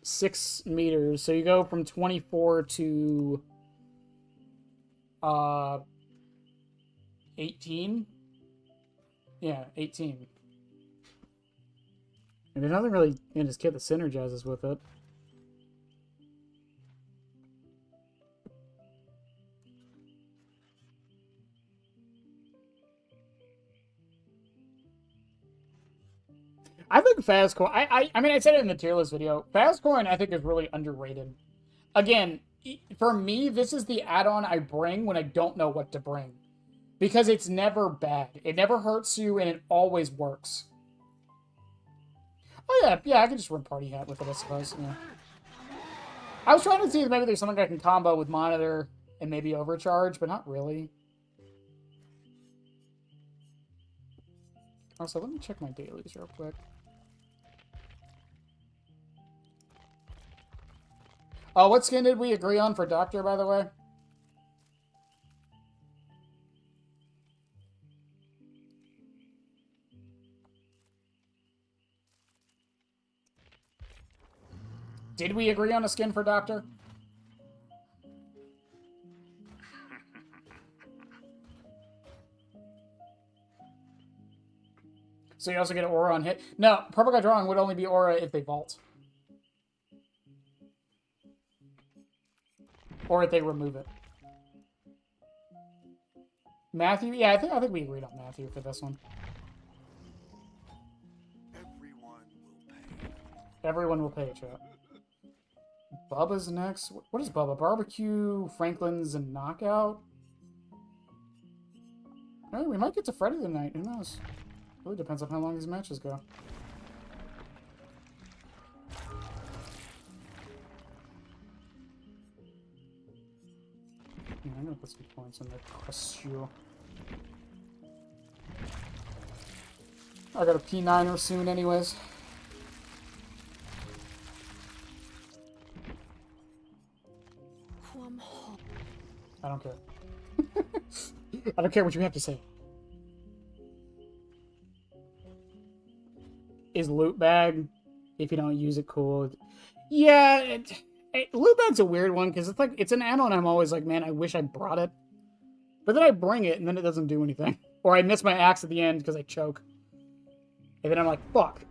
6 meters. So you go from 24 to 18. Yeah, 18. And there's nothing really in his kit that synergizes with it. I think Fazcoin, I mean, I said it in the tier list video. Fazcoin, I think, is really underrated. Again, for me, this is the add-on I bring when I don't know what to bring. Because it's never bad. It never hurts you, and it always works. Oh, yeah, I can just run Party Hat with it, I suppose. Yeah. I was trying to see if maybe there's something I can combo with Monitor and maybe Overcharge, but not really. Also, let me check my dailies real quick. Oh, what skin did we agree on for Doctor, by the way? Did we agree on a skin for Doctor? So you also get Aura on hit? No, Purple Guy Drawing would only be Aura if they vault. Or if they remove it. Matthew? Yeah, I think we agreed on Matthew for this one. Everyone will pay. Everyone will pay, chat. Bubba's next. What is Bubba? Barbecue, Franklin's, and Knockout? Oh, we might get to Freddy tonight. Who knows? Really depends on how long these matches go. Yeah, I'm gonna put some points in the question. I got a P9er soon anyways. I don't care. I don't care what you have to say. Is loot bag, if you don't use it, cool? Yeah, loot bag's a weird one because it's like it's an add-on. I'm always like, man, I wish I brought it, but then I bring it and then it doesn't do anything, or I miss my axe at the end because I choke, and then I'm like, fuck.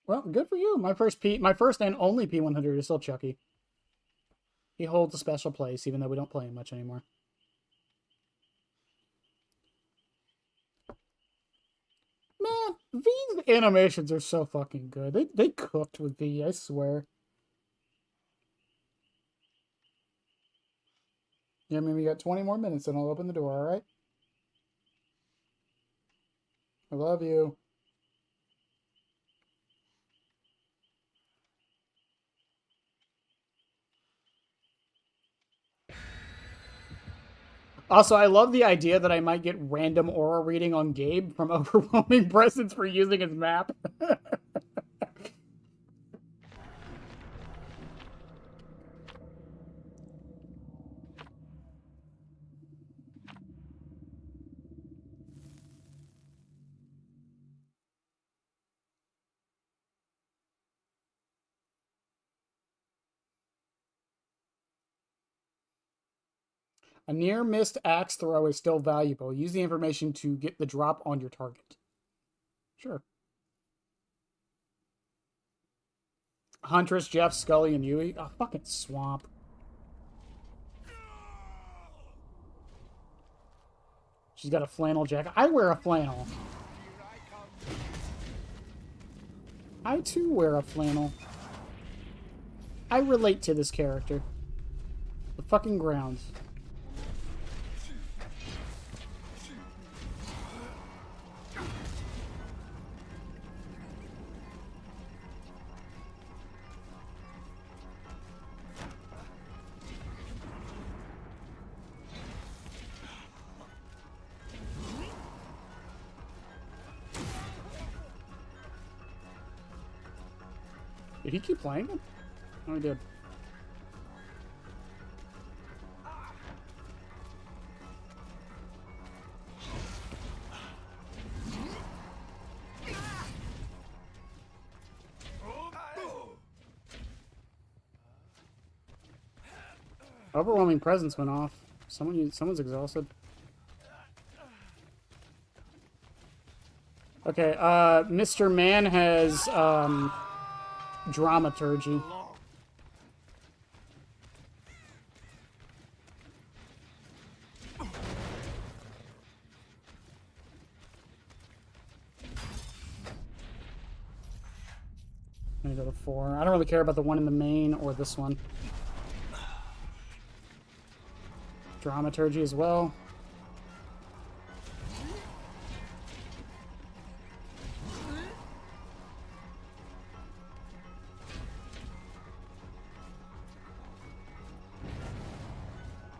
Well, good for you. My first and only P100 is still Chucky. He holds a special place, even though we don't play him much anymore. Man, V's animations are so fucking good. They cooked with V, I swear. Yeah, I mean, we got 20 more minutes and I'll open the door, alright? I love you. Also, I love the idea that I might get random aura reading on Gabe from Overwhelming Presence for using his map. A near-missed axe throw is still valuable. Use the information to get the drop on your target. Sure. Huntress, Jeff, Scully, and Yui. Oh, fucking swamp. She's got a flannel jacket. I wear a flannel. I too wear a flannel. I relate to this character. The fucking grounds. Did he keep playing it? No, he did. Overwhelming Presence went off. Someone's exhausted. Okay, Mr. Man has dramaturgy. I'm gonna go to 4. I don't really care about the one in the main or this one. Dramaturgy as well.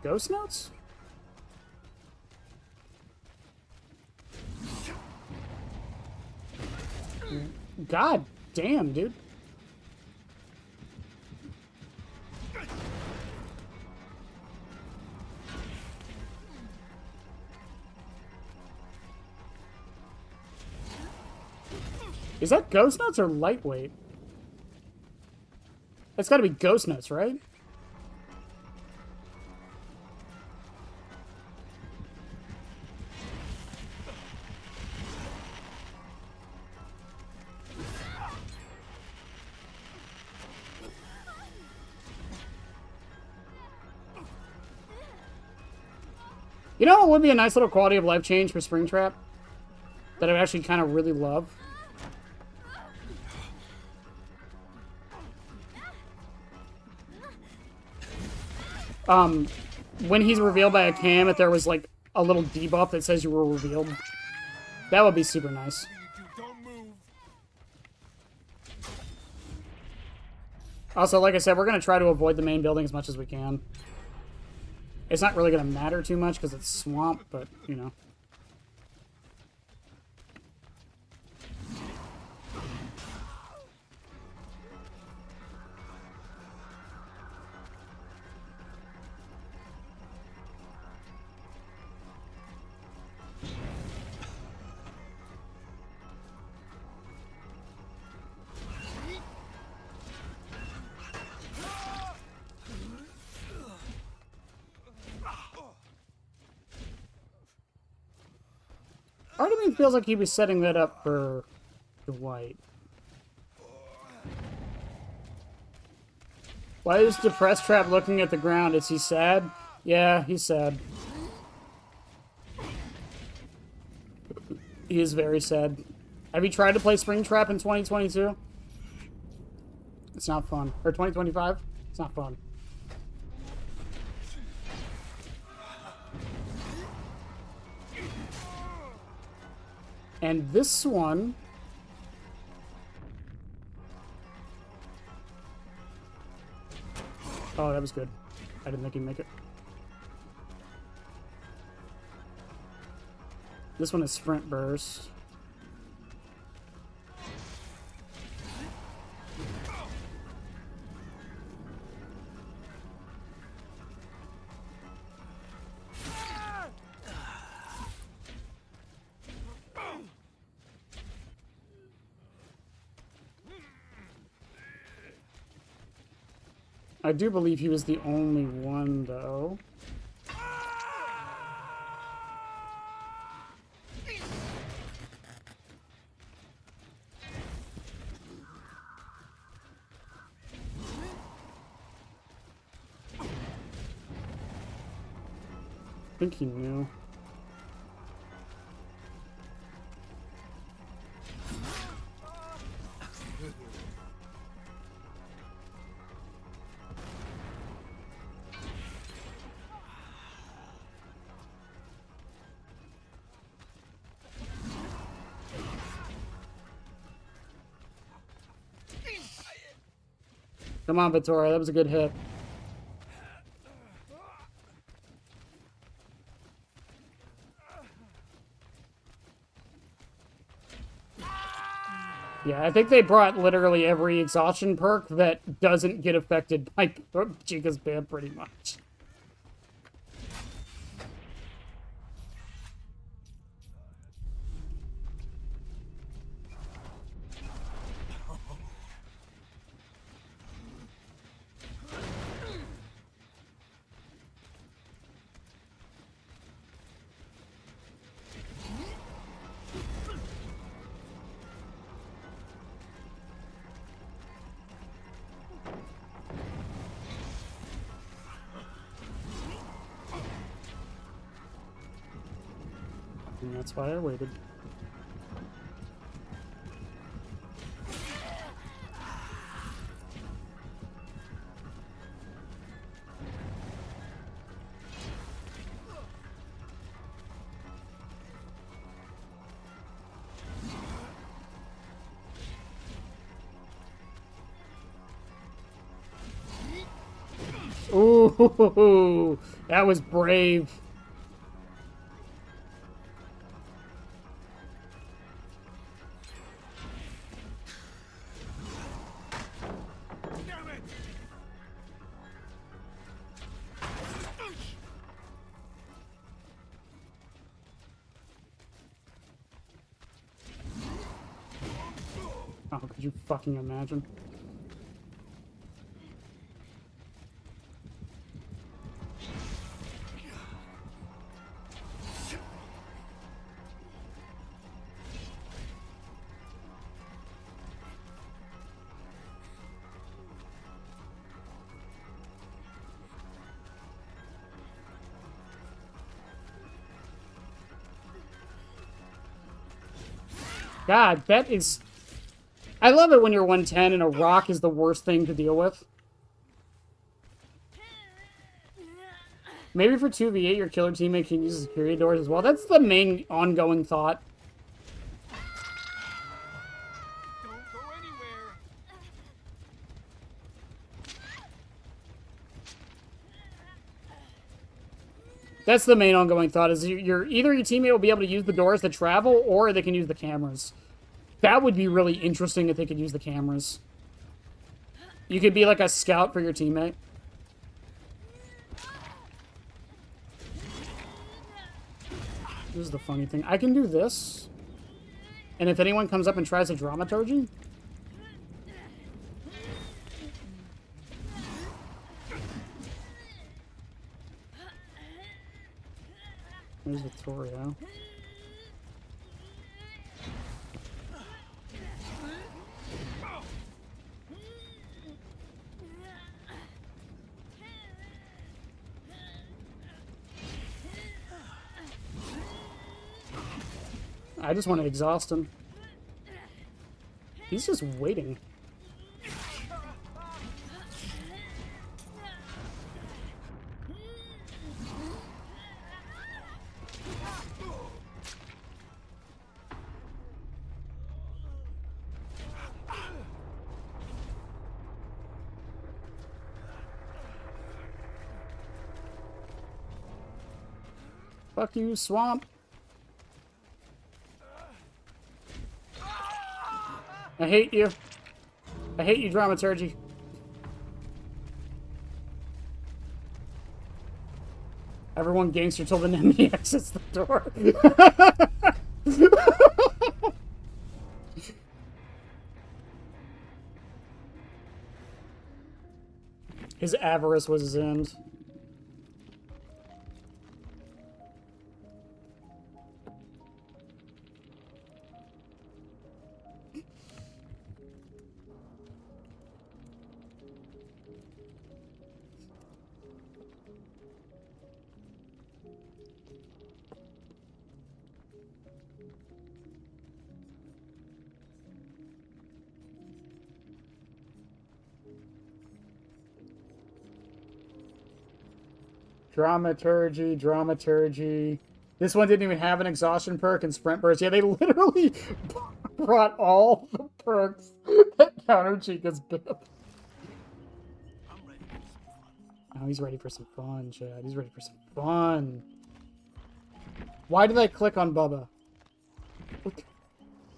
Ghost Notes? God damn, dude. Is that Ghost Notes or Lightweight? It's gotta be Ghost Notes, right? You know what would be a nice little quality of life change for Springtrap? That I would actually kind of really love? When he's revealed by a cam, if there was like a little debuff that says you were revealed. That would be super nice. Also, like I said, we're going to try to avoid the main building as much as we can. It's not really going to matter too much because it's swamp, but, you know. Part of me feels like he was setting that up for Dwight. Why is Depressed Trap looking at the ground? Is he sad? Yeah, he's sad. He is very sad. Have you tried to play Springtrap in 2022? It's not fun. Or 2025? It's not fun. And this one... Oh, that was good. I didn't think he'd make it. This one is sprint burst. I do believe he was the only one, though. I think he knew. Come on, Vittoria, that was a good hit. Yeah, I think they brought literally every exhaustion perk that doesn't get affected by Chica's ban pretty much. And that's why I waited. Ooh, that was brave. Oh, could you fucking imagine? God, that is... I love it when you're 110 and a rock is the worst thing to deal with. Maybe for 2v8, your killer teammate can use security doors as well. That's the main ongoing thought. Don't go anywhere. That's the main ongoing thought, is either your teammate will be able to use the doors to travel, or they can use the cameras. That would be really interesting if they could use the cameras. You could be like a scout for your teammate. This is the funny thing. I can do this. And if anyone comes up and tries a dramaturgy... There's Victoria. I just want to exhaust him. He's just waiting. Fuck you, swamp. I hate you. I hate you, dramaturgy. Everyone gangster till the enemy exits the door. His avarice was his end. Dramaturgy. This one didn't even have an exhaustion perk and sprint burst. Yeah, they literally brought all the perks that counter Chica's bib. I'm ready for some fun. Oh, he's ready for some fun, Chad. He's ready for some fun. Why did I click on Bubba? Can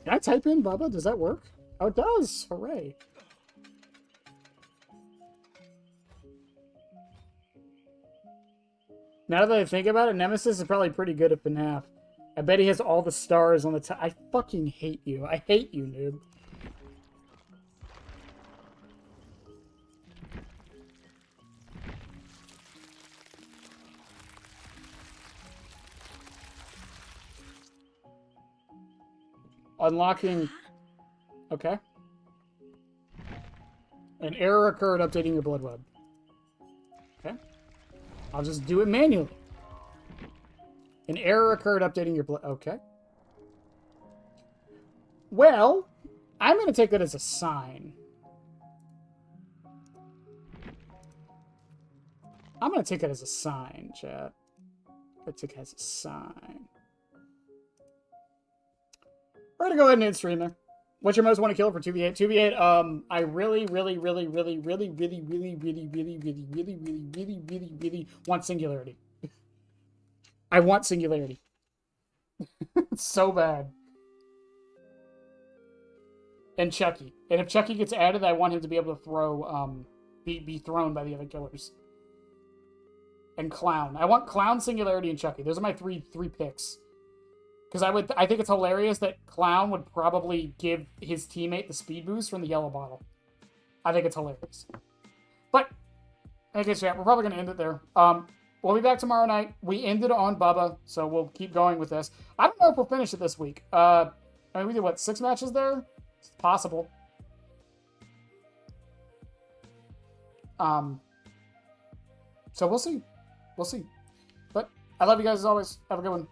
I type in Bubba? Does that work? Oh, it does. Hooray. Now that I think about it, Nemesis is probably pretty good at FNAF. I bet he has all the stars on the top. I fucking hate you. I hate you, noob. Unlocking... Okay. An error occurred updating your blood web. Okay. I'll just do it manually. An error occurred updating your blood... Okay. Well, I'm going to take that as a sign. I'm going to take it as a sign, chat. I take it as a sign. We're going to go ahead and end stream there. What's your most want to kill for 2v8? 2v8, I really want singularity. I want singularity. It's so bad. And Chucky. And if Chucky gets added, I want him to be able to throw, be thrown by the other killers. And Clown. I want Clown, Singularity, and Chucky. Those are my three picks. Because I think it's hilarious that Clown would probably give his teammate the speed boost from the yellow bottle. I think it's hilarious. But, I guess, yeah, we're probably going to end it there. We'll be back tomorrow night. We ended on Bubba, so we'll keep going with this. I don't know if we'll finish it this week. I mean, we did, what, 6 matches there? It's possible. So we'll see. We'll see. But I love you guys as always. Have a good one.